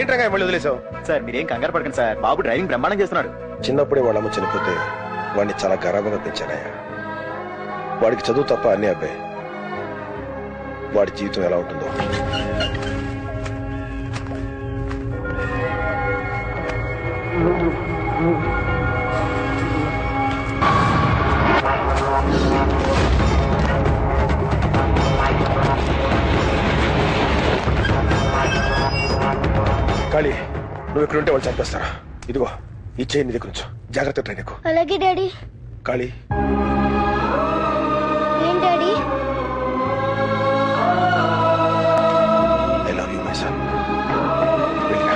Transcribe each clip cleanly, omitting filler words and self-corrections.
ఏంటంగా మళ్ళీ వదిలేసావు? సార్ మీరేం కంగారు పడకండి సార్, బాబు డ్రైవింగ్ బ్రహ్మాండం చేస్తున్నాడు. చిన్నప్పుడే వాళ్ళమ్మ చనిపోతే వాడిని చాలా గర్వంగా పెంచానయ్యా. వాడికి చదువు తప్ప అన్ని అబ్బాయి. వాడి జీవితం ఎలా ఉంటుందో. కాళీ, నువ్వు ఇక్కడ ఉంటే వాళ్ళు చంపేస్తారా? ఇదిగో ఈ చేయి నీ దగ్గర ఉంచు. జాగ్రత్త ట్రైన్ ఎక్కువ. అలాగే డాడీ. కాళీ, ఏం daddy? I love you my son. వెళ్ళిరా.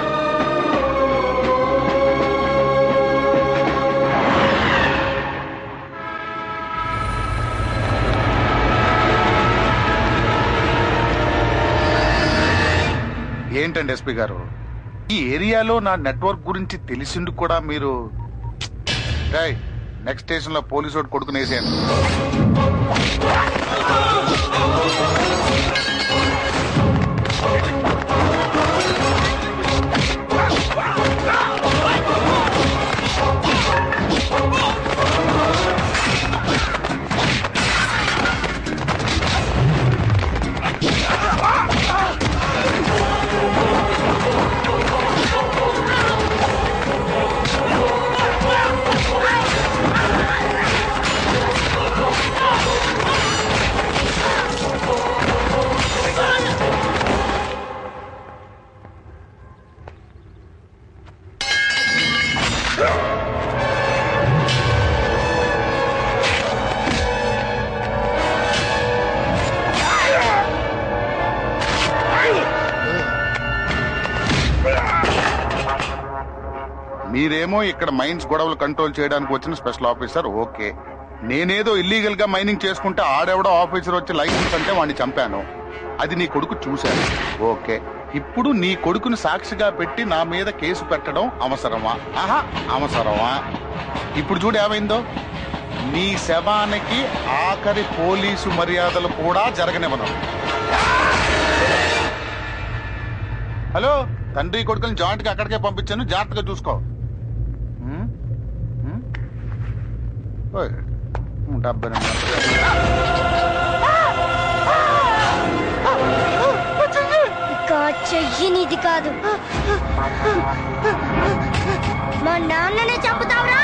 ఏంటండి ఎస్పీ గారు, ఈ ఏరియాలో నా నెట్వర్క్ గురించి తెలిసిండు కూడా మీరు నెక్స్ట్ స్టేషన్ లో పోలీసు వాడు కొడుకునేసేయండి. మీరేమో ఇక్కడ మైన్స్ గొడవలు కంట్రోల్ చేయడానికి వచ్చిన స్పెషల్ ఆఫీసర్. ఓకే, నేనేదో ఇల్లీగల్ గా మైనింగ్ చేసుకుంటే ఆడెవడో ఆఫీసర్ వచ్చి లైసెన్స్ అంటే వాడిని చంపాను. అది నీ కొడుకు చూశాను. ఓకే, ఇప్పుడు నీ కొడుకుని సాక్షిగా పెట్టి నా మీద కేసు పెట్టడం అవసరమా? ఆహా, అవసరమా? ఇప్పుడు చూడు ఏమైందో. నీ శవానికి ఆఖరి పోలీసు మర్యాదలు కూడా జరగనివ్వను. హలో, తండ్రి కొడుకుని జాయింట్ గా అక్కడికే పంపించాను, జాగ్రత్తగా చూసుకో. 70 ఇక చెయ్యి నీది కాదు. మా నాన్ననే చంపుతావురా?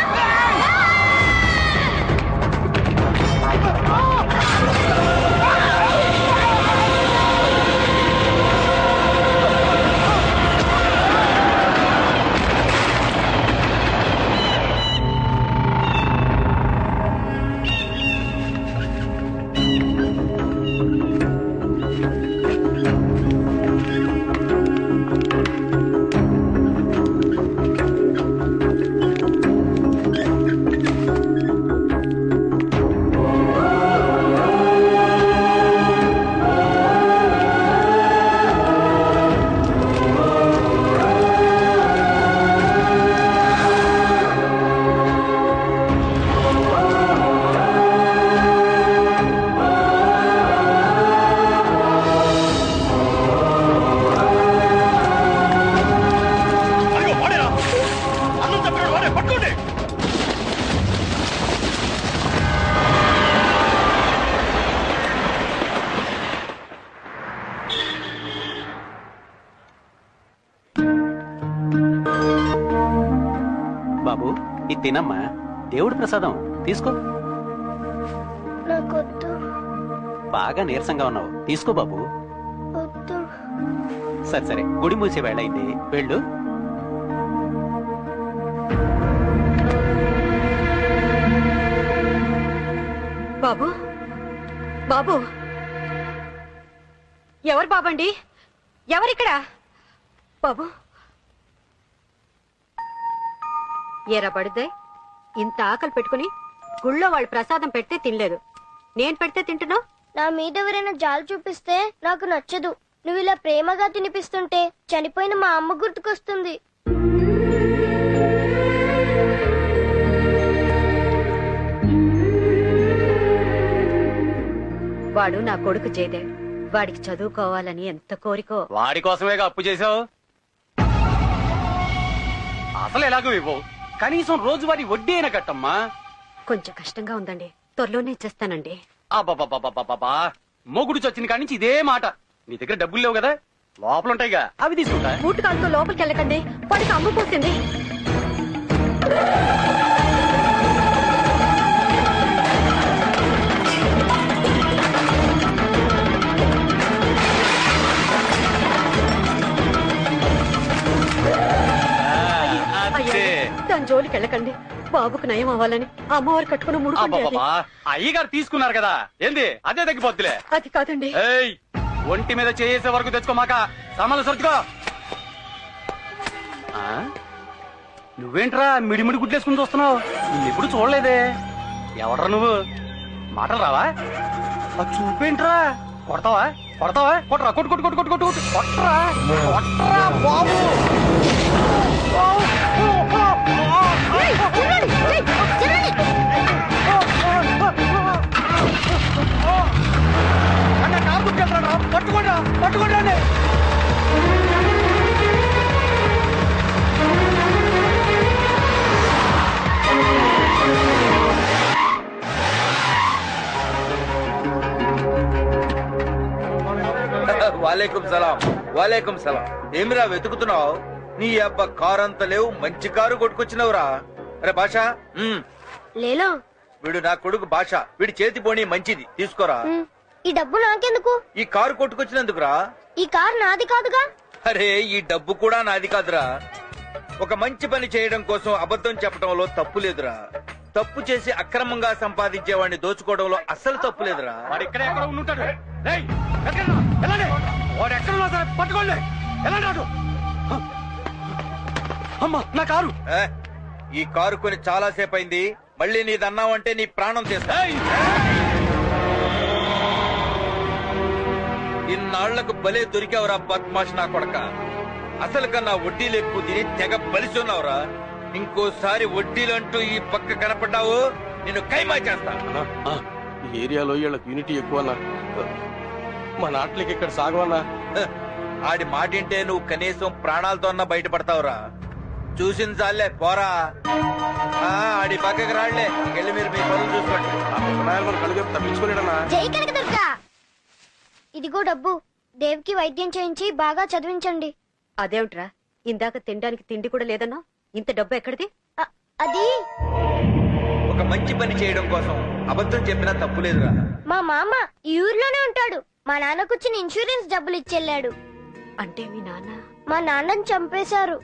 బాబు ఇది తినమ్మా, దేవుడి ప్రసాదం తీసుకో. నాకొద్దు. బాగా నీరసంగా ఉన్నావు, తీసుకో బాబు. వద్దు. సరే సరే, గుడి మూసే వేళ అయింది, వెళ్ళు. బాబు, బాబు, ఎవరు బాబండి? ఎవరిక్కడ? బాబు, ఏరా పడుద్దే, ఇంత ఆకలి పెట్టుకుని గుళ్ళో వాళ్ళు ప్రసాదం పెడితే తినలేదు, నేను పెడితే తింటున్నావు. నా మీద ఎవరైనా జాలి చూపిస్తే నాకు నచ్చదు. నువ్వు ఇలా ప్రేమగా తినిపిస్తుంటే చనిపోయిన మా అమ్మ గుర్తుకొస్తుంది. వాడు నా కొడుకు జయదేవ్. వాడికి చదువుకోవాలని ఎంత కోరికో. వాడి కోసమే అప్పు చేసావు. అసలు ఎలాగో ఇవ్వవు, కనీసం రోజువారీ వడ్డీ అయినా కట్టమ్మా. కొంచెం కష్టంగా ఉందండి, త్వరలోనే ఇచ్చేస్తానండి. అబ్బాబాబాబాబాబా, మొగుడు చచ్చిన కాడి నుంచి ఇదే మాట. నీ దగ్గర డబ్బులు లేవు కదా, లోపల ఉంటాయిగా, అవి తీసుకుంటా. బూటు కాలుతో లోపలికి వెళ్ళకండి, వాడికి అమ్ము పోసింది. దాని జోలికి వెళ్ళకండి, బాబుకు నయం అవ్వాలని అమ్మవారు కట్టుకున్న ముడుకుంది అది. అయ్యగారు తీసుకున్నారు కదా, ఏంది అదే తగ్గిపోద్దులే. అది కాదండి. ఏయ్, ఒంటి మీద చేసే వరకు తెచ్చుకోమాక, సామాన్లు సర్దుకో. ఆ? నువ్వేంట్రా మిడిమిడి గుడ్లేసుకుని చూస్తున్నావు? ఎప్పుడు చూడలేదే. ఎవడ్రా నువ్వు? మాటలు రావా? ఆ చూపేంట్రా? కొడతావా కొడతావా? కొట్టరా, కొట్టు కొట్టు కొట్టు కొట్టు కొట్టు కొట్టు. కొట్టరా కొట్టరా బాబు. పట్టుకోండి పట్టుకోండి. వాలేకుం సలాం. వాలేకుం సలాం. ఏమిరా వెతుకుతున్నావు? నీ అబ్బ కారు అంత లేవు, మంచి కారు కొట్టుకొచ్చినవురా. అరే భాష, లేలో వీడు నా కొడుకు భాష, వీడి చేతి పోనీ మంచిది, తీసుకోరా. ఈ డబ్బు నాకెందుకు? ఈ కారు కొట్టుకొచ్చినందుకురా. ఈ కార్ నాది కాదుగా. అరే ఈ డబ్బు కూడా నాది కాదురా. ఒక మంచి పని చేయడం కోసం అబద్ధం చెప్పడంలో తప్పు లేదురా. తప్పు చేసి అక్రమంగా సంపాదించే వాడిని దోచుకోవడంలో అస్సలు తప్పు లేదురా. వాడు ఇక్కడ ఎక్కడ ఉంటాడు? వాడు ఎక్కడ సరే పట్టుకోండి. ఎలా రాడు? అమ్మా నా కారు. ఈ కారు కొని చాలా సేపు అయింది, మళ్ళీ నీదన్నావంటే నీ ప్రాణం తీస్తా. ఇన్నాళ్లకు భలే దొరికావురా బద్మాష్ నా కొడక. అసలు కన్నా వడ్డీలు ఎక్కువ తిని తెగ బలిసున్నావురా. ఇంకోసారి వడ్డీలంటూ ఈ పక్క కనపడ్డావు, నిన్ను కైమా చేస్తా. ఈ ఏరియాలో వీళ్ళకి యూనిటీ ఎక్కువ అన్నా, మా నాట్లకి ఇక్కడ సాగవన్నా. ఆడి మాటింటే నువ్వు కనీసం ప్రాణాలతో అన్నా బయటపడతావురా. చూసింది చాలే, పోరా. ఆడి పక్కకి రాళ్లే, వెళ్ళి మీరు మీ పనులు చూసుకోండి. తప్పించుకోలేడన్నా. జై కనకదుర్గా. ఇదిగో డబ్బు, దేవ్కి వైద్యం చేయించి బాగా చదివించండి. అదేమిట్రా, ఇందాక తినడానికి తిండి కూడా లేదన్నా, ఇంత డబ్బు ఎక్కడిది? అది ఒక మంచి పని చేయడం కోసం అబద్ధం చెప్పినా తప్పు లేదురా. మా మామ ఈ ఊర్లోనే ఉంటాడు. మా నాన్నకొచ్చిన ఇన్సూరెన్స్ డబ్బులు ఇచ్చెళ్ళాడు. అంటే మీ నాన్న? మా నాన్నని చంపేశారు.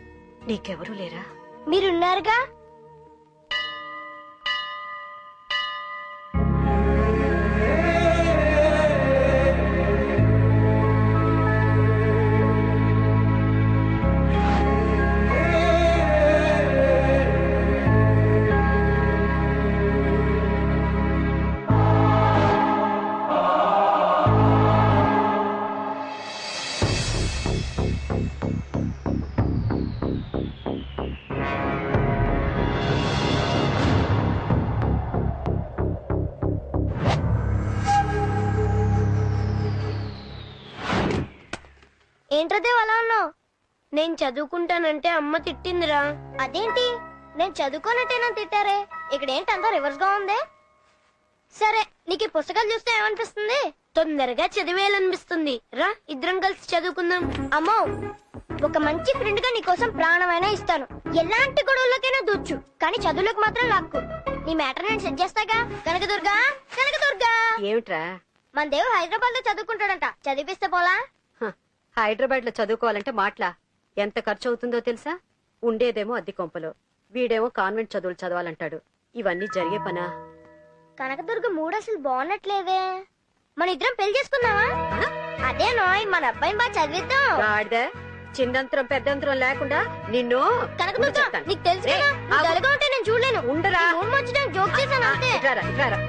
నీకెవరూ లేరా? మీరున్నారుగా. ఏంట్రదే అలా ఉన్నావు? నేను చదువుకుంటానంటే అమ్మ తిట్టిందిరా. అదేంటి, నేను చదువుకోనంటేనా తిట్టారే? ఇక్కడ ఏంటంతా రివర్స్ గా ఉంది. సరే, నీకు ఈ పుస్తకాలు చూస్తే ఏమనిపిస్తుంది? తొందరగా చదివేయాలనిపిస్తుంది. రా, ఇద్దరం కలిసి చదువుకుందాం. అమ్మో, ఒక మంచి ఫ్రెండ్ గా నీకోసం ప్రాణమైనా ఇస్తాను. ఎలాంటి గొడవల్లోకైనా దూర్చు, కానీ చదువులకు మాత్రం లాక్కు. నీ మ్యాటర్ నేను సెట్ చేస్తాగా. కనకదుర్గా, కనకదుర్గా. ఏమిట్రా? మన దేవు హైదరాబాద్ లో చదువుకుంటాడంట, చదివిస్తే పోలా? హైదరాబాద్ లో చదువుకోవాలంటే మాట్లా ఎంత ఖర్చు అవుతుందో తెలుసా? ఉండేదేమో అద్దె కొంపలో, వీడేమో కాన్వెంట్ చదువులు చదవాలంటాడు. ఇవన్నీ జరిగే పనా? కనకదుర్గ మూడు అసలు బాగున్నట్లేదే. మన ఇద్దరం పెళ్లి చేసుకుందామా? అదే నోయ్, మన అబ్బాయిని బాగా చదివిద్దాం. గాడిద, చిన్నంతరం పెద్దంతరం లేకుండా నిన్ను. కనకదుర్గ, నీకు తెలుసు కదా, నువ్వు తెలుగు ఉంటే నేను చూడలేను. ఉండరా, మార్చడానికి జోక్ చేశాను అంతే. ఇట్లారా ఇట్లారా.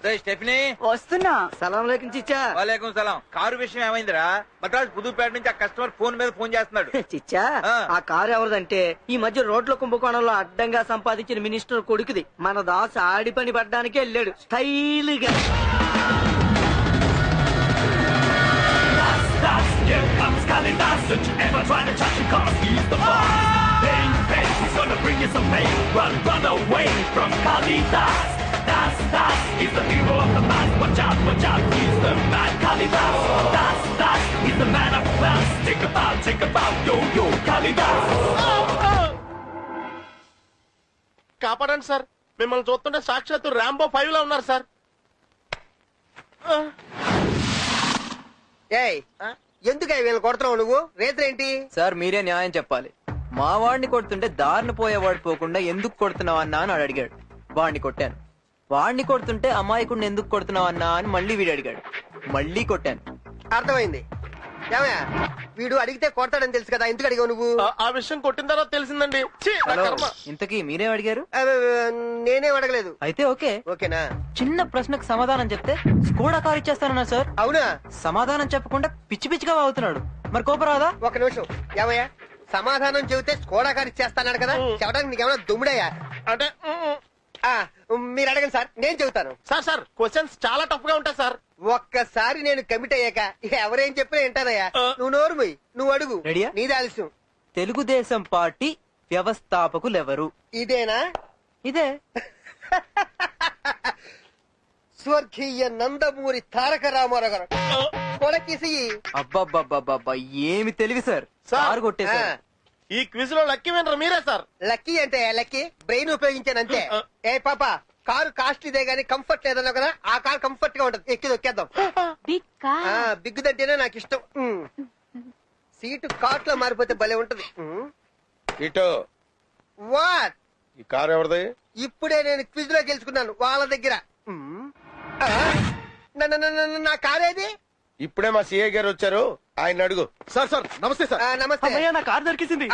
రే స్టెఫినీ, వస్తున్నా. సలాం లేకం చిచ్చా. వాలేకం సలాం. కారు విషయం ఏమైందిరా? మద్రాసు పుదుపేట నుంచి ఆ కస్టమర్ ఫోన్ మీద ఫోన్ చేస్తున్నాడు. చిచ్చా, ఆ కారు ఎవరిదంటే ఈ మధ్య రోడ్ల కుంభకోణంలో అడ్డంగా సంపాదించిన మినిస్టర్ కొడుకుది. మన దాసు ఆడి పని పడ్డానికి వెళ్ళాడు స్టైల్ గా. కాపాడండి సార్, మిమ్మల్ని చూస్తుంటే సాక్షాత్తు రాంబో 5 లో ఉన్నారు సార్. ఎందుకు వీళ్ళు కొడుతున్నావు నువ్వు? రేత్రేంటి? సార్ మీరే న్యాయం చెప్పాలి. మా వాడిని కొడుతుంటే దారిని పోయేవాడు పోకుండా ఎందుకు కొడుతున్నావు అన్నా అని వాడు అడిగాడు. వాడిని కొట్టాను. వాడిని కొడుతుంటే అమాయకుడిని ఎందుకు కొడుతున్నావు అన్నా అని మళ్ళీ వీడు అడిగాడు. మళ్ళీ కొట్టాను. అర్థమైంది. ఏమయ్యా, వీడు అడిగితే కొడతాడని తెలుసు కదా, ఎందుకు అడిగావు నువ్వు? ఆ విషయం కొట్టిన తర్వాత తెలిసిందండి. ఛీ, నా హలో, కర్మ. ఇంతకీ మీరేం అడిగారు? నేనేం అడగలేదు. అయితే ఓకే. ఓకేనా? చిన్న ప్రశ్నకు సమాధానం చెప్తే స్కోడా కార్ ఇచ్చేస్తానన్నా సార్. అవునా? సమాధానం చెప్పకుండా పిచ్చి పిచ్చిగా వాగుతున్నాడు. మరి కోపరాదా? ఒక నిమిషం. ఏమయ్యా, సమాధానం చెబితే స్కోడా కారు ఇచ్చేస్తాడు కదా, చెప్పడానికి నీకేమన్నా దుమ్ముడయ్యా? అంటే మీరు అడగండి సార్, నేను చెబుతాను. సార్ క్వశ్చన్స్ చాలా టఫ్ గా ఉంటాయి సార్. ఒక్కసారి నేను కమిట్ అయ్యాక ఎవరేం చెప్పినా వింటానయ్యా. నువ్వు నోరు మూయ్, నువ్వు అడుగు. రెడీయా? నీది ఆలస్యం. తెలుగుదేశం పార్టీ వ్యవస్థాపకులెవరు? ఇదేనా? ఇదే. స్వర్గీయ నందమూరి తారక రామారావు గారు కొడకిసి. అబ్బబ్బబ్బబ్బబ్బా, ఏమి తెలివి సార్. సార్ కొట్టేశారు. ఈ క్విజ్ లో లక్కీ వినరు మీరే సార్. లక్కీ అంటే లక్కీ బ్రెయిన్ ఉపయోగించాను అంతే. ఏ పాప, కారు కాస్ట్లీదే గానీ కంఫర్ట్ లేదన్నావు కదా, ఆ కారు కంఫర్ట్ గా ఉంటది, ఎక్కి దొక్కేద్దాం. బిగ్గుదంటేనే నాకు ఇష్టం. సీటు కాట్ లో మారిపోతే భలే ఉంటది. ఇటో వాట్? ఈ కారు ఎవరిది? ఇప్పుడే నేను క్విజ్ లో గెలుచుకున్నాను వాళ్ళ దగ్గర. నా కారేది? ఇప్పుడే మా సిఐ గారు వచ్చారు, ఆయన అడుగు. సార్ నమస్తే సార్. నమస్తే. నా కారు దొరికింది.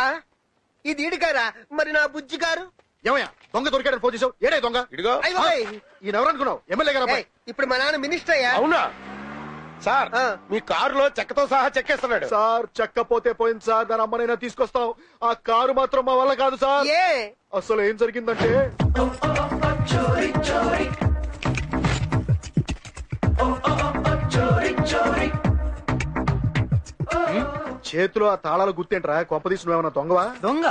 ఇది ఈడు గారా? మరి నా బుజ్జి గారు? ఏమయ్యా, దొంగ దొరికాడని ఫోన్ చేసావు? ఏడే దొంగ? ఇడిగో. ఈయన ఎవరనుకున్నావు? ఎమ్మెల్యే గారు అబ్బాయి. ఇప్పుడు మా నాన్న మినిస్టర్ అయ్యా. అవునా సార్? మీ కారులో చెక్కతో సహా చెక్కేస్తున్నాడు. సార్ చెక్కపోతే పోయింది సార్, దాని అమ్మనైనా తీసుకొస్తాం. ఆ కారు మాత్రం మా వల్ల కాదు సార్. ఏ? అసలు ఏం జరిగిందంటే, చేతిలో ఆ తాళాలు గుర్తేంట్రా? కొంపదీసి నువ్వేమన్నా దొంగవా? దొంగ?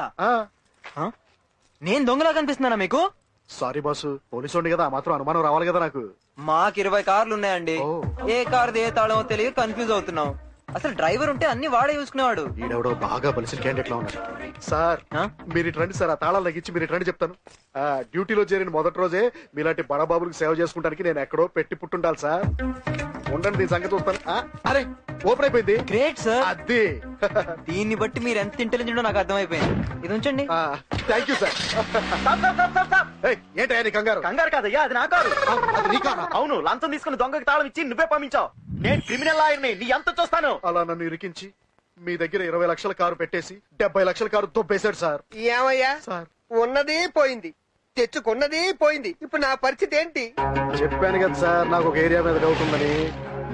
నేను దొంగలా కనిపిస్తున్నానా మీకు? సారీ బాసు, పోలీసు కదా, ఆ మాత్రం అనుమానం రావాలి కదా నాకు. మాకు 20 కార్లు ఉన్నాయండి. ఏ కారుది ఏ తాళమో తెలియక కన్ఫ్యూజ్ అవుతున్నాం. అసలు డ్రైవర్ ఉంటే అన్ని వాడే చూసుకునేవాడు. ఈడెవడో బాగా బలిసిన క్యాండిడేట్ లా ఉన్నాడు. సార్ మీరు ఇటు రండి సార్, ఆ తాళాలు తగ్గించి మీరు ఇటు రండి చెప్తాను. డ్యూటీలో చేరిన మొదటి రోజే మీలాంటి బడాబాబులకు సేవ చేసుకుంటానికి నేను ఎక్కడో పెట్టి పుట్టుండాలి సార్. ఉండండి, దీని సంగతి చూస్తాను. అరే ఓపెన్ అయిపోయింది. Great sir. అది దీన్ని బట్టి మీరు ఎంత ఇంటెలిజెంట్ నాకు అర్థమైపోయింది. ఇది ఉంచండి. Thank you sir. ఏంటయ్యా నీ కంగారు? కంగారు కాదయ్యా, అది నా కారు. అది నీ కారా? అవును, లంచం తీసుకుని దొంగకి తాళం ఇచ్చి నువ్వే పంపించావు. నేను క్రిమినల్ లాయర్ని, నీ ఎంత చూస్తాను. అలా నన్ను ఇరికించి మీ దగ్గర 20 లక్షల కారు పెట్టేసి 70 లక్షల కారు దొబ్బేశాడు సార్. ఏమయ్యా సార్, ఉన్నది పోయింది, తెచ్చుకున్నది పోయింది, ఇప్పుడు నా పరిస్థితి ఏంటి? చెప్పాను కదా సార్, నాకు ఒక ఏరియా మీద డౌట్ ఉందని.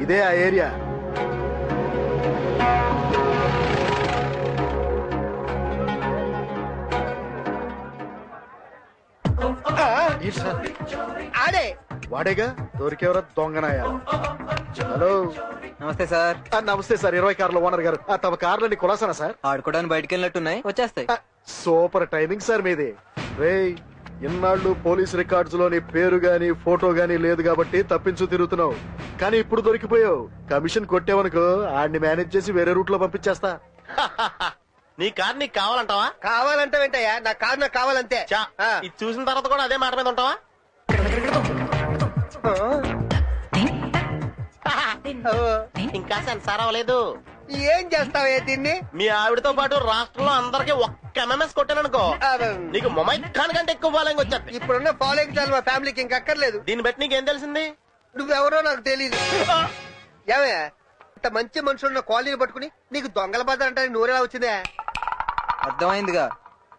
ఇదే ఆ ఏరియా. ఆడే వాడేగా దొరికేవరా దొంగనాయా. హలో నమస్తే సార్. నమస్తే సార్, 20 కార్ల ఓనర్ గారు. తమ కార్లని కులాసనా సార్? ఆడుకోవడానికి బయటకు వెళ్ళినట్టున్నాయి, వచ్చేస్తాయి. సూపర్ టైమింగ్ సార్ మీది. రేయ్, ఇన్నాళ్ళు పోలీస్ రికార్డ్స్ లోని పేరు గాని ఫోటో గాని లేదు కాబట్టి తప్పించు తిరుగుతున్నావు. కానీ ఇప్పుడు దొరికిపోయావు. కమిషన్ కొట్టేవనుకో ఆడిని మేనేజ్ చేసి వేరే రూట్ లో పంపించేస్తా. నీ కార్ నీకు కావాలంటావా? కావాలంటే ఏంటయ్యా, నా కారు నాకు కావాలంతే. ఇది చూసిన తర్వాత కూడా అదే మాట మీద ఉంటావా? ఇంకా సెన్సార్ అవ్వలేదు. ఏం చేస్తావే దీన్ని? మీ ఆవిడతో పాటు రాష్ట్రంలో అందరికి ఒక్క ఎంఎంఎస్ కొట్టాననుకో, నీకు మొబైల్ ఖాన్ కంటే ఎక్కువ ఫాలోయింగ్ వచ్చేది. ఇప్పుడున్న ఫాలోయింగ్ చాలు మా ఫ్యామిలీకి ఇంకా అక్కర్లేదు. దీన్ని బట్టి నీకేం తెలిసింది? నువ్వెవరో నాకు తెలీదు. ఏమయ్యా, ఇంత మంచి మనుషులున్న కాలనీని పట్టుకుని నీకు దొంగల బాధ అంటే నూరేలా వచ్చిందే? అర్థమైందిగా,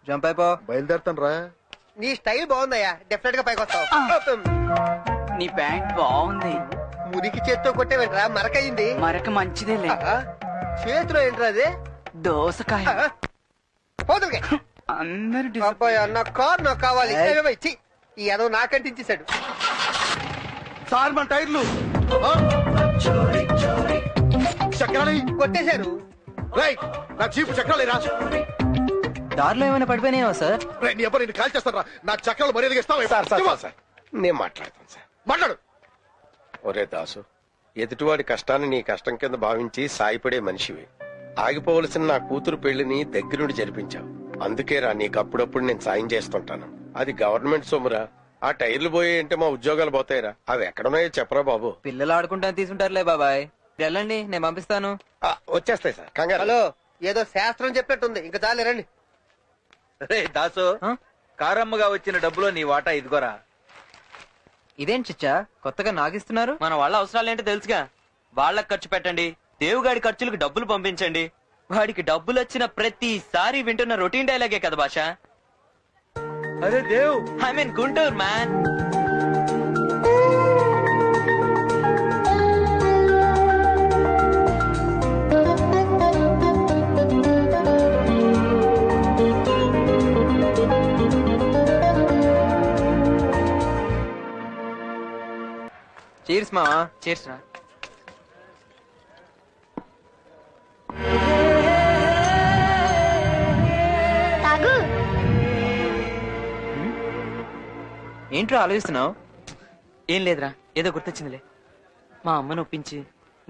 జంప్ అయిపో. బయలుదేరుతాను రా. నీ స్టైల్ బాగుందయ్యా, డెఫినెట్ గా పైకి వస్తావు. నీ ప్యాంట్ బాగుంది. మురికి చేత్తో కొట్టేవేంట్రా మరకయింది. మరక మంచిదేలే. చేతిలో ఏంట్రా అది? దోసకాయ. పోతులకే అందరు అబ్బాయి నా కార్ నాకు కావాలి. ఛీ, ఈ ఏదో నాకంటించేశాడు. సార్ మన టైర్లు చక్రాలు కొట్టేశారు. రైట్ నా చీపు చక్రాలేరా? దారిలో ఏమైనా పడిపోయినాయా సార్? నీ అబ్బా నేను కాల్ చేస్తాను రా. నా చక్రాలు మర్యాదగా ఇస్తావా? సార్ నేను మాట్లాడతాను సార్. మాట్లాడు. ఒరే దాసు, ఎదుటివాడి కష్టాన్ని నీ కష్టం కింద భావించి సాయపడే మనిషివి. ఆగిపోవలసిన నా కూతురు పెళ్లిని దగ్గరుండి జరిపించావు. అందుకేరా నీకు అప్పుడప్పుడు నేను సాయం చేస్తుంటాను. అది గవర్నమెంట్ సొమ్మురా. ఆ టైర్లు పోయాయంటే మా ఉద్యోగాలు పోతాయిరా. అవి ఎక్కడున్నాయో చెప్పరా బాబు. పిల్లలు ఆడుకుంటా తీసుంటారులే బాబాయ్. వెళ్ళండి, నేను పంపిస్తాను. వచ్చేస్తాయి సార్, కంగారు. హలో, ఏదో శాస్త్రం చెప్పినట్టుంది. ఇంకా చాలు రండి. రే దాసు, కారమ్మగా వచ్చిన డబ్బులో నీ వాటా ఇదిగోరా. ఇదేంటి చిచ్చా కొత్తగా నాగిస్తున్నారు? మన వాళ్ళ అవసరాలు ఏంటో తెలుసుగా. వాళ్ళకి ఖర్చు పెట్టండి, దేవుగాడి ఖర్చులకు డబ్బులు పంపించండి. వాడికి డబ్బులు వచ్చిన ప్రతిసారి వింటున్న రొటీన్ డైలాగే కదా భాష. అరే Dev, I mean Guntur man. Cheers మావా. చేర్స్ రా. తాగు. ఏంట్రా ఆలోచిస్తున్నావు? ఏం లేదురా, ఏదో గుర్తొచ్చిందిలే. మా అమ్మను ఒప్పించి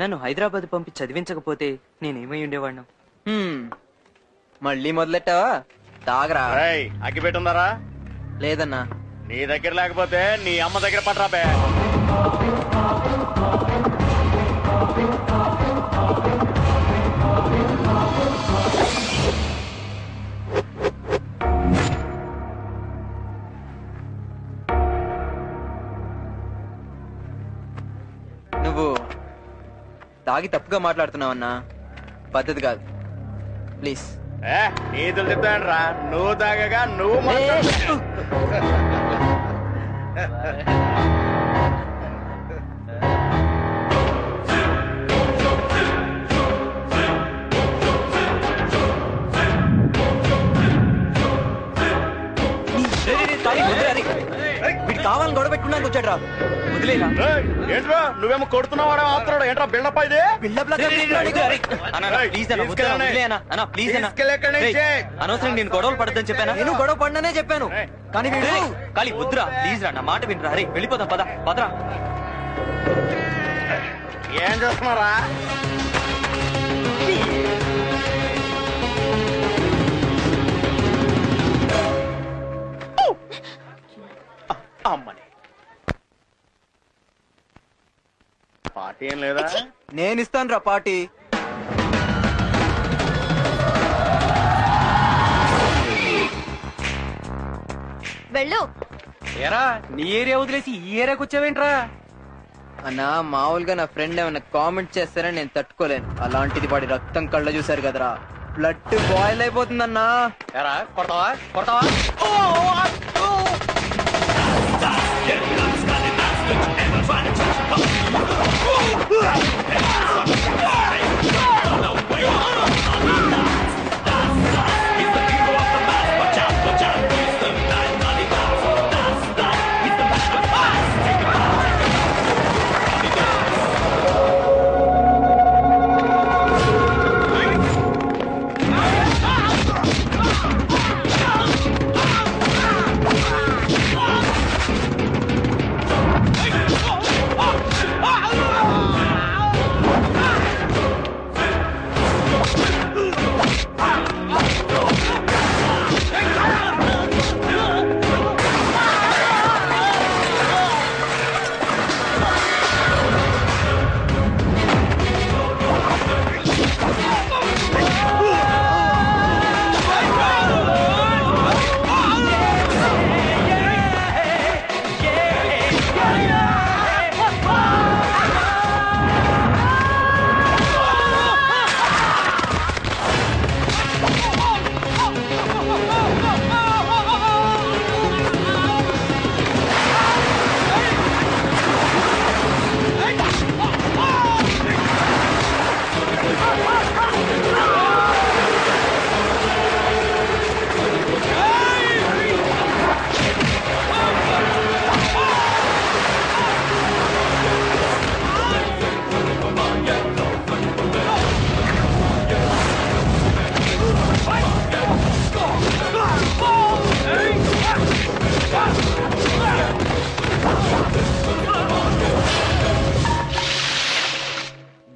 నన్ను హైదరాబాద్ పంపి చదివించకపోతే నేనేమై ఉండేవాడిను. మళ్ళీ మొదలెట్టావా? తాగరా. అగ్గి పెట్టుందారా? లేదన్నా. నీ దగ్గర లేకపోతే నీ అమ్మ దగ్గర పట్రాపే. నువ్వు తాగి తప్పుగా మాట్లాడుతున్నావన్నా. పద్ధతి కాదు, ప్లీజ్. నీతులు చెప్తానరా, నువ్వు తాగగా నువ్వు మాట్లాడు. వీడు కావాలని గొడవ పెట్టుకున్నాను వచ్చాడు రా. వదిలేరా. ఏంట్రా నువ్వేమో కొడుతున్నావా? ఆపుతున్నాడు ఏంట్రా? బిల్డప్ ఇది. అనవసరం నేను గొడవలు పడద్దని చెప్పానా? నేను గొడవ పడిననే చెప్పాను, కానీ వీడు ఖాళీ వద్దురా ప్లీజ్ రా, నా మాట వినరా. అరే వెళ్ళిపోదాం, పద పదరా. ఏం చేస్తున్నారా? అమ్మని పార్టీ ఏం లేదా? నేను ఇస్తాను రా పార్టీ. వెళ్ళు. ఏరా, నీ ఏరియా వదిలేసి ఈ ఏరియాకి వచ్చావేంట్రా? అన్నా మామూలుగా నా ఫ్రెండ్ ఏమన్నా కామెంట్ చేస్తారని నేను తట్టుకోలేను. అలాంటిది వాడి రక్తం కళ్ళ చూసారు కదరా, బ్లడ్ బాయిల్ అయిపోతుందన్నా. ఏరా, కొడతావా కొడతావా?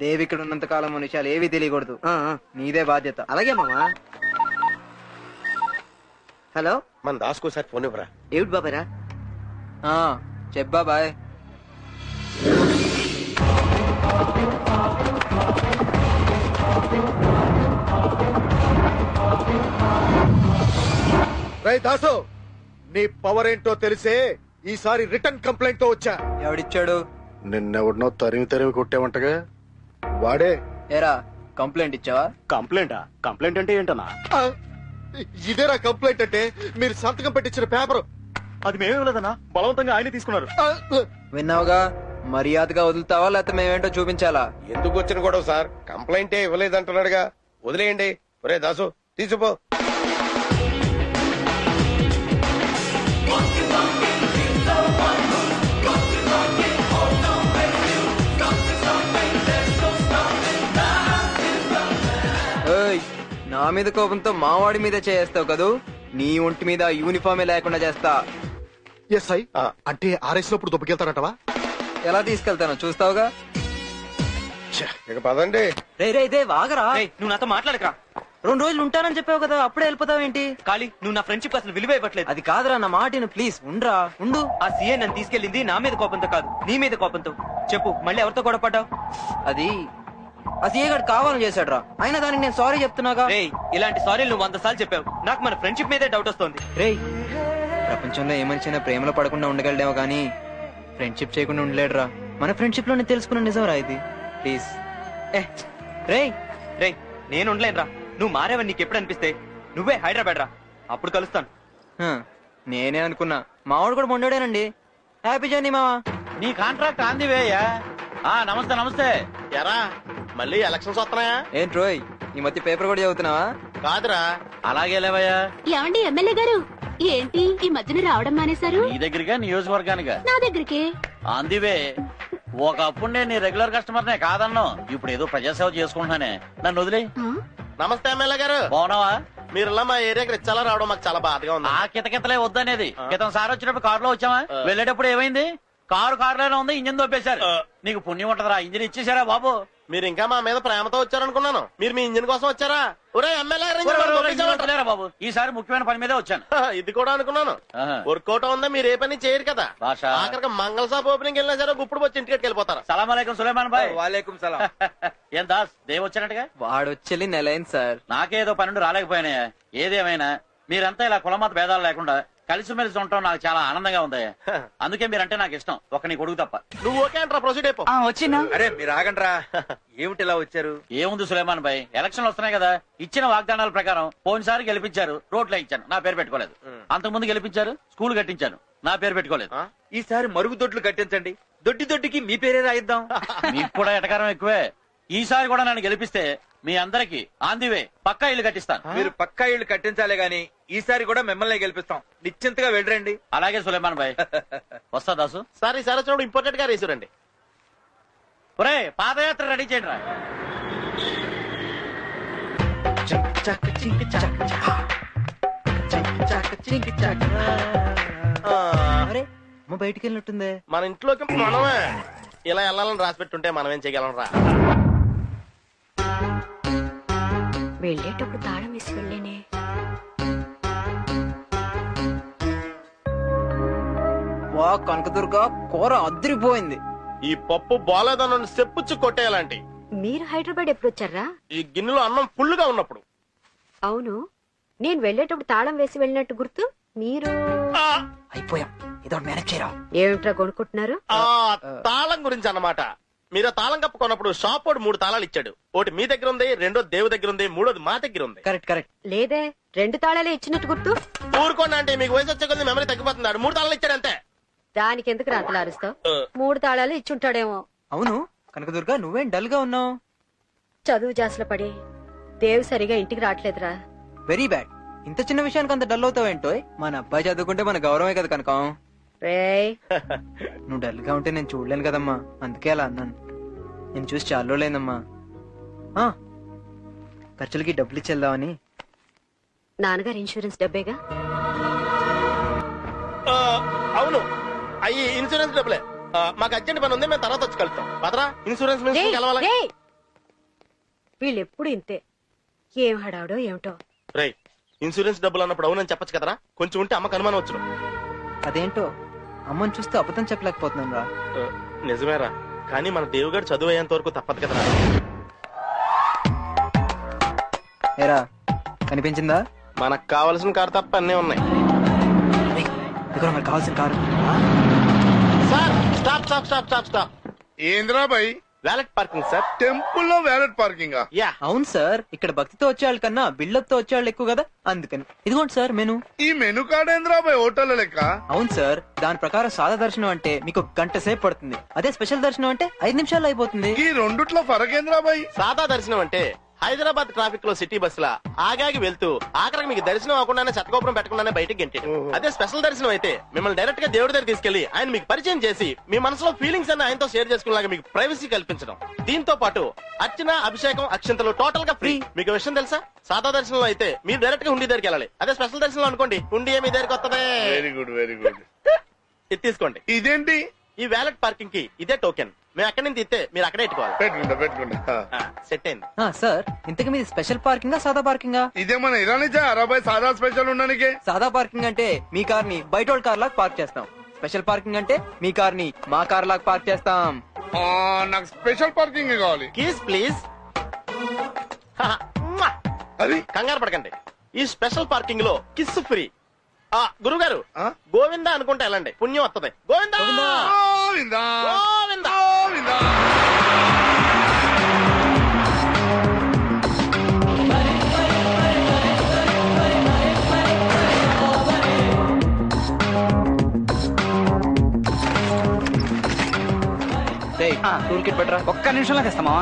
దేవి ఇక్కడ ఉన్నంత కాలం విషయాలు ఏవి తెలియకూడదు. నీదే బాధ్యత. అలాగే మామా. హలో, మన దాసుకు సార్ ఫోన్ ఇవ్వరా. ఏమిటి బాబాయ్రా? చెప్పా బాయ్. రై దాసు, నీ పవర్ ఏంటో తెలిసే ఈసారి రిటర్న్ కంప్లైంట్ తో వచ్చా. ఎవడిచ్చాడు? నిన్నెవడినో తరిమి తరిమి కొట్టేవంటగా, వాడే. ఏరా కంప్లైంట్ ఇచ్చావా? కంప్లైంటా? కంప్లైంట్ అంటే ఏంటన్నా? ఇదేరా కంప్లైంట్ అంటే? మీరు సంతకం పెట్టించిన పేపర్. అది మేమేం లేదన్నా, బలవంతంగా ఆయనే తీసుకున్నారు. విన్నావుగా, మర్యాదగా వదులుతావా లేకపోతే మేమేంటో చూపించాలా? ఎందుకు వచ్చిన గొడవ సార్? కంప్లైంటే ఇవ్వలేదంటున్నాడుగా, వదిలేయండి. ఒరే దాసు తీసుకో. నా మీద కోపంతో మావాడి మీద చేస్తావు కదూ, నీ ఒంటి మీద యూనిఫామే లేకుండా చేస్తా. ఎస్ఐ అంటే ఆర్ఎస్లోప్పుడు దొబ్బకెళ్తారంటవా? ఎలా తీసుకెళ్తానో చూస్తావుగా. ఇక పదండి. రే వాగరా. నువ్వు నాతో మాట్లాడకరా. 2 రోజులు ఉంటానని చెప్పావు కదా, అప్పుడే వెళ్ళిపోతావేంటి? ఖాళీ నువ్వు నా ఫ్రెండ్షిప్ అసలు విలువ ఇవ్వట్లేదు. అది కాదురా, నా మాటను ప్లీజ్ ఉండ్రా, ఉండు. ఆ సీఏ నన్ను తీసుకెళ్ళింది నా మీద కోపంతో కాదు, నీ మీద కోపంతో. చెప్పు, మళ్ళీ ఎవరితో గొడవపడ్డావు? అది ఆ సీఏ గారు కావాలని చేశాడు రా, అయినా దానికి నేను సారీ చెప్తున్నాగా. రే, ఇలాంటి సారీలు నువ్వు 100 సార్లు చెప్పావు, నాకు మన ఫ్రెండ్షిప్ మీదే డౌట్ వస్తుంది. రే, ప్రపంచంలో ఏ మనిషైనా ప్రేమలో పడకుండా ఉండగలడేమో కానీ ఫ్రెండ్షిప్ చేయకుండా ఉండలేడురా. మన ఫ్రెండ్షిప్ లోనే తెలుసుకున్న నిజం రా ఇది. ప్లీజ్. రే రే నేను ఉండలేనురా. నువ్వు మారేవని నీకు ఎప్పుడు అనిపిస్తే నువ్వే హైదరాబాద్ రా, అప్పుడు కలుస్తాను. నేనే అనుకున్నా, మావాడు కూడా మొండోడేనండి. హ్యాపీ జర్నీ మావా. నీ కాంట్రాక్ట్ ఆందివేయ్యా. నమస్తే నమస్తే. ఎరా మళ్ళీ ఎలక్షన్స్ వస్తున్నాయా? ఏంటి రోయ్, ఈ మధ్య పేపర్ కూడా చదువుతున్నావా? కాదురా. అలాగే లేవయ్యా. ఏమండి ఎమ్మెల్యే గారు, ఏంటి ఈ మధ్యన రావడం మానేశారు? నీ దగ్గరిగా, నియోజకవర్గానిగా? నా దగ్గరికి. అందివే, ఒకప్పుడు నేను నీ రెగ్యులర్ కస్టమర్నే కాదన్ను, ఇప్పుడు ఏదో ప్రజాసేవ చేసుకుంటున్నానే, నన్ను వదిలే. నమస్తే ఎమ్మెల్యే గారు. బాగున్నావా? మీరులా మా ఏరియాకి రిచ్చాలా రావడం మాకు చాలా బాధగా ఉంది. ఆ కితకితలే వద్దనేది. క్రితం సార్ వచ్చినప్పుడు కారులో వచ్చామా, వెళ్ళేటప్పుడు ఏమైంది? కారులోనే ఉంది, ఇంజిన్ దొబ్బేశారు. నీకు పుణ్యం ఉంటదరా, ఇంజిన్ ఇచ్చేసారా బాబు? మీరు ఇంకా మా మీద ప్రేమతో వచ్చారనుకున్నాను. మీరు మీ ఇంజిన్ కోసం వచ్చారా? ఒరే ఎమ్మెల్యే బాబు, ఈసారి ముఖ్యమైన పని మీదే వచ్చాను. ఇది కూడా అనుకున్నాను. వర్కౌట్ ఉందా, మీరు ఏ పని చేయరు కదా. ఆఖరికి మంగళ షాప్ ఓపెనింగ్ వెళ్ళినా సరే గుప్పుడు వచ్చి ఇంటికి వెళ్ళిపోతారు. సలాం అలైకుం సులేమాన్ భాయ్. వాలేకుం సలాం. ఏం దాస్, దేవ్ వచ్చినట్టుగా? వాడొచ్చి నెలైంది సార్. నాకేదో 12 రాలేకపోయినాయా. ఏదేమైనా మీరంతా ఇలా కులమత భేదాలు లేకుండా కలిసిమెలిసి ఉండటం నాకు చాలా ఆనందంగా ఉంది. అందుకే మీరంటే నాకు ఇష్టం, ఒక నీ కొడుకు తప్ప. నువ్వు ఓకే అంటారా? ప్రొసీడ్ అయిపో. వచ్చినా అరే మీరు ఆగండ్రా, ఏమిటి ఇలా వచ్చారు? ఏముంది సులేమాన్ భాయ్, ఎలక్షన్లు వస్తున్నాయి కదా, ఇచ్చిన వాగ్దానాల ప్రకారం పోయినసారి గెలిపించారు, రోడ్లు ఇచ్చాను, నా పేరు పెట్టుకోలేదు. అంతకు ముందు గెలిపించారు, స్కూల్ కట్టించాను, నా పేరు పెట్టుకోలేదు. ఈసారి మరుగుదొడ్లు కట్టించండి, దొడ్డికి మీ పేరే రాయిద్దాం. మీకు కూడా ఎటకారం ఎక్కువే. ఈసారి కూడా నన్ను గెలిపిస్తే మీ అందరికి ఆందివే పక్కా ఇల్లు కట్టిస్తాను. మీరు పక్కా ఇళ్ళు కట్టించాలే గాని ఈసారి కూడా మిమ్మల్ని గెలిపిస్తాం. నిశ్చింతగా వెళ్ళండి. అలాగే సులేమాన్ భాయ్. వస్తా దాసు. సార్ ఈసారి వచ్చినప్పుడు ఇంపార్టెంట్ గా రేసురండి. ఒరే పాదయాత్ర రెడీ చేయండి రా. అరే బయటికి వెళ్ళినట్టుందే. మన ఇంట్లోకి మనమే ఇలా వెళ్ళాలని రాసి పెట్టుంటే మనం ఏం చేయగలం రా. వెళ్ళేటప్పుడు తాళం వేసి వెళ్ళేనే. వా కనకదుర్గ, కూర అదిరిపోయింది. ఈ పప్పు బాలేదన్న చెప్పుచ్చు కొట్టేయాలంటి. మీరు హైదరాబాద్ ఎప్పుడు వచ్చారా? ఈ గిన్నెలో అన్నం ఫుల్గా ఉన్నప్పుడు. అవును, నేను వెళ్ళేటప్పుడు తాళం వేసి వెళ్ళినట్టు గుర్తు. మీరు అయిపోయాం, ఏదో మేనేజ్ చేయరా. ఏమిట్రా కొనుక్కుంటున్నారు? తాళం గురించి అన్నమాట. మీరు తాళం కప్పు కొన్నప్పుడు షాప్ వాడు 3 తాళాలు ఇచ్చాడు. ఒకటి మీ దగ్గర ఉంది, రెండో దేవు దగ్గర ఉంది, మూడోది మా దగ్గర ఉంది. కరెక్ట్. లేదే, 2 తాళాలే ఇచ్చినట్టు గుర్తు. ఊరుకోండి అంటే మీకు వయసు వచ్చే కొద్ది మెమరీ తగ్గిపోతున్నాడు. 3 తాళాలు ఇచ్చాడు అంతే. దానికి ఎందుకు రాతలు అరుస్తావు? 3 తాళాలు ఇచ్చుంటాడేమో. అవును కనకదుర్గ, నువ్వేం డల్ గా ఉన్నావు? చదువు జాసల పడి దేవు సరిగా ఇంటికి రావట్లేదురా. Very bad. ఇంత చిన్న విషయానికి అంత డల్ అవుతావేంటో? మన అబ్బాయి చదువుకుంటే మన గౌరవమే కదా కనకం. రేయ్, నువ్వు డల్ గా ఉంటే నేను చూడలేను కదమ్మా, అందుకే అలా అన్నాను. నేను చూసి చాలా రోజులైందమ్మా. ఖర్చులకి డబ్బులు ఇచ్చేద్దామని. నాన్నగారు ఇన్సూరెన్స్ డబ్బేగా? అవును, అయ్యి ఇన్సూరెన్స్ డబ్బులే. మాకు అర్జెంట్ పని ఉంది, మేము తర్వాత వచ్చి కలుస్తాం. పదరా, ఇన్సూరెన్స్ మినిస్టర్ కలవాలి. వీళ్ళెప్పుడు ఇంతే. ఏం హడావుడో ఏమిటో. రేయ్, ఇన్సూరెన్స్ డబ్బులు అన్నప్పుడు అవునని చెప్పొచ్చు కదరా, కొంచెం ఉంటే అమ్మకు అనుమానం వచ్చును. అదేంటో అమ్మని చూస్తే అబద్ధం చెప్పలేకపోతున్నాను రా. నిజమేరా, కానీ మన దేవుగాడు చదువు అయ్యేంత వరకు తప్పదు కదరా. ఏరా కనిపించిందా? మనకు కావాల్సిన కారు తప్ప అన్నీ ఉన్నాయి. మనకు కావాల్సిన car. Sir stop stop stop stop stop. ఏంద్రా boy? Valet parking sir. Temple లో వ్యాలెట్ పార్కింగ్? యా అవును సార్, ఇక్కడ భక్తితో వచ్చేవాళ్ళ కన్నా బిల్డప్ తో వచ్చేవాళ్ళు ఎక్కువ కదా, అందుకని. ఇదిగోండి సార్ మెను. ఈ మెను కార్డ్ ఏంద్రా బాయ్ హోటల్ లెక్క? అవును సార్, దాని ప్రకారం సాదా దర్శనం అంటే మీకు గంట సేపు పడుతుంది, అదే స్పెషల్ దర్శనం అంటే 5 నిమిషాల్లో అయిపోతుంది. ఈ రెండిట్లో ఫరక్ ఏంద్రా బాయ్? సాదా దర్శనం అంటే హైదరాబాద్ ట్రాఫిక్ లో సిటీ బస్ లా ఆగాగి వెళ్తూ ఆఖరికి మీకు దర్శనం అవ్వకుండానే చట్టగోపురం పెట్టకుండానే బయటకి గెంటాడు. అదే స్పెషల్ దర్శనం అయితే మిమ్మల్ని డైరెక్ట్ గా దేవుడి దగ్గర తీసుకెళ్లి ఆయన మీకు పరిచయం చేసి మీ మనసులో ఫీలింగ్స్ అన్ని ఆయనతో షేర్ చేసుకునేలాగా మీకు ప్రైవసీ కల్పించడం. దీంతో పాటు అర్చన, అభిషేకం, అక్షంతలు టోటల్ గా ఫ్రీ. మీకు విషయం తెలుసా? సాదా దర్శనంలో అయితే మీరు డైరెక్ట్ గా హుండీ దగ్గరికి వెళ్ళాలి. అదే స్పెషల్ దర్శనం అనుకోండి, హుండీ మీ దగ్గరికి వస్తుంది. Very good very good. ఇది తీసుకోండి. ఇదేంటి? ఈ వ్యాలెట్ పార్కింగ్ కి ఇదే టోకెన్. మేము ఎక్కడి నుంచి ఇస్తే మీరు అక్కడే పెట్టుకోవాలి. పెట్టుకుంటా. సెట్ అయింది. సార్ ఇంతకు మీది స్పెషల్ పార్కింగా సాదా పార్కింగా? ఇదేమన్నా ఇరానిచా అరబాయ్ సాదా స్పెషల్ ఉండడానికి? సాదా పార్కింగ్ అంటే మీ కార్ ని బయట కార్ లాగా పార్క్ చేస్తాం. స్పెషల్ పార్కింగ్ అంటే మీ కార్ ని మా కార్ లాగా పార్క్ చేస్తాం. నాకు స్పెషల్ పార్కింగ్ కావాలి. Keys please. అది కంగారు పడకండి, ఈ స్పెషల్ పార్కింగ్ లో కిస్ ఫ్రీ. గురుగారు గోవిందా అనుకుంటే వెళ్ళండి, పుణ్యం వస్తుంది. గోవిందా గోవిందా గోవిందా గోవిందా. టూల్ కిట్ పెట్టరా. ఒక్క నిమిషంలో తెస్తామా?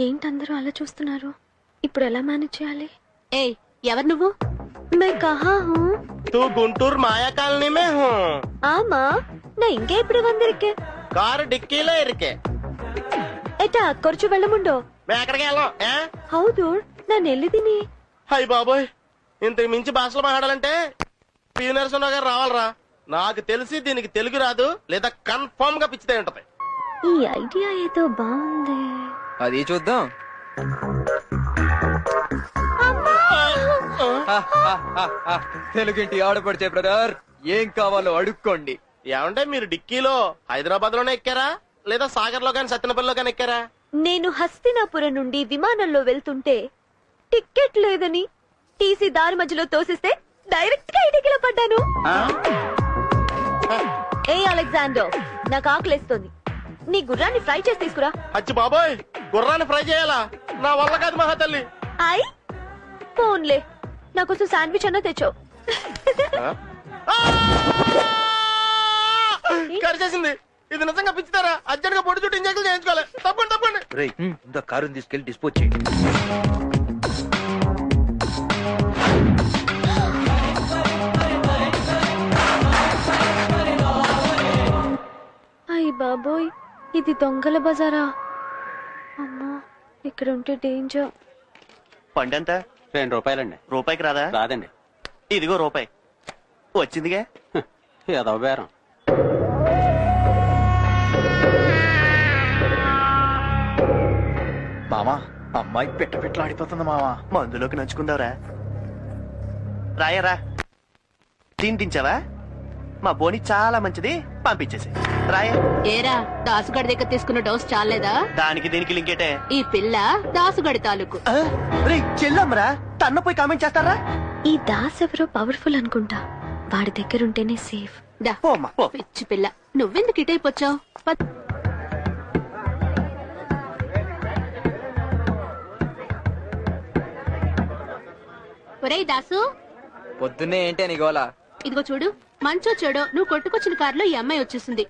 ఏంటందరూ అలా చూస్తున్నారు? ఇప్పుడు ఎలా మేనేజ్ చేయాలి? ఏయ్, ఎవరు నువ్వు? मैं कहाँ हूँ? तू गुंटूर माया कॉलोनी में हूँ. आमा ನಾ ಹಿಂಗೆ ಇಬ್ರು ಬಂದಿರಕ್ಕೆ కారు డిక్కీలో ఇరికే. ఏటా ఖర్చు వెళ్ళముండో? మేము ఎక్కడికి వెళ్ళాం? హౌదు ನಾನು ఎల్లిదిని. అయ్య బాబోయ్, ఇంతకు మించి భాషలో మాట్లాడాలంటే పి నరసింహరావు గారు రావాలరా. నాకు తెలిసి దీనికి తెలుగు రాదు, లేదా కన్ఫర్మ్ గా పిచ్చితే ఉంటది. ఈ ఐడియా ఏదో బాగుంది. అది చూద్దాం. తెలుగింటి ఆడపడిచే బ్రదర్, ఏం కావాలో అడుక్కోండి. ఏమంటే మీరు డిక్కీలో హైదరాబాద్ లోనే ఎక్కారా, లేదా సాగర్ లో కానీ సత్యనపల్లిలో కానీ ఎక్కారా? నేను హస్తినాపురం నుండి విమానంలో వెళ్తుంటే టికెట్ లేదని టీసీ దారి మధ్యలో తోసిస్తే డైరెక్ట్ గా ఇటికిలో పడ్డాను. ఏ అలెగ్జాండర్, నాకు ఆకలేస్తోంది, నీ గుర్రాన్ని ఫ్రై చేసి తీసుకురా. అచ్చి బాబోయ్, గుర్రాన్ని ఫ్రై చేయాలా? నా వల్ల కాదు మహాతల్లి. ఐ ఫోన్లే, నా కోసం శాండ్విచ్ అన్నా తెచ్చావు. కరిచేసింది. ఇది నిజంగా పిచ్చితారా? అర్జెంట్ గా పొడి చుట్టూ ఇంజెక్షన్ చేయించుకోవాలి. తప్పండి తప్పండి. ఇంకా కారుని తీసుకెళ్లి డిస్పోజ్ చేయండి. అయ్య బాబోయ్, ఇది దొంగల బజారా. అమ్మా, ఇక్కడ ఉంటే డేంజర్. పండెంత? 2 రూపాయలండి. రూపాయికి రాదా? రాదండి. ఇదిగో రూపాయి వచ్చిందిగా. ఏదో బేరం. మామా, అమ్మాయి పెట్టలాడిపోతుంది మామా. మందులోకి నంచుకుందావరా? రాయరా, తింటించావా? మా బోని చాలా మంచిది, పంపించేసి రాయ. ఏరా, దాసుగడి దగ్గర తీసుకున్న డోస్ చాలేదా? దానికి దీనికి లింకేటే. ఈ పిల్ల దాసుగడి తాలూకు. చెల్లమ్మరా, తన్నపోయి కామెంట్ చేస్తారా? ఈ దాస్ ఎవరో పవర్ఫుల్ అనుకుంటా, వాడి దగ్గర ఉంటేనే సేఫ్. పిచ్చి పిల్ల, నువ్వెందుకు ఇటైపోచ్చావు? ఒరేయ్ దాసు, పొద్దున్నే ఏంటి అని గోలా? ఇదిగో చూడు, మంచో చెడో నువ్వు కొట్టుకొచ్చిన కారులో ఈ అమ్మాయి వచ్చేసింది.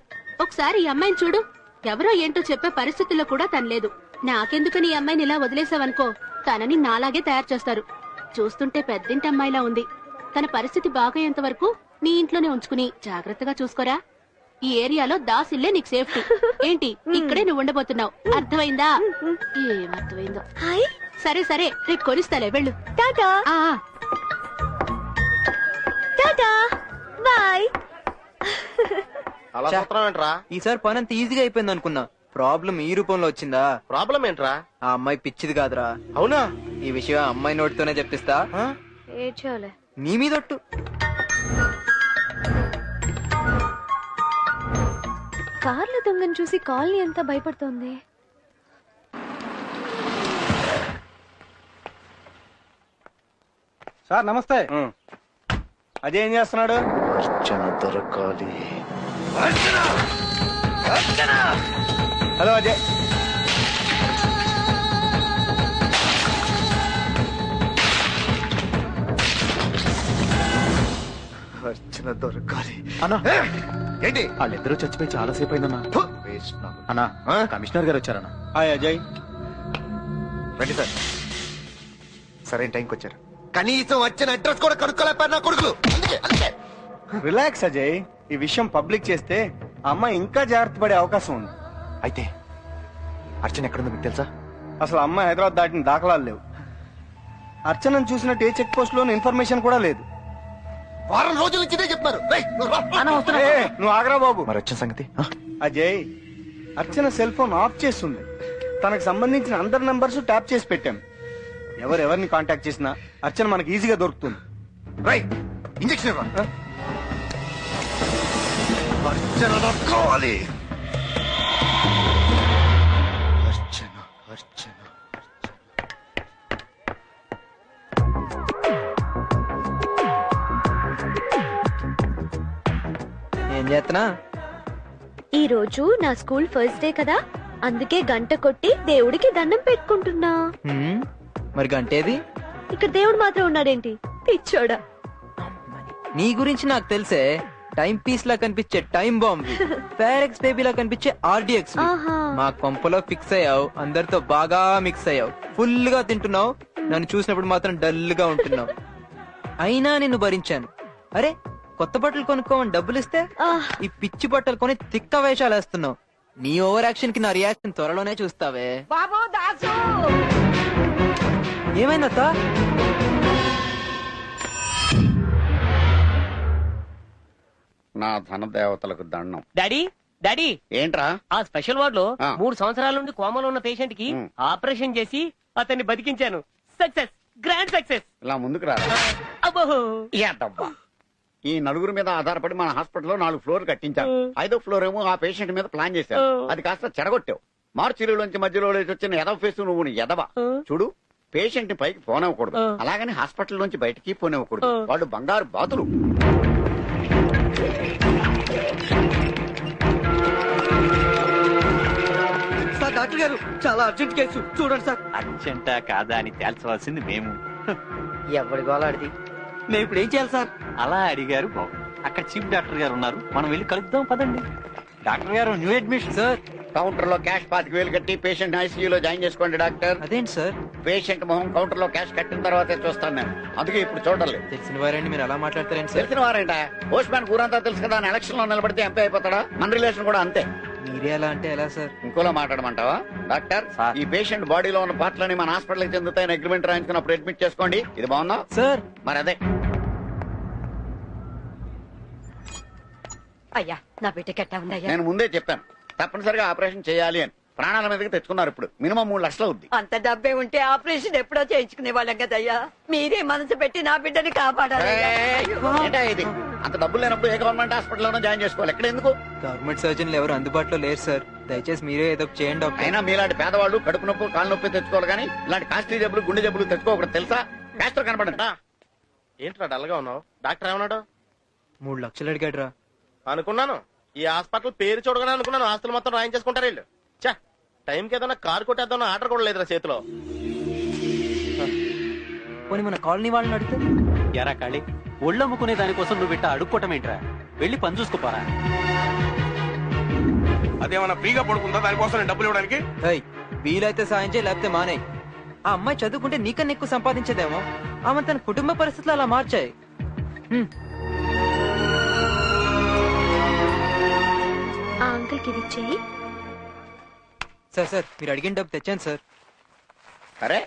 ఒకసారి ఈ అమ్మాయిని చూడు. ఎవరో ఏంటో చెప్పే పరిస్థితుల్లో కూడా తను లేదు. నాకెందుకని ఈ అమ్మాయిని ఇలా వదిలేసావనుకో, తనని నాలాగే తయారు చేస్తారు. చూస్తుంటే పెద్దింటి అమ్మాయిలా ఉంది. తన పరిస్థితి బాగయ్యేంత వరకు నీ ఇంట్లోనే ఉంచుకుని జాగ్రత్తగా చూసుకోరా. ఈ ఏరియాలో దాసిల్లే నీకు సేఫ్టీ. ఏంటి ఇక్కడే నువ్వు ఉండబోతున్నావు, అర్థమైందా? ఏమర్థమైందో. సరే సరే, రేపు కొనిస్తాలే, వెళ్ళు. టాటా టాటా బాయ్. అలా చూస్తున్నావు ఏంట్రా? ఈసారి పని అంత ఈజీగా అయిపోయింది అనుకున్నా. ప్రాబ్లం ఈ రూపంలో వచ్చిందా? ప్రాబ్లం ఏంట్రా? ఆ అమ్మాయి పిచ్చిది కాదురా. అవునా? ఈ విషయం ఆ అమ్మాయి నోటితోనే చెప్పిస్తా. ఏడ్చాలే. నీ మీదొట్టు. కార్ల దొంగను చూసి కాలనీ అంతా భయపడుతోంది. సార్ నమస్తే. అజయ్ ఏం చేస్తున్నాడు? దొరకాలి. హలో అజయ్. అర్చన దొరకాలి. అన్నా ఏంటి? వాళ్ళిద్దరూ చచ్చిపోయి చాలా సేపు అయిందన్నా. అన్నా కమిషనర్ గారు వచ్చారన్నా. హాయ్ అజయ్. రండి సార్. సరైన టైంకి వచ్చారు. కనీసం వచ్చిన అడ్రస్ కూడా కనుక్కోలేపారు నా కొడుకులు. రిలాక్స్ అజయ్, ఈ విషయం పబ్లిక్ చేస్తే ఆ అమ్మాయి ఇంకా జాగ్రత్త పడే అవకాశం ఉంది. అయితే అర్చన ఎక్కడుందో మీకు తెలుసా? అసలు అమ్మాయి హైదరాబాద్ దాటిన దాఖలాలు లేవు. అర్చనను చూసినట్టు ఏ చెక్ పోస్ట్ లోని ఇన్ఫర్మేషన్ కూడా లేదు. వారం రోజుల నుంచి ఇదే చెప్తున్నారు. నువ్వు ఆగరా బాబు. మరి వచ్చిన సంగతి? అజయ్, అర్చన సెల్ ఫోన్ ఆఫ్ చేస్తుంది. తనకు సంబంధించిన అందరి నంబర్స్ ట్యాప్ చేసి పెట్టాం. ఎవరిని కాంటాక్ట్ చేసినా అర్చన మనకి ఈజీగా దొరుకుతుంది. రైట్, ఇంజెక్షన్ అర్చన దొరకాలి. అర్చన అర్చన ఏం చేస్తున్నా? ఈ రోజు నా స్కూల్ ఫస్ట్ డే కదా, అందుకే గంట కొట్టి దేవుడికి దండం పెట్టుకుంటున్నా. మరి గంటేది? ఇక్కడ దేవుడు మాత్రం ఉన్నాడేంటి, పిచ్చోడా? నీ గురించి నాకు తెలిసే. టైం పీస్ లా కనిపించే టైం బాంబ్, ఫేరెక్స్ బేబీ లా కనిపించే ఆర్డిఎక్స్. మా కొంపలో ఫిక్స్ అయ్యావు, అందరితో బాగా మిక్స్ అయ్యావు, ఫుల్ గా తింటున్నావు, నన్ను చూసినప్పుడు మాత్రం డల్ గా ఉంటున్నావు. అయినా నిన్ను భరించాను. అరే, కొత్త బట్టలు కొనుక్కోమని డబ్బులు ఇస్తే ఈ పిచ్చి బట్టలు కొని తిక్క వేషాలు వేస్తున్నావు. నీ ఓవర్ యాక్షన్ కి నా రియాక్షన్ త్వరలోనే చూస్తావే. బాబు దాసు, ఏమైందత్తా? నా ధన దేవతలకు దండం. డాడీ డాడీ, ఏంట్రా? ఆ స్పెషల్ వార్డ్ లో 3 సంవత్సరాల నుండి కోమలో ఉన్న పేషెంట్ కి ఆపరేషన్ చేసి అతన్ని బతికించాను. Success, grand success. ఇలా ముందుకు రా. అబ్బో, ఈ నలుగురు మీద ఆధారపడి మన హాస్పిటల్లో 4 ఫ్లోర్లు కట్టించారు. 5వ ఫ్లోర్ ఏమో ఆ పేషెంట్ మీద ప్లాన్ చేశారు. అది కాస్త చెడగొట్టావు. మార్చిలోంచి మధ్యలో వచ్చిన ఎదవ ఫేస్ నువ్వు ఎదవ. చూడు, పేషెంట్ ని పైకి పోనివ్వకూడదు, అలాగని హాస్పిటల్ నుంచి బయటికి పోనివ్వకూడదు. వాళ్ళు బంగారు బాతులు. సార్, డాక్టర్ గారు, చాలా అర్జెంట్ కేసు చూడండి సార్. అర్జెంటా కాదా అని తేల్చవలసింది మేము. ఎవరి గోలాడిది? మేము ఇప్పుడు ఏం చేయాలి సార్? అలా అడిగారు బాబు. అక్కడ చీఫ్ డాక్టర్ గారు ఉన్నారు, మనం వెళ్ళి కలుద్దాం పదండి. డాక్టర్ గారు, న్యూ అడ్మిషన్ సార్. కౌంటర్ లో క్యాష్ 25,000 కట్టి పేషెంట్ ఐసీయూలో జాయిన్ చేసుకోండి డాక్టర్. అదేంటి సార్? పేషెంట్ మొహం కౌంటర్ లో క్యాష్ కట్టిన తర్వాతే చూస్తాను నేను, అందుకే ఇప్పుడు చూడలేదు. తెలిసిన వారండి మీరు అలా మాట్లాడతారేంటి సార్? తెలిసిన వారేంట? పోస్ట్ మ్యాన్ ఊరంతా తెలుసు కదా, ఎలక్షన్ లో నిలబడితే ఎంపీ అయిపోతాడా? మన రిలేషన్ కూడా అంతే. మీరే అలా అంటే ఎలా సార్? ఇంకోలా మాట్లాడమంటావా? డాక్టర్, ఈ పేషెంట్ బాడీలో ఉన్న పార్ట్లని మన హాస్పిటల్ కి చెందుతాయని అగ్రిమెంట్ రాయించుకున్నప్పుడు అడ్మిట్ చేసుకోండి. ఇది బాగుందా సార్? మరి అదే. అయ్యా, నా బిడ్డకి ఎట్టా ఉందయ్యా? నేను ముందే చెప్పాను తప్పనిసరిగా ఆపరేషన్ చేయాలి అని. ప్రాణాల మీదకి తెచ్చుకున్నారు. ఇప్పుడు మినిమం 3 లక్షలు అవుద్ది. అంత డబ్బే ఉంటే ఆపరేషన్ ఎప్పుడో చేయించుకునే వాళ్ళం కదయ్యా. మీరే మనసు పెట్టి నా బిడ్డని కాపాడాలి. ఏంటా ఇది? అంత డబ్బులు లేనప్పుడు ఏ గవర్నమెంట్ హాస్పిటల్లోనూ జాయిన్ చేసుకోవాలి. ఎక్కడ ఎందుకు? గవర్నమెంట్ సర్జన్లు ఎవరు అందుబాటులో లేరు సార్. దయచేసి మీరే ఏదో చేయండి డాక్టర్. అయినా మీలాంటి పేదవాళ్ళు కడుపు నొప్పి కాళ్ళు నొప్పి తెచ్చుకోవాలి కానీ ఇలాంటి కాస్ట్లీ జబ్బులు గుండె జబ్బులు తెచ్చుకోకూడదు తెలుసా? కాస్ట్రో కనపడండి. ఏంట్రా డల్ గా ఉన్నావు? డాక్టర్ ఏమన్నాడు? 3 లక్షలు అడిగాడు రా. అనుకున్నాను ఈ హాస్పిటల్ పేరు చూడగానే అనుకున్నాను ఆస్తులు మొత్తం రాయించేసుకుంటారు వీళ్ళు. చా, టైంకి ఏదైనా కారు కొట్టేద్దాం ఆర్డర్ కూడా లేదురా చేతిలో. పోనీ మన కాలనీ వాళ్ళని అడిగితే? ఎరా కాళీ, ఒళ్ళమ్ముకునే దానికోసం నువ్వు ఇట్ట అడుక్కోవటం ఏంట్రా? వెళ్ళి పని చూసుకోపోరా. అదేమన్నా ఫ్రీగా పడుకుందా దానికోసం నేను డబ్బులు ఇవ్వడానికి? ఏయ్, వీలైతే సాయం చేయి, లేకపోతే మానేయ్. ఆ అమ్మాయి చదువుకుంటే నీకన్నా ఎక్కువ సంపాదించేదేమో. ఆమె తన కుటుంబ పరిస్థితులు అలా మార్చాయి. ఆ అంకుల్ కి ఇది ఇచ్చేయి. సార్ మీరు అడిగిన డబ్బు తెచ్చాను సార్. అరే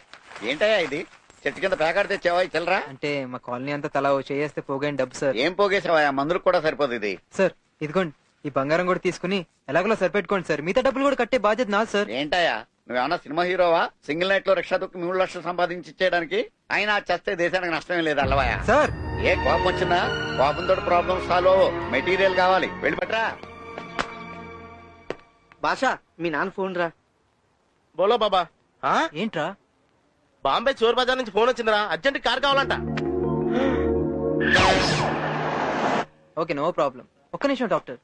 ఏంటయ్యా ఇది? చెట్టు కింద ప్యాకెట్ తెచ్చావా? చెల్లరా అంటే మా కాలనీ అంతా తలా చేస్తే పోగాని డబ్బు సార్. ఏం పోగేసావా? మందులకు కూడా సరిపోదు ఇది. సార్ ఇదిగోండి, ఈ బంగారం కూడా తీసుకుని ఎలాగోలా సరిపెట్టుకోండి సార్. మిగతా డబ్బులు కూడా కట్టే బాధ్యత నాది సార్. ఏంటయ్యా నువ్వేమన్నా సినిమా హీరోవా? సింగిల్ నైట్ లో రిక్షా దొక్కి 3 లక్షలు సంపాదించి ఇచ్చేయడానికి? అయినా చేస్తే దేశానికి నష్టమే లేదు అల్లవయ్యా. సార్ ఏ కోపం వచ్చిందా? కోపంతో ప్రాబ్లమ్ సాల్వ్. మెటీరియల్ కావాలి, వెళ్ళి పెట్టరా. భాషా, మీ నాన్న ఫోన్ రా. బోలో బాబా. ఏంట్రా? బాంబే చోర్ బజార్ నుంచి ఫోన్ వచ్చిందిరా, అర్జెంట్ కార్ కావాలంట. Okay, no problem. ఒక్క నిమిషం డాక్టర్.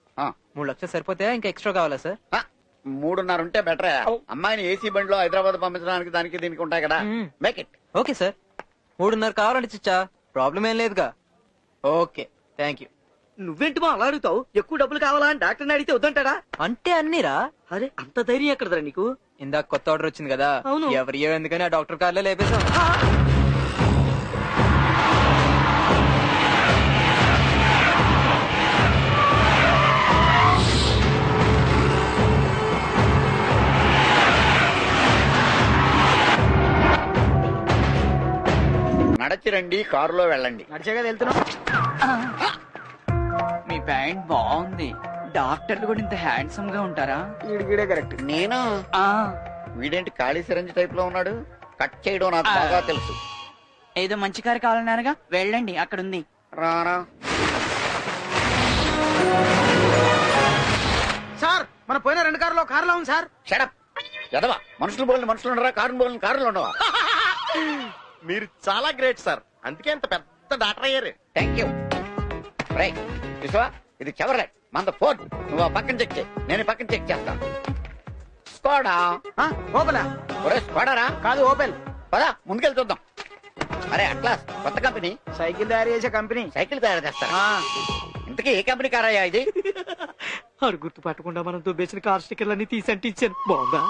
3 లక్షలు సరిపోతాయా? ఇంకా ఎక్స్ట్రా కావాలా సార్? 3.5 ఉంటే బెటరే. అమ్మాయిని ఏసీ బండిలో హైదరాబాద్ పంపించడానికి దానికి దీనికి ఉంటాయి కదా. Make it. ఓకే సార్, 3.5 కావాలంటే చిచ్చా, ప్రాబ్లం ఏం లేదుగా. Okay, thank you. నువ్వేంటి మా అలా అడుగుతావు? ఎక్కువ డబ్బులు కావాలా అని డాక్టర్ని అడిగితే వద్దంటాడా? అంటే అన్నీరా. అరే అంత ధైర్యం ఎక్కడదరా నీకు? ఇందాక కొత్త ఆర్డర్ వచ్చింది కదా, అవును. ఎవరి ఎందుకని ఆ డాక్టర్ కార్లో లేపేశాం. నడచి రండి, కారులో వెళ్ళండి. నడిచేగా వెళ్తున్నాం. మీ ప్యాంట్ బాగుంది. డాక్టర్లు కూడా ఇంత హ్యాండ్సమ్ గా ఉంటారా? ఈడిగిడే కరెక్ట్. నేను వీడేంటి ఖాళీ సిరంజ్ టైప్ లో ఉన్నాడు? కట్ చేయడం నాకు బాగా తెలుసు. ఏదో మంచి కారు కావాలన్నారుగా, వెళ్ళండి, అక్కడ ఉంది. రానా సార్, మన పోయిన 2 కారులో ఉంది సార్. షడప్ ఎదవా. మనుషులు బోలిన మనుషులు ఉండరా? కారుని బోలిన కారులు ఉండవా? మీరు చాలా గ్రేట్ సార్, అందుకే ఇంత పెద్ద డాక్టర్ అయ్యారు. Thank you. రైట్ చూసావా, ఇది చెవర్లెట్ మన ఫోన్. నువ్వు ఆ పక్కన చెక్ చేయి, నేను ఈ పక్కన చెక్ చేస్తాను. స్కోడా ఓపెనా? ఒరే స్కోడారా? కాదు, ఓపెన్. పదా ముందుకెళ్ళి చూద్దాం. అరే అట్లాస్ కొత్త కంపెనీ, సైకిల్ తయారు చేసే కంపెనీ. సైకిల్ తయారు చేస్తారా? ఇంతకీ ఏ కంపెనీ కారయ్యా ఇది? ఆడు గుర్తు పట్టకుండా మనం దుబ్బేసిన కార్ స్టిక్కర్లన్నీ తీసి అంటించాను. బాగుందా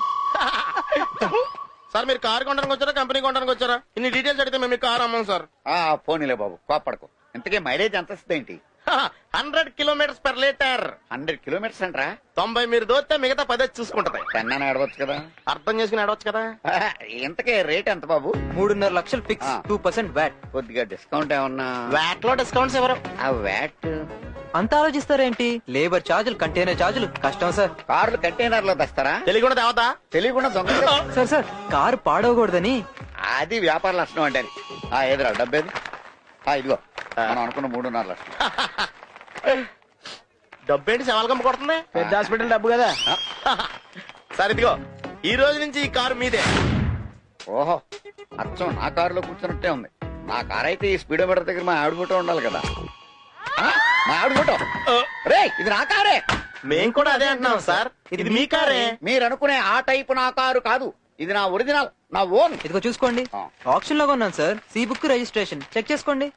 సార్? మీరు కార్ కొనడానికి వచ్చారా, కంపెనీ కొనడానికి వచ్చారా? ఇన్ని డీటెయిల్స్ అడిగితే మేము కార్ అమ్మాం సార్. పోనీలే బాబు, కోపడకు. ఇంతకీ మైలేజ్ ఎంత వస్తుంది ఏంటి? 100 కిలోమీటర్స్ పర్ లీటర్. 100 కిలోమీటర్స్ అంటరా? 90 మీరు దోస్తే మిగతా 10 చూసుకుంటది. పెన్నా ఆడవచ్చు కదా, అర్థం చేసుకుని ఆడవచ్చు కదా. ఇంతకే రేట్ ఎంత బాబు? 3.5 లక్షలు ఫిక్స్, 2% వ్యాట్. కొద్దిగా డిస్కౌంట్ ఏమన్నా? వ్యాట్ లో డిస్కౌంట్స్ ఎవరు? ఆ వ్యాట్ అంత ఆలోచిస్తారేంటి? లేబర్ ఛార్జీలు, కంటైనర్ ఛార్జీలు కష్టం సార్. కార్లు కంటైనర్ లో తెస్తారా? తెలియకుండా తేవతా? తెలియకుండా దొంగ. సార్ కారు పాడవకూడదని. అది వ్యాపార లక్షణం అంటే. ఏదిరా డబ్బేది? ఇదిగో మనం అనుకున్న 3.5 లక్షలు. డబ్బేంటి శవాలకమ్మ కొడుతుంది? పెద్ద హాస్పిటల్ డబ్బు కదా సార్. ఇదిగో ఈ రోజు నుంచి ఈ కారు మీదే. ఓహో, అచ్చం నా కారులో కూర్చున్నట్టే ఉంది. నా కారు అయితే ఈ స్పీడోమీటర్ దగ్గర మా ఆవిడ ఫోటో ఉండాలి కదా. మా ఆవిడ ఫోటో? రే ఇది నా కారే. మేం కూడా అదే అంటున్నాం సార్, ఇది మీ కారే. మీరు అనుకునే ఆ టైపు నా కారు కాదు, ఇది నా ఒరిజినల్, నా ఓన్. ఇదిగో చూసుకోండి, ఆప్షన్ లో కొన్నాను sir. C book registration check చేసుకోండి.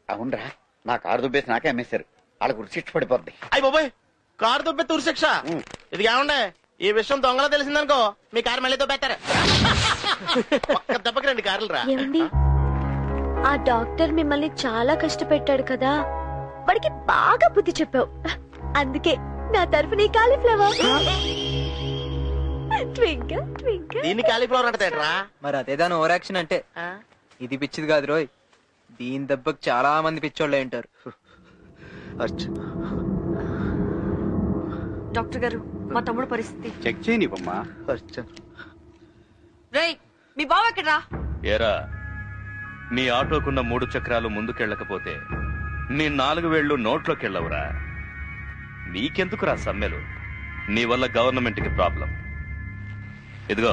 అవునరా, నా కారు దుబ్బేసి నాకే అమ్మేశారు. వాళ్ళకు శిక్ష పడిపోద్ది. అయ్యి బాబాయ్, కారు దుబ్బే తురి శిక్ష. ఇది ఏమండే, ఈ విషయం దొంగలో తెలిసిందనుకో మీ కారు మళ్ళీ దుబ్బేస్తారు. ఒక్క దెబ్బకి 2 కార్లు రా. ఏమండి, ఆ డాక్టర్ మిమ్మల్ని చాలా కష్టపెట్టాడు కదా, వాడికి బాగా బుద్ధి చెప్పావు. అందుకే నా తరఫు నీ కాలీఫ్లవర్. Twinkle twinkle. దీన్ని కాలీఫ్లవర్ అంటేట్రా? మరి అదేదాని ఓవర్ యాక్షన్ అంటే. ఇది పిచ్చిది కాదు రోయ్, దీని దెబ్బకి చాలా మంది పిచ్చోళ్ళే ఉంటారు. డాక్టర్ గారు, మా తమ్ముడు పరిస్థితి చెక్ చేయనివ్వమ్మా. రేయ్, మీ బావ ఎక్కడ్రా? ఏరా, నీ ఆటోకున్న 3 చక్రాలు ముందుకెళ్ళకపోతే నీ 4 వేళ్లు నోట్లోకెళ్ళవురా. నీకెందుకురా సమ్మెలు? నీ వల్ల గవర్నమెంట్ కి ప్రాబ్లం. ఇదిగో,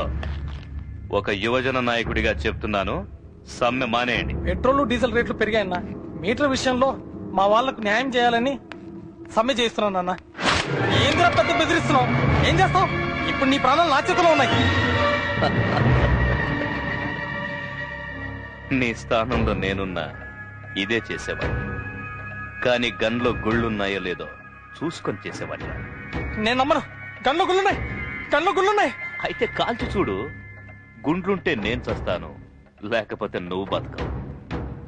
ఒక యువజన నాయకుడిగా చెప్తున్నాను, సమ్మె మానేయండి. పెట్రోల్ డీజిల్ రేట్లు పెరిగాయన్నా, మీటర్ విషయంలో మా వాళ్లకు న్యాయం చేయాలని సమ్మె చేస్తున్నాను అన్న. ఏంద్రా పెద్ద బెదిరిస్తున్నావు? ఏం చేస్తావు? ఇప్పుడు నీ ప్రాణాలు నా చేతిలో ఉన్నాయి. నీ స్థానంలో నేనున్నా ఇదే చేసేవాడిని. కానీ గన్లో గుళ్ళున్నాయో లేదో చూసుకొని చేసేవాడిని. నేను నమ్మను. గన్లో గుళ్ళున్నాయి, గన్లో గుళ్ళున్నాయి. అయితే కాల్చి చూడు. గుండ్లుంటే నేను చస్తాను, లేకపోతే నువ్వు బతకవు.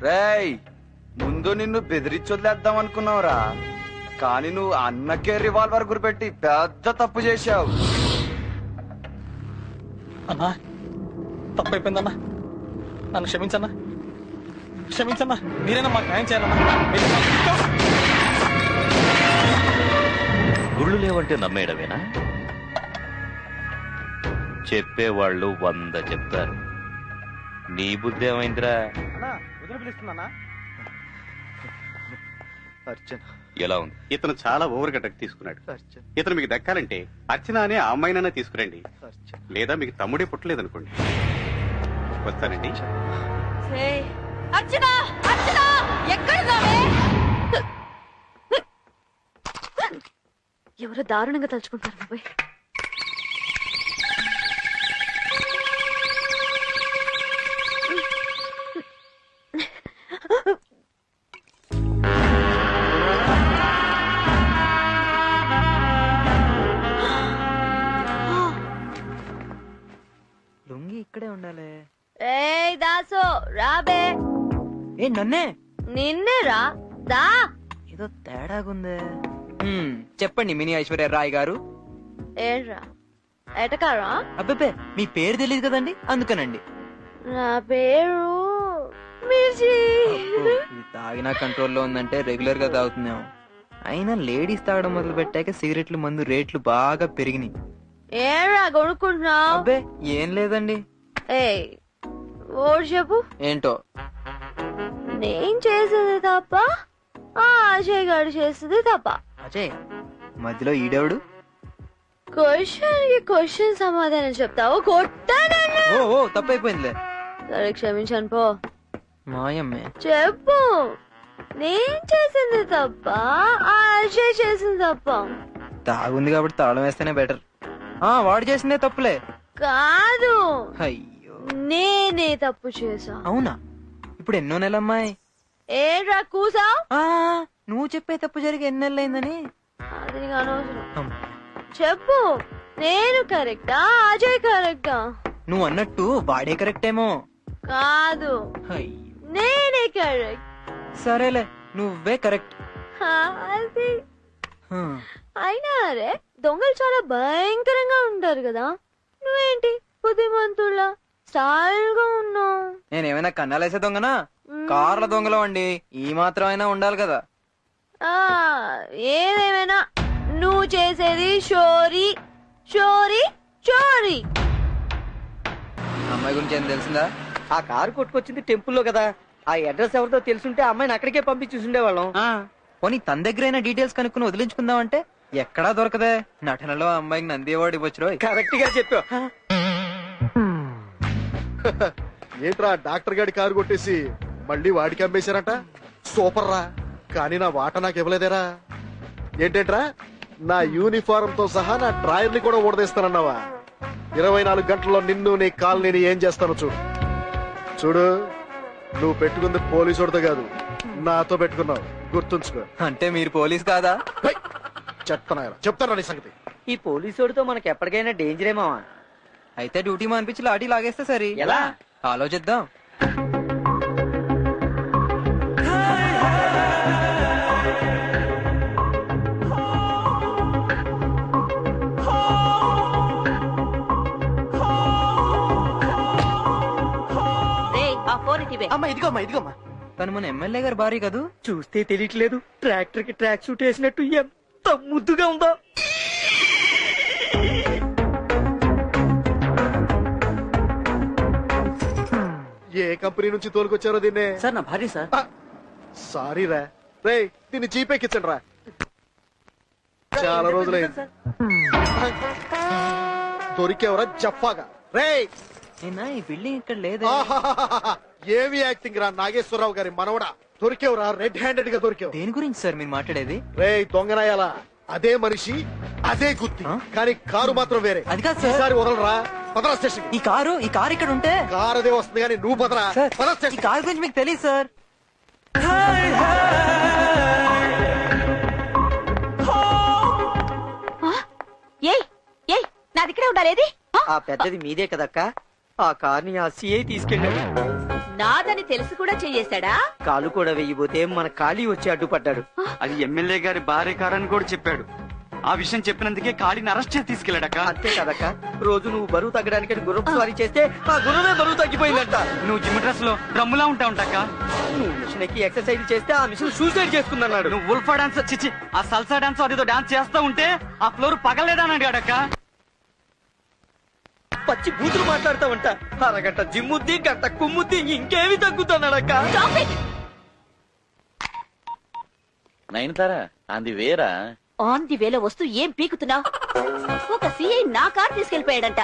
రేయ్, ముందు నిన్ను బెదిరించి వదిలేద్దాం అనుకున్నావురా, కానీ నువ్వు అన్నకే రివాల్వర్ గురిపెట్టి పెద్ద తప్పు చేశావు. అన్నా తప్పైపోయిందన్నా, నన్ను క్షమించన్నా, క్షమించన్నా. మీరైనా మాకు న్యాయం చేయాలన్నా. గుళ్ళు లేవంటే నమ్మేయడమేనా? చెప్పేవాళ్ళు 100 చెప్తారు. నీ బుద్ధి ఏమైందిరా? ఎలా ఉంది? ఇతను చాలా ఓవర్ గా డ్రగ్ తీసుకున్నాడు. ఇతను మీకు దక్కాలంటే అర్చన అనే ఆ అమ్మాయినైనా తీసుకురండి, లేదా మీకు తమ్ముడే పుట్టలేదనుకోండి. వస్తానండి. అర్చన, అర్చన, ఎక్కడున్నావే? ఎవరో దారుణంగా తలుచుకుంటారు బాబాయ్. లుంగి ఇక్కడే ఉండాలి. ఏయ్ దాసు, రాబే. ఏ నన్నే? నిన్నే రా, దా. ఏదో తేడాగుందే. చెప్పండి మినీ ఐశ్వర్య రాయ్ గారు. ఏడ్రా, ఎటకారా? అబ్బే, మీ పేరు తెలియదు కదండి, అందుకనండి. నా పేరు మిర్చి. ఇది తాగినా కంట్రోల్లో ఉందంటే రెగ్యులర్ గా తాగుతున్నాం. అయినా లేడీస్ తాగడం మొదలు పెట్టాక సిగరెట్లు మందు రేట్లు బాగా పెరిగినాయి. ఏడ్రా కొనుక్కుంటున్నావు? అబ్బే ఏం లేదండి. ఏయ్ ఓడు చెప్పు. ఏంటో? నేను చేసేది తప్ప, ఆ అజయ్ గారు చేసేది తప్ప. అజయ్ మధ్యలో ఈడెవడు? క్వశ్చన్ కి క్వశ్చన్ సమాధానం చెప్తావు, కొట్టానన్నా. ఓ తప్పైపోయిందిలే. సరే క్షమించాను పో. మాయమ్మే చెప్పు, నేను చేసింది తప్ప, ఆ అజయ్ చేసింది తప్ప? తాగుంది కాబట్టి తాళం వేస్తేనే బెటర్. వాడు చేసిందే తప్పులే. కాదు, అయ్యో నేనే తప్పు చేసా. అవునా? ఇప్పుడు ఎన్నో నెలమ్మాయి? ఏడ్రా కూసా? నువ్వు చెప్పే తప్పు జరిగి ఎన్ని నెలలైందని. అది నీకు అనవసరం. చెప్పు, నేను కరెక్టా, అజయ్ కరెక్టా? నువ్వు అన్నట్టు వాడే కరెక్ట్ ఏమో. కాదు, నేనే కరెక్ట్. సరేలే, నువ్వే కరెక్ట్. అది అయినా అరే దొంగలు చాలా భయంకరంగా ఉంటారు కదా, నువ్వేంటి బుద్ధిమంతుల్లా స్టైల్ గా ఉన్నావు. నేనేమైనా కన్నాలేసే దొంగనా? కార్ల దొంగలో అండి, ఈ మాత్రం అయినా ఉండాలి కదా. ఏదేమైనా నువ్వు చేసేది చోరీ చోరీ చోరీ. అమ్మాయి గురించి ఏం తెలిసిందా? ఆ కారు కొట్టుకొచ్చింది టెంపుల్లో కదా, ఆ అడ్రస్ ఎవరితో తెలుసుంటే అమ్మాయిని అక్కడికే పంపించుండేవాళ్ళం. పోనీ తన దగ్గరైనా డీటెయిల్స్ కనుక్కుని వదిలించుకుందామంటే ఎక్కడా దొరకదే. నటనలో అమ్మాయికి నంది అవార్డు ఇవ్వచ్చు. కరెక్ట్ గా చెప్పావు. ఏంట్రా డాక్టర్ గారి కారు కొట్టేసి మళ్ళీ వాడికి అమ్మేశారట? సూపర్ రా, కానీ నా వాట నాకు ఇవ్వలేదేరా. ఏంటేంట్రా, నా యూనిఫారం తో సహా నా డ్రాయర్ని కూడా ఊడదీస్తానన్నావా? 24 గంటల్లో నిన్ను నీ కాలనీని ఏం చేస్తాను చూడు. చూడు, నువ్వు పెట్టుకుంది పోలీసుడితో కాదు, నాతో పెట్టుకున్నావు, గుర్తుంచుకో. అంటే మీరు పోలీస్ కాదా? చెప్తాను నీ సంగతి. ఈ పోలీసుడితో మనకి ఎప్పటికైనా డేంజరే మావా. అయితే డ్యూటీ మానిపించి లాఠీ లాగేస్తే సరి. ఎలా? ఆలోచిద్దాం. అమ్మా ఇదిగోమ్మా, ఇదిగోమ్మా. తను మన ఎమ్మెల్యే గారు భార్య కదూ? చూస్తే తెలియట్లేదు, ట్రాక్టర్ కి ట్రాక్ సూట్ వేసినట్టు ఎంత ముద్దుగా ఉందో. ఏ కంపెనీ నుంచి తోలుకొచ్చారో దీన్నే? సార్ నా భార్య సార్. సారీ రా. రే దీన్ని జీపెక్కించండి రా, చాలా రోజులైంది. దొరికేవరా జఫాగా. రే ఈ బిల్డింగ్ ఇక్కడ లేదు. ఏమి యాక్టింగ్ రా నాగేశ్వరరావు గారి మనవడా. దొరికేవరా, రెడ్ హ్యాండెడ్ గా దొరికావు. దేని గురించి సార్ మీరు మాట్లాడేది? రే దొంగనాయాలా, అదే మనిషి అదే గుత్తి, కానీ కారు మాత్రం వేరే. అది కాదు సార్. ఈసారి వదలరా, పదరా స్టేషన్. ఈ కారు ఇక్కడ ఉంటే కారు అదే వస్తుంది కానీ నువ్వు పదరా. సార్ ఈ కారు గురించి మీకు తెలియదు సార్. నాది ఇక్కడే ఉండాలేది. ఆ పెద్దది మీదే కదక్క. ఆ కార్ని ఆ సిఐ తీసుకెళ్ళాడు. నాదని తెలిసి కూడా చెయ్యేశాడా? కాలు కూడా వెయ్యిపోతే మన ఖాళీ వచ్చి అడ్డుపడ్డాడు. అది ఎమ్మెల్యే గారి భార్య కారు అని కూడా చెప్పాడు. ఆ విషయం చెప్పినందుకే ఖాళీని అరెస్ట్ చేసి తీసుకెళ్ళాడక్క. అంతే కదక్క. రోజు నువ్వు బరువు తగ్గడానికి గుర్రపు స్వారీ చేస్తే ఆ గుర్రమే బరువు తగ్గిపోయిందంట. నువ్వు జిమ్ డ్రెస్ లో డ్రమ్ములా ఉంటావుంటక్క. నువ్వు మిషన్ ఎక్కి ఎక్సర్సైజ్ చేస్తే ఆ మిషన్ సూసైడ్ చేసుకుందన్నాడు. నువ్వు ఉల్ఫా డాన్స్ చిచ్చి ఆ సల్సా డాన్స్ అదేదో డాన్స్ చేస్తా ఉంటే ఆ ఫ్లోర్ పగలేదని అడిగాడక్క. పచ్చి బూతులు మాట్లాడతావంట. అరగంట జిమ్ముద్ది, గంట కుమ్ముద్ది, ఇంకేమి తగ్గుతున్నాడక్క. నైన్తారా అంది వేరా ఆన్ ది వేలో వస్తూ ఏం పీకుతున్నావు? ఒక సిఐ నా కార్ తీసుకెళ్లిపోయాడంట.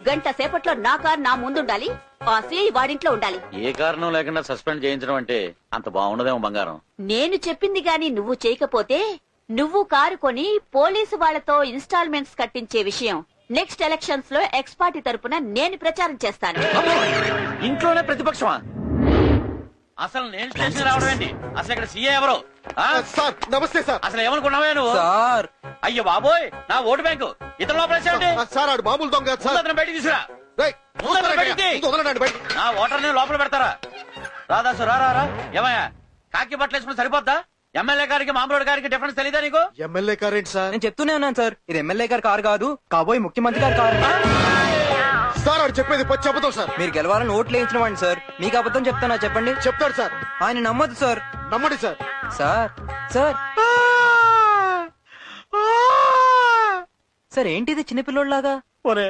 గంట సేపట్లో నా కార్ నా ముందుండాలి, ఆ సిఐ వాడింట్లో ఉండాలి. ఏ కారణం లేకుండా సస్పెండ్ చేయించడం అంటే అంత బాగుండదేమో బంగారం. నేను చెప్పింది గాని నువ్వు చేయకపోతే నువ్వు కారు కొని పోలీసు వాళ్లతో ఇన్స్టాల్మెంట్స్ కట్టించే విషయం నెక్స్ట్ ఎలక్షన్స్ లో ఎక్స్ పార్టీ తరపున నేను ప్రచారం చేస్తాను. ఇంట్లోనే ప్రతిపక్షమా? అసలు నేను స్టేషన్ రావడం ఏంటి? అసలు ఇక్కడ సీఏ ఎవరు? సార్ నమస్తే సార్. అసలు ఏమనుకున్నావా నువ్వు? సార్ అయ్యో బాబోయ్, నా ఓటు బ్యాంకు ఇతర లోపల సార్. ఆడు మామూలు దొంగ సార్. అతను బయటికి తీసుకురా. బయటికి నా ఓటర్ని లోపల పెడతారా? రాదాసు రా. ఏమయ్యా కాకి బట్టలు వేసుకుని సరిపోద్దా? ఎమ్మెల్యే గారికి మామూలు గారికి డిఫరెన్స్ తెలీదా నీకు? ఎమ్మెల్యే కార్ ఏంటి సార్? నేను చెప్తూనే ఉన్నాను సార్, ఇది ఎమ్మెల్యే గారి కారు కాదు, కాబోయే ముఖ్యమంత్రి గారి కారు. సార్ ఆడు చెప్పేది పచ్చి అబద్ధం సార్. మీరు గెలవాలని ఓట్లు వేయించిన వాడిని సార్. మీకు అబద్ధం చెప్తానా చెప్పండి? చెప్తాడు సార్. ఆయన నమ్మదు సార్. నమ్మండి సార్. సార్ సార్ సార్ ఏంటిది చిన్నపిల్లోడ్లాగా? ఒరే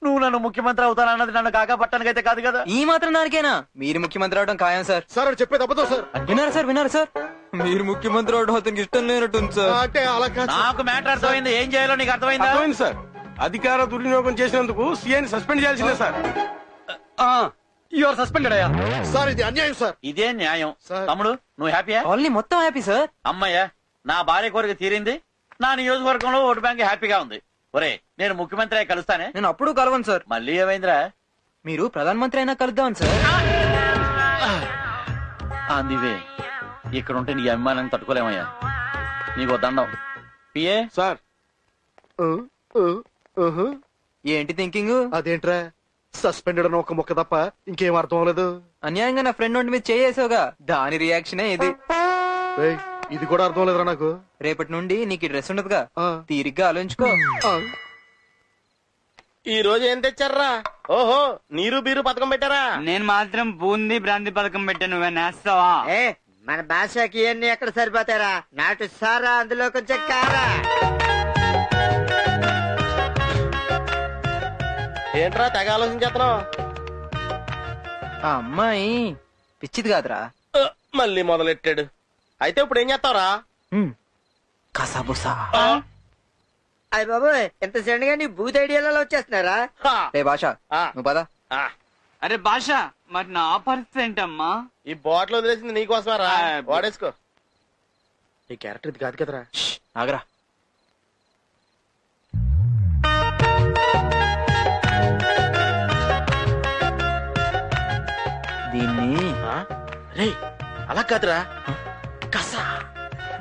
నువ్వు నన్ను ముఖ్యమంత్రి అవుతానన్నది నన్ను కాకా పట్టణకైతే కాదు కదా. ఈ మాత్రం దానికేనా మీరు ముఖ్యమంత్రి అవడం ఖాయం సార్. సార్ ఆడు చెప్పేది అబద్ధం సార్. వినారా సార్ మీరు ముఖ్యమంత్రి అవడం అతనికి ఇష్టం లేనట్టుంది సార్. అంటే అలా కాదు. నాకు మ్యాటర్ అర్థమైంది. ఏం చేయాలో నీకు అర్థమైందా? అర్థమైంది సార్. అధికార దుర్వినియోగం చేసినందుకు సీఐని సస్పెండ్ చేయాల్సిందే సార్. యువర్ సస్పెండెడ్ అయ్యా. సార్ ఇది అన్యాయం సార్. ఇదే న్యాయం. తమ్ముడు నువ్వు హ్యాపీయా? కాలనీ మొత్తం హ్యాపీ సార్. అమ్మయ్యా నా భార్య కోరిక తీరింది. నా నియోజకవర్గంలో ఓటు బ్యాంక్ హ్యాపీగా ఉంది. ఒరే నేను ముఖ్యమంత్రి అయి కలుస్తానే. నేను అప్పుడు కలవను సార్. మళ్ళీ ఏమైందిరా? మీరు ప్రధానమంత్రి అయినా కలుద్దామని సార్. అందివే ఇక్కడ ఉంటే నీ అభిమానాన్ని తట్టుకోలేమయ్యా. నీకు దండం. PA sir. ఏంటి థింకింగ్? అదేంట్రా సస్పెండెడ్ అని ఒక మొక్క తప్ప ఇంకేం అర్థం అవ్వలేదు. అన్యాయంగా నా ఫ్రెండ్ ఒంటి మీద చేసావుగా, దాని రియాక్షనే ఇది. ఇది కూడా అర్థం లేదురా నాకు. రేపటి నుండి నీకు డ్రెస్ ఉండదుగా, తీరిగ్గా ఆలోచించుకో. ఈ రోజు ఏం తెచ్చారా? ఓహో నీరు బీరు పథకం పెట్టారా? నేను మాత్రం బూందీ బ్రాంతి పథకం పెట్టాను. నువ్వేనేస్తావా? మన భాషకి ఇవన్నీ ఎక్కడ సరిపోతారా? నాటు సారా, అందులో కొంచెం కారా. ఏంట్రా తెగ ఆలోచించేస్తున్నావు? ఆ అమ్మాయి పిచ్చిది కాదురా. మళ్ళీ మొదలెట్టాడు. అయితే ఇప్పుడు ఏం చేస్తావురా? కసాబుసా. అయ్య బాబోయ్, ఎంత సడన్ గా నీ బూత్ ఐడియాలలో వచ్చేస్తున్నారా? రే భాష నువ్వు పద. అరే భాష, మరి నా పరిస్థితి ఏంటమ్మా? ఈ బాటిల్ వదిలేసింది నీకోసమారా? వాడేసుకో. ఈ క్యారెక్టర్ ఇది కాదు కదరా. ఆగరా. దీన్ని రే అలా కాదురా, కసా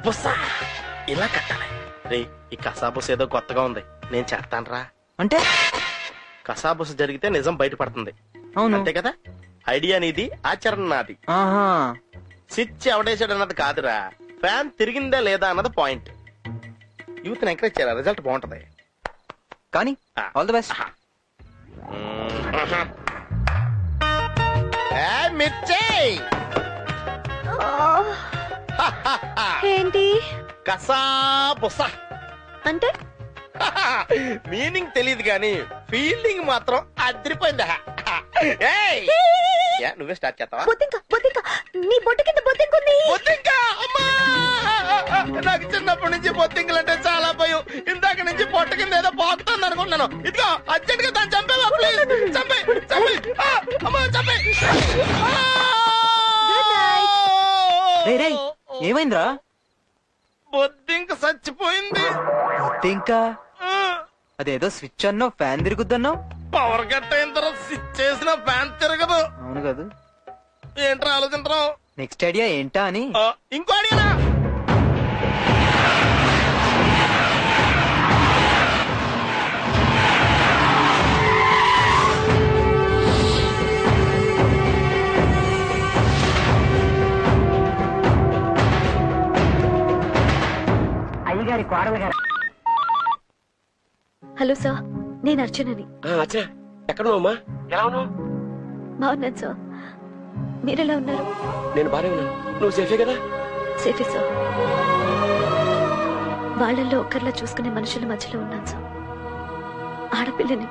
బుస్సా ఇలా కట్టాలి. రే ఈ కసాబుస్ ఏదో కొత్తగా ఉంది, నేను చేస్తానురా. అంటే కసాబుస్ జరిగితే నిజం బయటపడుతుంది. అవును అంతే కదా. ఐడియా నీది, ఆచరణ నాది. స్విచ్ ఎవడేసాడు అన్నది కాదురా, ఫ్యాన్ తిరిగిందా లేదా అన్నది పాయింట్. యూత్ ఎంకరేజ్ చేయాలి, రిజల్ట్ బాగుంటది. కానీ ఆల్ ది బెస్ట్. ఏంటి కసా బుసా అంటే? మీనింగ్ తెలియదు కానీ ఫీలింగ్ మాత్రం అదిరిపోయిందా. నువ్వే స్టార్ట్ చేస్తావా? నీ బొట్టు కింద బొత్తింకుంది. నాకు చిన్నప్పటి నుంచి బొత్తింకలు అంటే చాలా భయం. ఇందాక నుంచి పొట్ట కింద ఏదో పాకుతుంది అనుకున్నాను. ఇదిగో అర్జెంట్ గా దాన్ని చంపేవా ప్లీజ్. చంపే చంపే అమ్మా చంపే. ఏమైందిరా? బొద్దింక చచ్చిపోయింది. ఇంకా అదేదో స్విచ్ అన్నావు, ఫ్యాన్ తిరుగుద్దన్నావు, పవర్ కట్ అయిన తర్వాత స్విచ్ చేసిన ఫ్యాన్ తిరగదు. అవును కదా. ఏంట్రా ఆలోచించరావు? నెక్స్ట్ ఐడియా ఏంటా అని. ఇంకో ఐడియా. అయ్యగారి కోడలు గారు. హలో సార్, నేను అర్చనని. ఎక్కడ ఉన్నావమ్మా? ఎలా ఉన్నావు? బాగున్నాను సార్, మీరెలా ఉన్నారు? నేను బాగానే ఉన్నాను. నువ్వు సేఫే కదా? సేఫే సార్. వాళ్ళల్లో ఒకరిలా చూసుకునే మనుషుల మధ్యలో ఉన్నాను సార్. ఆడపిల్లని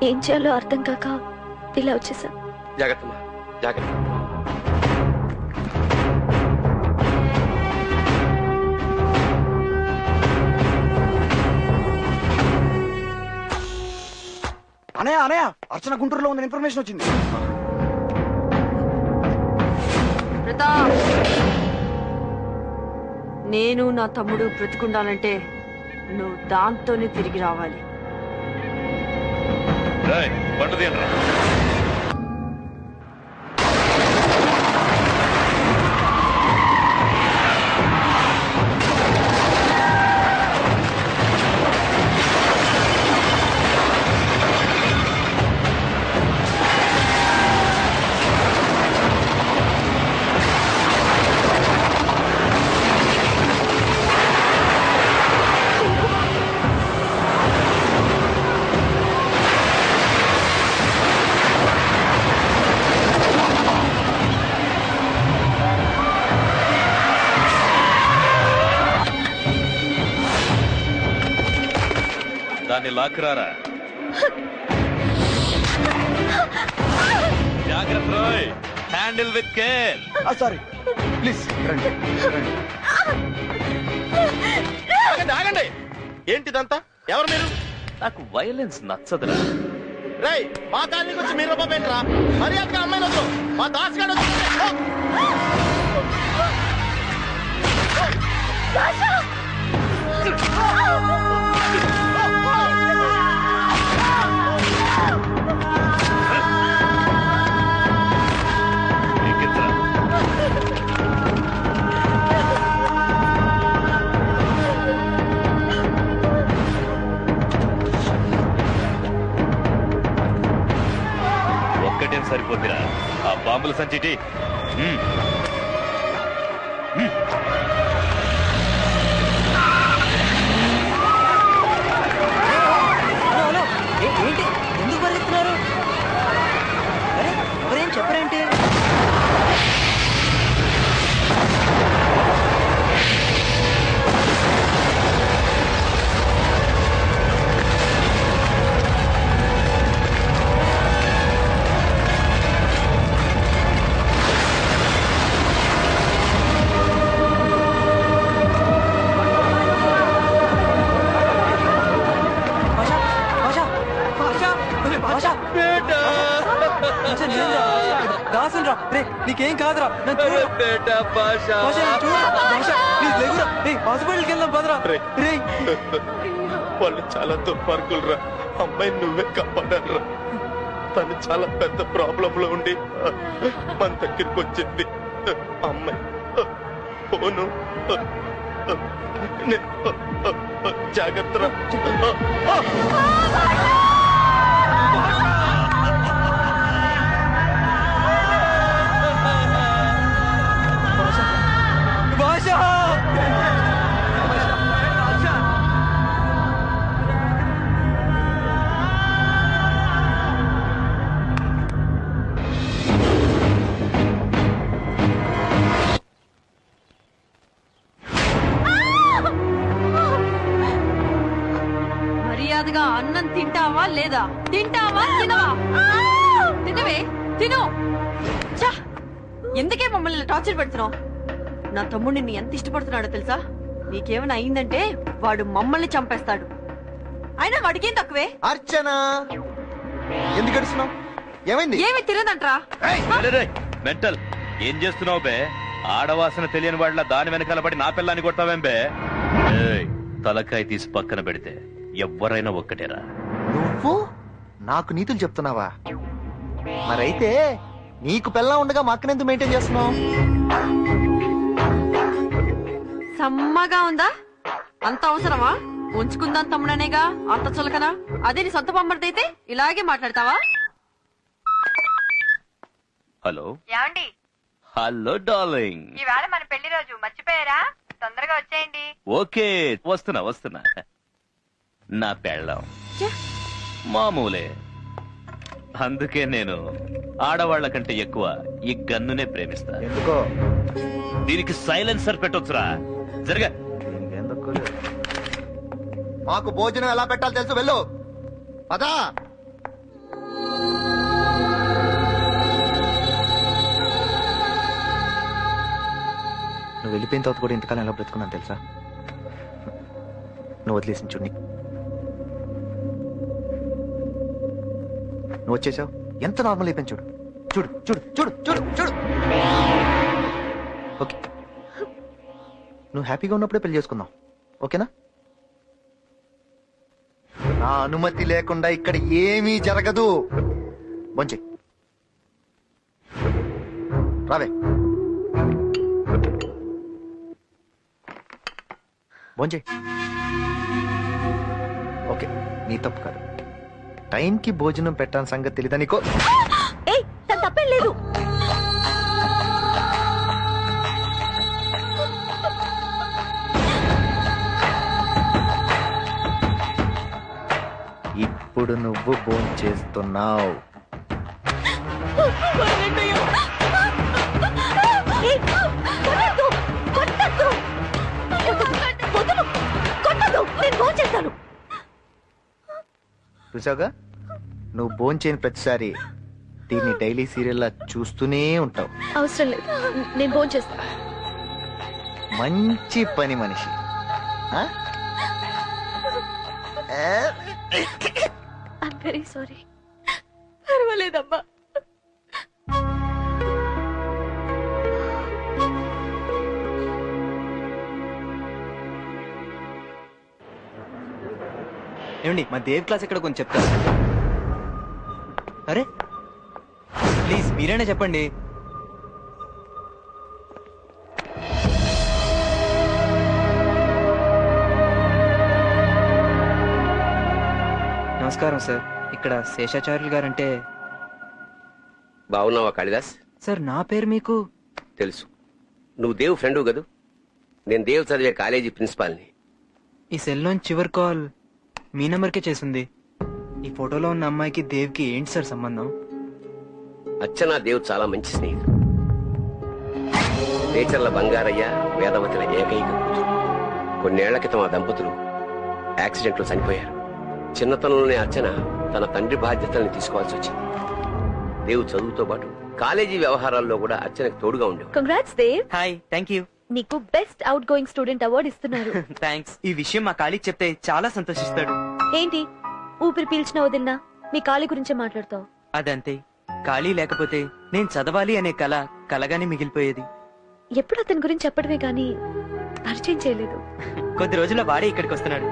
ఏం చేయాలో అర్థం కాక ఇలా వచ్చేసా. జాగ్రత్తమ్మా, జాగ్రత్త. అనయా అనయా, అర్చన గుంటూరులో ఉందని ఇన్ఫర్మేషన్ వచ్చింది. ప్రతాప్, నేను నా తమ్ముడు బ్రతికుండాలంటే నువ్వు దాంతోనే తిరిగి రావాలి. దాన్ని లాక్కురారా. జాగ్రత్త రోయ్, handle with care. Sorry please రండి. ఆగండి. ఏంటిదంతా? ఎవరు మీరు? నాకు వైలెన్స్ నచ్చదురా. రేయ్, మా కాలనీకి వచ్చి మీరు రూపాయరా? మర్యాదగా అమ్మాయిలు వద్దు. మా దాసుగాడు ఒక్కటేం సరిపోతురా, ఆ బాంబుల సంచిటి. ఏంటి ఎందుకు పరిగెత్తున్నారు? అరే ఎవరేం చెప్పరేంటి? దాసురా, రే నీకేం కాదురా. హాస్పిటల్కి వెళ్దాం పదరా. వాళ్ళు చాలా దుర్మార్గులు రా. అమ్మాయి నువ్వే కాపాడారా. తను చాలా పెద్ద ప్రాబ్లం లో ఉండి మన దగ్గరికి వచ్చింది. అమ్మాయి పోను. జాగ్రత్త. మర్యాదగా అన్నం తింటావా లేదా? తింటావా తినవా? తినవే, తిను. ఎందుకే మమ్మల్ని టార్చర్ పెడుతున్నావు? నా తమ్ముడు నిన్ను ఎంత ఇష్టపడుతున్నాడో తెలుసా? నీకేమైనా అయిందంటే వాడు మమ్మల్ని చంపేస్తాడు. అయినా వాడికేం తక్కువే. అర్చన ఎందుకు అడుస్తున్నావు? ఏమైంది? ఏమి తిరగదంట్రా. మెంటల్, ఏం చేస్తున్నావు బే? ఆడవాసన తెలియని వాళ్ళ దాని వెనకాల పడి నా పిల్లాన్ని కొట్టావేం బే? తలకాయ తీసి పక్కన పెడితే ఎవ్వరైనా ఒక్కటేరా. నువ్వు నాకు నీతులు చెప్తున్నావా? మరైతే నీకు పెళ్ళా ఉండగా మా అక్కనెందుకు మెయింటైన్ చేస్తున్నావు? సమ్మగా ఉందా? అంత అవసరమా? ఉంచుకుందాం తమ్ముడనేగా అంత చులకనా? అదే నీ సొంత బొమ్మడిదైతే ఇలాగే మాట్లాడతావా? హలో ఏమండి, హలో డార్లింగ్. ఈవేళ మన పెళ్లి రోజు మర్చిపోయారా? తొందరగా వచ్చేయండి. ఓకే వస్తున్నా. నా పెళ్ళం మామూలే. అందుకే నేను ఆడవాళ్ల కంటే ఎక్కువ ఈ గన్నునే ప్రేమిస్తా. ఎందుకో? దీనికి సైలెన్సర్ పెట్టొచ్చురా. జరగా. మాకు భోజనం ఎలా పెట్టాలో తెలుసు, వెళ్ళు. పదా. నువ్వు వెళ్ళిపోయిన తర్వాత కూడా ఇంతకాలం ఎలా బ్రతుకున్నాను తెలుసా? నువ్వు వదిలేసిన చూడు. నువ్వు వచ్చేసావు, ఎంత నార్మల్ అయిపోయింది చూడు. చూడు చూడు చూడు చూడు చూడు. ఓకే, నువ్వు హ్యాపీగా ఉన్నప్పుడే పెళ్లి చేసుకుందాం, ఓకేనా? నా అనుమతి లేకుండా ఇక్కడ ఏమీ జరగదు. బొంచి రావే. బొంచి. ఓకే, నీ తప్పు కాదు. టైంకి భోజనం పెట్టాలని సంగతి తెలీదా నీకో? తప్పేం లేదు. ఇప్పుడు నువ్వు భోంచేస్తున్నావు. చూసావుగా, నువ్వు భోంచేయని ప్రతిసారి దీన్ని డైలీ సీరియల్ లా చూస్తూనే ఉంటావు. అవసరం లేదు, నేను ఫోన్ చేస్తా. మంచి పని మనిషి. I'm very sorry. పర్వాలేదమ్మా. ఏమండి, మా దేవ్ క్లాస్ ఎక్కడ కొంచెం చెప్తారు? అరే ప్లీజ్ మీరైనా చెప్పండి. నమస్కారం సార్, ఇక్కడ శేషాచార్యులు గారంటే. బాగున్నావా కాళిదాస్? సార్ నా పేరు మీకు తెలుసు. నువ్వు దేవ్ ఫ్రెండు కదూ? నేను దేవ్ చదివే కాలేజీ ప్రిన్సిపాల్ని. ఈ సెల్లోని చివరి కాల్ మీ నెంబర్కే చేసింది. ఈ ఫోటోలో ఉన్న అమ్మాయికి దేవ్కి ఏంటి సార్ సంబంధం? అచ్చనా దేవ్ చాలా మంచి స్నేహితుడు. నేచర్ల బంగారయ్య వేదవతిల ఏకైక కూతురు. కొన్నేళ్ల క్రితం ఆ దంపతులు యాక్సిడెంట్లో చనిపోయారు. చిన్నతనంలోనే అర్చన తన తండ్రి బాధ్యతల్ని తీసుకోవాల్సి వచ్చింది. దేవ్ చదువుతో పాటు కాలేజీ వ్యవహారాల్లో కూడా అర్చనకు తోడుగా ఉండేవాడు. Congrats Dev. Hi, thank you. నీకు best outgoing student award ఇస్తున్నారు. థ్యాంక్స్. ఈ విషయం మా కాళీకి చెప్తే చాలా సంతోషిస్తాడు. ఏంటి ఊపిరి పీల్చిన వదిలినా మీ కాళీ గురించే మాట్లాడతావు? అదంతే. ఖాళీ లేకపోతే నేను చదవాలి అనే కల కలగానే మిగిలిపోయేది. ఎప్పుడు అతని గురించి చెప్పడమే గాని పరిచయం చేయలేదు. కొద్ది రోజుల్లో వాడే ఇక్కడికి వస్తున్నాడు.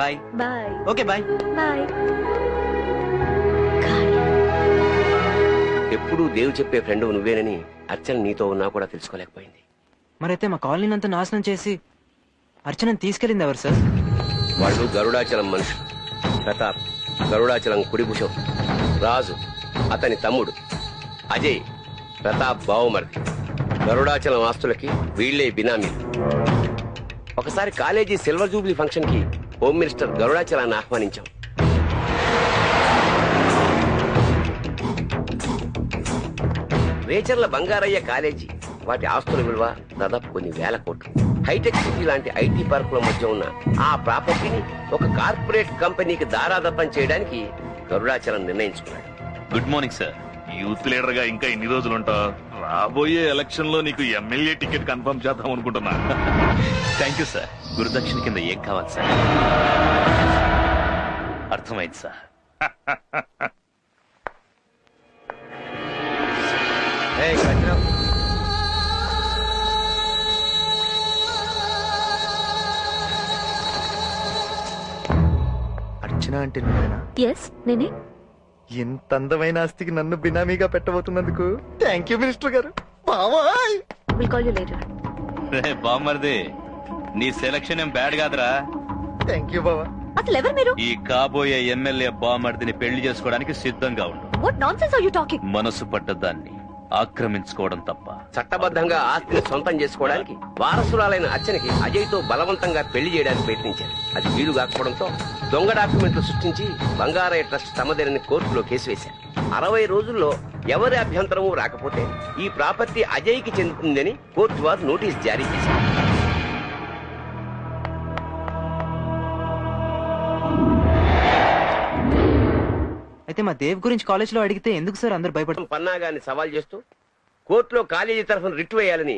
Bye. Bye. Okay bye. Bye. ఎప్పుడూ దేవ్ చెప్పే ఫ్రెండ్ నువ్వేనని అర్చన నీతో ఉన్నా కూడా తెలుసుకోలేకపోయింది. మరైతే మా కాలనీని అంతా నాశనం చేసి అర్చనని తీసుకెళ్ళింది ఎవరు సార్? వాళ్ళు గరుడాచలం మనుషులు. ప్రతాప్ గరుడాచలం కుడిభుషం, రాజు అతని తమ్ముడు, అజయ్ ప్రతాప్ బావుమర్ది. గరుడాచలం ఆస్తులకి వీళ్లే బినామీలు. ఒకసారి కాలేజీ సిల్వర్ జూబ్లీ ఫంక్షన్ కి హోమ్ మినిస్టర్ గరుడాచలాన్ని ఆహ్వానించాం. రేచర్ల బంగారయ్య కాలేజీ, వాటి ఆస్తుల విలువ దాదాపు కొన్ని వేల కోట్లు. హైటెక్ సిటీ లాంటి ఐటీ పార్కుల మధ్య ఉన్న ఆ ప్రాపర్టీని ఒక కార్పొరేట్ కంపెనీకి దారాదత్తం చేయడానికి గరుడాచలం నిర్ణయించుకున్నాడు. Good morning sir. Youth leader గా ఇంకా ఎన్ని రోజులు ఉంటావు? రాబోయే ఎలక్షన్ లో నీకు ఎమ్మెల్యే టికెట్ కన్ఫర్మ్ చేద్దాం అనుకుంటున్నా. Thank you sir. గురుదక్షిణ కింద ఏం కావాలి సార్? అర్థమైంది సార్. అర్చన అంటే నువ్వేనా? ఎస్ నేనే. ఇంత అందమైన ఆస్తికి నన్ను బినామీగా పెట్టబోతున్నందుకు థ్యాంక్ యూ మినిస్టర్ గారు. బావాయ్. బామ్మర్ది నీ సెలక్షన్ ఏం బ్యాడ్ కాదురా. థ్యాంక్ యూ బావా. అసలు ఎవరు మీరు? ఈ కాబోయే ఎమ్మెల్యే బామ్మర్దిని పెళ్లి చేసుకోవడానికి సిద్ధంగా ఉండు. What nonsense are you talking? మనసు పడ్డదాన్ని ఆక్రమించుకోవడం తప్ప. చట్టబద్ధంగా ఆస్తిని సొంతం చేసుకోవడానికి వారసురాలైన అర్చనకి అజయ్తో బలవంతంగా పెళ్లి చేయడానికి ప్రయత్నించారు. అది వీలు కాకపోవడంతో దొంగ డాక్యుమెంట్లు సృష్టించి బంగారయ్య ట్రస్ట్ తమదేనని కోర్టులో కేసు వేశారు. 60 రోజుల్లో ఎవరి అభ్యంతరము రాకపోతే ఈ ప్రాపర్టీ అజయ్కి చెందుతుందని కోర్టు వారు నోటీస్ జారీ చేశారు. అయితే మా దేవ్ గురించి కాలేజ్ లో అడిగితే ఎందుకు సార్ అందరు భయపడతారు? పన్నాగాన్ని సవాల్ చేస్తూ కోర్టులో కాలేజీ తరఫున రిట్ వేయాలని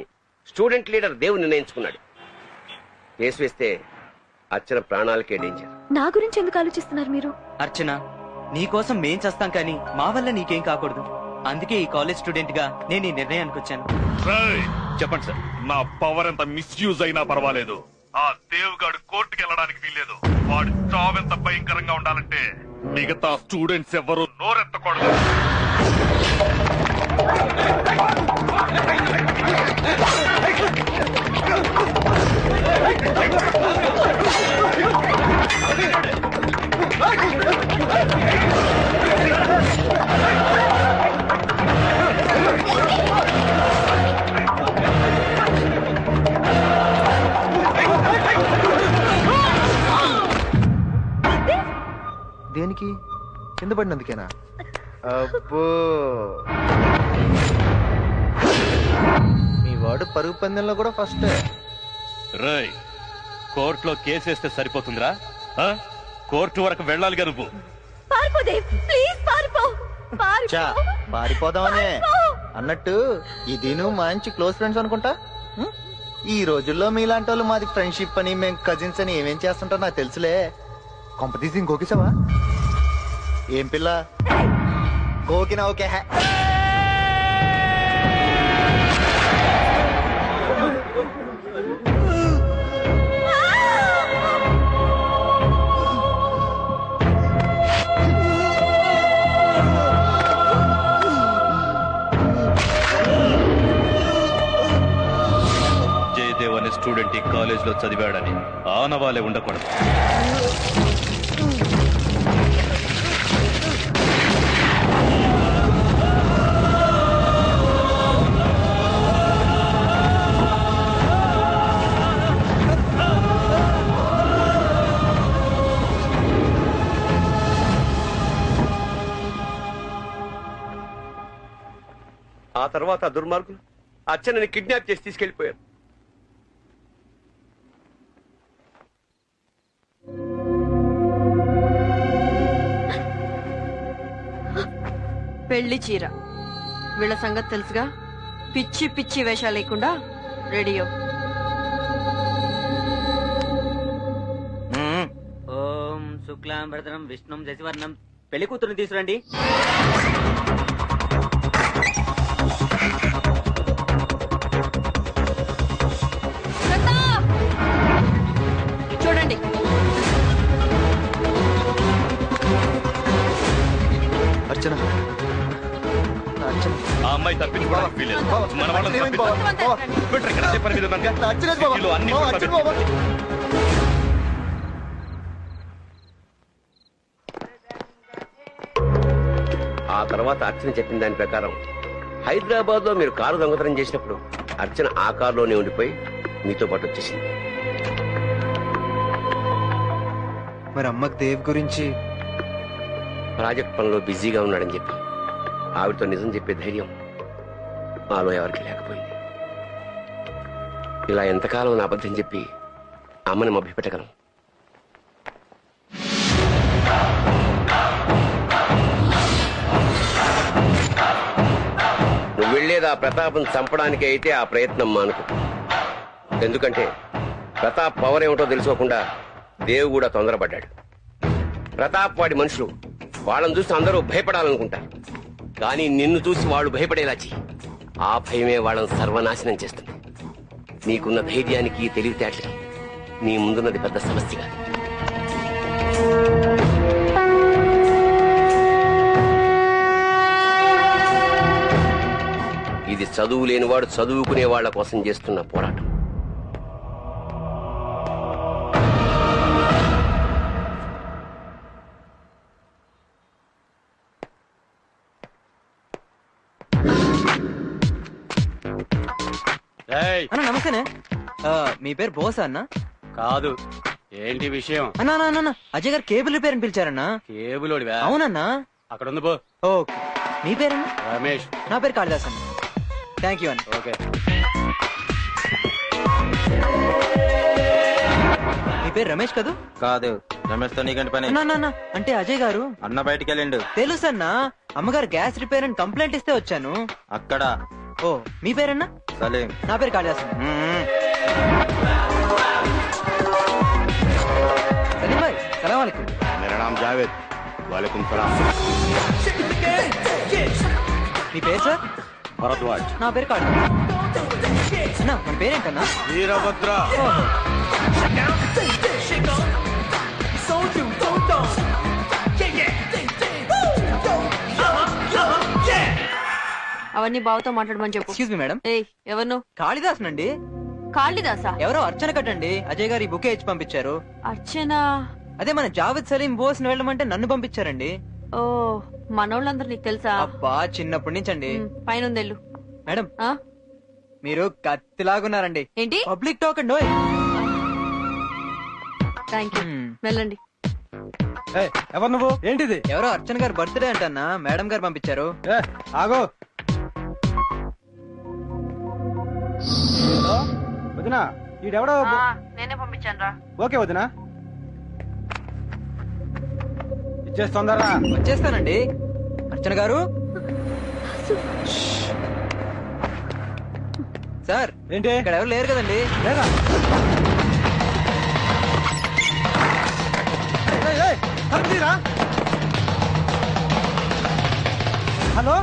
స్టూడెంట్ లీడర్ దేవ్ నిర్ణయించుకున్నాడు. కేసు వేస్తే అర్చన ప్రాణాలకే డేంజర్. నా గురించి ఎందుకు ఆలోచిస్తున్నారు మీరు? అర్చన, నీకోసం మేం చేస్తాం కానీ మా వల్ల నీకేం కాకూడదు. అందుకే ఈ కాలేజ్ స్టూడెంట్ గా నేను ఈ నిర్ణయానికి వచ్చాను. చెప్పండి సార్, నా పవర్ ఎంత మిస్యూజ్ అయినా పర్వాలేదు, ఆ దేవ్గాడు కోర్టుకి వెళ్ళడానికి వీల్లేదు. వాడి చావు ఎంత భయంకరంగా ఉండాలంటే మిగతా స్టూడెంట్స్ ఎవరు నోరెత్తకూడదు. దేనికి? కింద పడినందుకేనా? అబ్బో, మీ వాడు పరుగు పందెంలో కూడా ఫస్ట్. రై, కోర్టులో కేసేస్తే సరిపోతుందిరా? కోర్టు వరకు వెళ్ళాలిగా నువ్వు. చా, పారిపోదామనే అన్నట్టు ఇది నువ్వు మంచి క్లోజ్ ఫ్రెండ్స్ అనుకుంటా. ఈ రోజుల్లో మీలాంటి వాళ్ళు మాది ఫ్రెండ్షిప్ అని మేము కజిన్స్ అని ఏమేం చేస్తుంటారో నాకు తెలుసులే. కొంపతీసి ఇంకోకేసావా? ఏం పిల్ల గోకినా ఓకే. జయదేవ్ అనే స్టూడెంట్ ఈ కాలేజ్ లో చదివాడని ఆనవాలే ఉండకూడదు. ఆ తర్వాత దుర్మార్గులు అర్చనని కిడ్నాప్ చేసి తీసుకెళ్లిపోయారు. పెళ్లి చీర వీళ్ళ సంగతి తెలుసుగా. పిచ్చి పిచ్చి వేషాలు లేకుండా రెడీయో. ఓం శుక్లాం భరతరం విష్ణుం శశివర్ణం. పెళ్లి కూతురుని తీసుకురండి. చూడండి, అర్చన, ఆ అమ్మాయి తప్పించుకోవడానికి వీలేదు. మన వాళ్ళని పెట్టరు ఇక్కడ. అదే పని మీద ఉన్నారుగా. సిటీలో అన్ని చోట్ల ఆ తర్వాత అర్చన చెప్పిన దాని ప్రకారం హైదరాబాద్ లో మీరు కారు దొంగతనం చేసినప్పుడు అర్చన ఆ కారులోనే ఉండిపోయి మీతో పాటు వచ్చేసింది. మరి అమ్మకి దేవ్ గురించి? ప్రాజెక్ట్ పనిలో బిజీగా ఉన్నాడని చెప్పి ఆవిడతో నిజం చెప్పే ధైర్యం మాలో ఎవరికి లేకపోయింది. ఇలా ఎంతకాలం నా అబద్ధం చెప్పి అమ్మని మభ్యపెట్టగలం? నువ్వు వెళ్లేది ఆ ప్రతాపం చంపడానికి అయితే ఆ ప్రయత్నం మానుకో. ఎందుకంటే ప్రతాప్ పవర్ ఏమిటో తెలుసుకోకుండా దేవు కూడా తొందరపడ్డాడు. ప్రతాప్ వాడి మనుషులు, వాళ్ళని చూసి అందరూ భయపడాలనుకుంటారు. కానీ నిన్ను చూసి వాళ్ళు భయపడేలా చెయ్యి. ఆ భయమే వాళ్ళని సర్వనాశనం చేస్తుంది. నీకున్న ధైర్యానికి తెలివితేటలకి నీ ముందున్నది పెద్ద సమస్య కాదు. ఇది చదువు లేనివాడు చదువుకునే వాళ్ళ కోసం చేస్తున్న పోరాటం. అన్న నమస్తేనే. మీ పేరు బోస్ అన్న? కాదు. ఏంటి విషయం? అన్నా అజయ్ గారు కేబుల్ రిపేర్ అని పిలిచారన్నా. కేబుల్ ఓడివా? అవునన్నా. అక్కడ ఉంది పో. ఓకే. మీ పేరన్నా? రమేష్. నా పేరు కాళిదాస్ అన్న. థ్యాంక్ యూ అన్న. ఓకే. మీ పేరు రమేష్ కదూ? కాదు. రమేష్ తో నీకంటే పని. అన్నా అంటే అజయ్ గారు అన్న బయటికి వెళ్ళిండు. తెలుసు అన్నా. అమ్మగారు గ్యాస్ రిపేర్ అని కంప్లైంట్ ఇస్తే వచ్చాను. అక్కడ. ఓ మీ పేరన్నా? సలీం. నా పేరు కాళిదాస్. సలీం భాయ్ సలాం అలైకుం. मेरा नाम जावेद. वालेकुम सलाम. మీ పేరు సార్? భరద్వాజ్. నా పేరు కాళిదాస్. అన్నా మన పేరేంటన్నా? వీరభద్ర. అవన్నీ బావతో మాట్లాడమని చెప్పు. Excuse me madam. ఏయ్ ఎవరు నువ్వు? కాళిదాస్ నండి. కాళిదాసా? ఎవరో అర్చన కట్టండి. అజయ్ గారు ఈ బుకే ఇచ్చి పంపించారు. అర్చన? అదే మన జావేద్ సలీం బోస్ ని వెళ్ళమంటే నన్ను పంపించారండి. ఓ మనోళ్ళందరూ నీకు తెలుసా? అబ్బా చిన్నప్పటి నుంచి అండి. పైన ఉందెళ్ళు. మేడం మీరు కత్తిలాగున్నారండి. ఏంటి? పబ్లిక్ టాక్ అండి. Thank you. వెళ్ళండి. ఎవరు నువ్వు? ఏంటిది? ఎవరో అర్చన గారు బర్త్డే అంటన్నా మేడం గారు పంపించారు. ఆగో వదినా. ఈడెవడో. నేనే పంపించాను రా. ఓకే వదినా. ఇచ్చేస్తుందరా. వచ్చేస్తానండి. అర్చన గారు. సార్ ఏంటి? ఇక్కడ ఎవరు లేరు కదండి? లేదా? హలో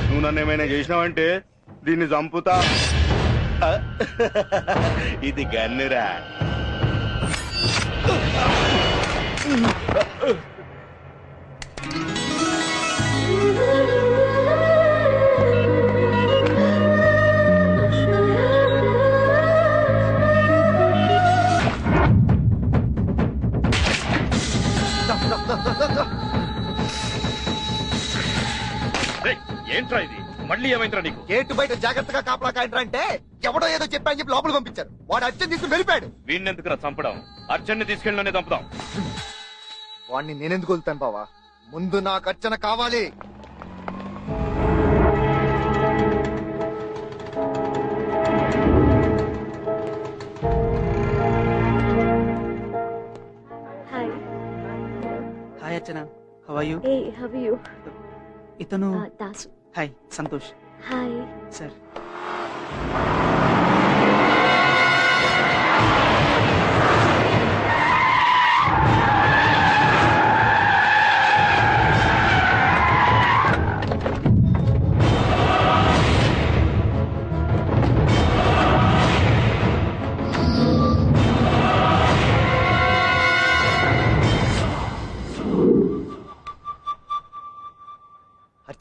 నువ్వు నన్ను ఏమైనా చేసినావంటే దీన్ని చంపుతా. ఇది గన్నురా. ఏంట్రా ఇది? మళ్ళీ ఏమైందిరా నీకు? గేటు బయట జాగ్రత్తగా కాపలా కాయంట్రా అంటే ఎవడో ఏదో చెప్పాయని చెప్పి లోపల పంపించారు. వాడు అర్చన తీసుకుని వెళ్ళిపోయాడు. వీణెందుకురా చంపడం? అర్చన్ని తీసుకెళ్ళినే చంపుదాం. వాడిని నేనెందుకు వెళ్తాను బావా? ముందు నాకు అర్చన కావాలి. Hi. Hi Archana. How are you? ఏ హౌ ఆర్ యు? ఇతను Dasu. Hi Santosh. Hi sir.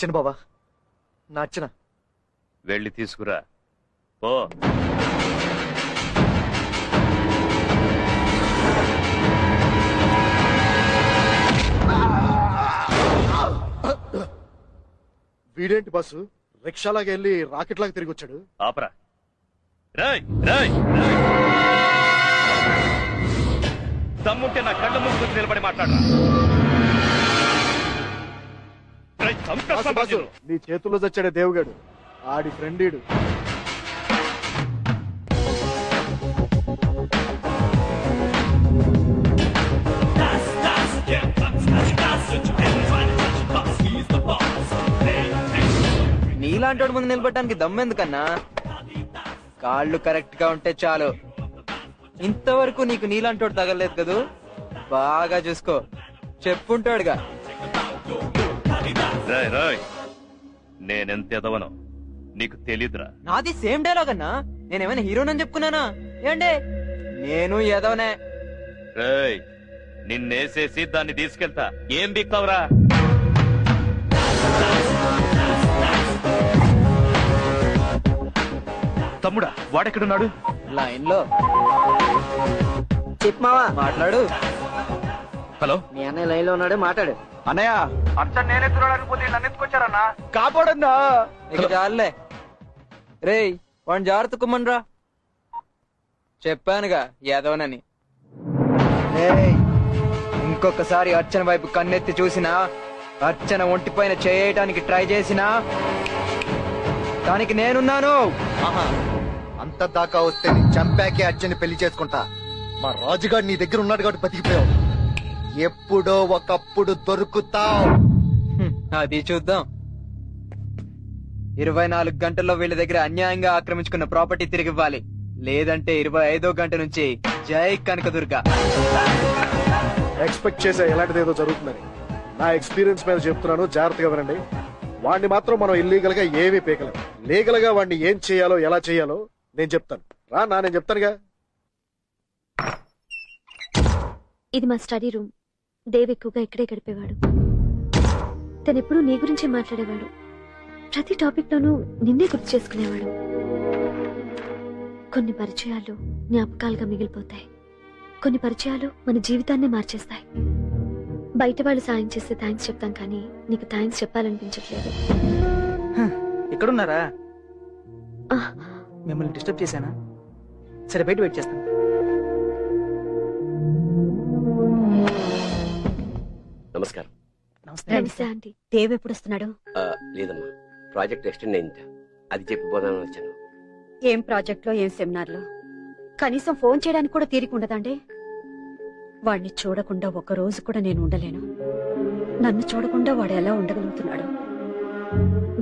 Archana బాబా, నా అర్చన. వెళ్ళి తీసుకురా ఓ. వీడేంటి బాసు రిక్షాలాగా వెళ్ళి రాకెట్ లాగా తిరిగి వచ్చాడు? ఆపరా. రాయ్ రాయ్ దమ్ముంటే నా కళ్ళ ముందు నిలబడి మాట్లాడరా. బాసు, నీ చేతుల్లో చచ్చాడే దేవుగాడు, ఆడి ఫ్రెండీడు. నీలాంటి వాడి ముందు నిలబడటానికి దమ్మెందుకన్నా? కాళ్ళు కరెక్ట్ గా ఉంటే చాలు. ఇంతవరకు నీకు నీలాంటి వాడు తగలేదు కదూ? బాగా చూసుకో, చెప్పుంటాడుగా. రాయ్ రాయ్ నేనెంత ఎదవనో నీకు తెలీదురా. నాది సేమ్ డైలాగ్ అన్నా. నేనేమైనా హీరోనని చెప్పుకున్నానా? ఏంటే నేను ఎదవనే. రాయ్ నిన్నేసేసి దాన్ని తీసుకెళ్తా. ఏం దిక్తావురా? తమ్ముడా వాడెక్కడున్నాడు? లైన్ లో. చెప్పమావా, మాట్లాడు. హలో, మీ అన్నయ్య లైన్ లో ఉన్నాడు, మాట్లాడు. అన్నయ్య అర్చన నేనే చూడడానికి పోతే నన్ను ఎత్తుకొచ్చారన్నా. కాపాడన్నా. ఇక చాలులే. రేయ్ వాడిని జాగ్రత్త కుమ్మన్రా. చెప్పానుగా ఎదవనని. ఇంకొకసారి అర్చన వైపు కన్నెత్తి చూసినా, అర్చన ఒంటిపైన చేయటానికి ట్రై చేసినా దానికి నేనున్నాను. అంత దాకా వస్తే నీ చంపాకే అర్చని పెళ్లి చేసుకుంటా. మా రాజుగాడు నీ దగ్గర ఉన్నాడు కాబట్టి బతికిపోయావు. ఎప్పుడో ఒకప్పుడు దొరుకుతావు. అది చూద్దాం. 24 గంటల్లో వీళ్ళ దగ్గర అన్యాయంగా ఆక్రమించుకున్న ప్రాపర్టీ తిరిగి ఇవ్వాలి. లేదంటే 25వ గంట నుంచి జై కనకదుర్గ. ఎక్స్పెక్ట్ చేసే ఎలాంటిది ఏదో జరుగుతుందని. నా ఎక్స్పీరియన్స్ మీద చెప్తున్నాను, జాగ్రత్తగా వినండి. వాడిని మాత్రం మనం ఇల్లీగల్ గా ఏమీ పీకలేం. లీగల్ గా వాడిని ఏం చేయాలో ఎలా చేయాలో నేను చెప్తాను. రా నా, నేను చెప్తానుగా. ఇది మా స్టడీ రూమ్. దేవ్ ఎక్కువగా ఇక్కడే గడిపేవాడు. తనెప్పుడు నీ గురించే మాట్లాడేవాడు. ప్రతి టాపిక్ లోనూ నిన్నే గుర్తు చేసుకునేవాడు. కొన్ని పరిచయాలు జ్ఞాపకాలుగా మిగిలిపోతాయి. కొన్ని పరిచయాలు మన జీవితాన్నే మార్చేస్తాయి. బయట వాళ్ళు సాయం చేస్తే థ్యాంక్స్ చెప్తాం, కానీ నీకు థ్యాంక్స్ చెప్పాలనిపించట్లేదు. ఎక్కడున్నారా? మిమ్మల్ని డిస్టర్బ్ చేశానా? సరే బయట వెయిట్ చేస్తాను. నమస్కారం. ఆంటీ. దేవ్ ఎప్పుడు వస్తున్నాడు? లేదమ్మా, ప్రాజెక్ట్ ఎక్స్టెండ్ అయింది, అది చెప్పిపోదామని వచ్చాను. ఏం ప్రాజెక్ట్ లో, ఏం సెమినార్ లో? కనీసం ఫోన్ చేయడానికి కూడా తీరికుండదండి. వాడిని చూడకుండా ఒక రోజు కూడా నేను ఉండలేను. నన్ను చూడకుండా వాడు ఎలా ఉండగలుగుతున్నాడు?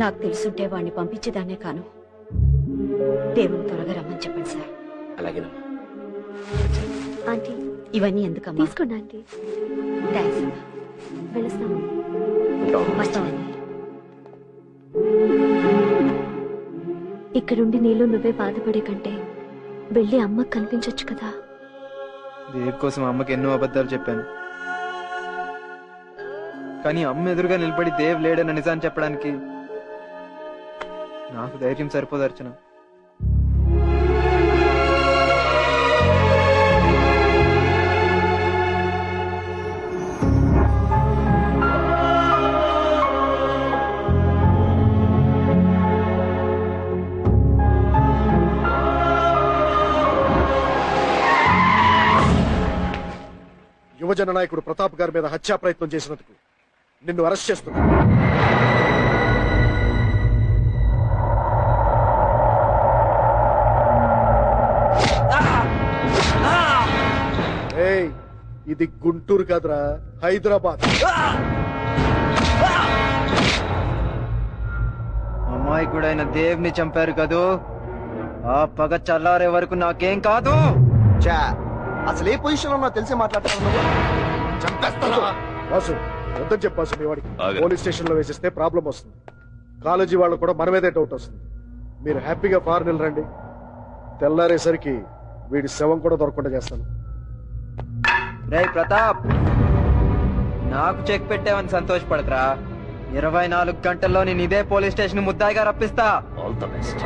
నాకు తెలుసుంటే వాడిని పంపించేదాన్నే కాను. దేవుని త్వరగా రమ్మని చెప్పండి సార్. అలాగేనమ్మా. ఆంటీ ఇవన్నీ ఎందుకమ్మా? తీసుకోండి ఆంటీ. థ్యాంక్స్ అమ్మా. వెళ్ళొస్తాము. వస్తానండి. ఇక్కడుండి నీలో నువ్వే బాధపడే కంటే వెళ్ళి అమ్మకు కనిపించొచ్చు కదా. దేవ్ కోసం అమ్మకి ఎన్నో అబద్ధాలు చెప్పాను, కానీ అమ్మ ఎదురుగా నిలబడి దేవ్ లేడన్న నిజాన్ని చెప్పడానికి నాకు ధైర్యం సరిపోదు అర్చన. యువజన నాయకుడు ప్రతాప్ గారి మీద హత్యా ప్రయత్నం చేసినందుకు నిన్ను అరెస్ట్ చేస్తున్నా. ఏయ్, ఇది గుంటూరు కాదురా, హైదరాబాద్. అమాయకుడైన దేవ్ని చంపారు కదూ, ఆ పగ చల్లారే వరకు నాకేం కాదు. అసలు ఏ పొజిషన్ లో తెలిసి మాట్లాడుతున్నావు? వాసు, వద్దని చెప్పాల్సి మీ వాడికి. పోలీస్ స్టేషన్ లో వేసిస్తే ప్రాబ్లం వస్తుంది. కాలేజీ వాళ్ళు కూడా మన మీదే డౌట్ వస్తుంది. మీరు హ్యాపీగా ఫారెన్ రండి. తెల్లారేసరికి వీడి శవం కూడా దొరకకుండా చేస్తాను. రేయ్ ప్రతాప్, నాకు చెక్ పెట్టావని సంతోషపడకరా. 24 గంటల్లో నేను ఇదే పోలీస్ స్టేషన్ ముద్దాయిగా రప్పిస్తా. All the best.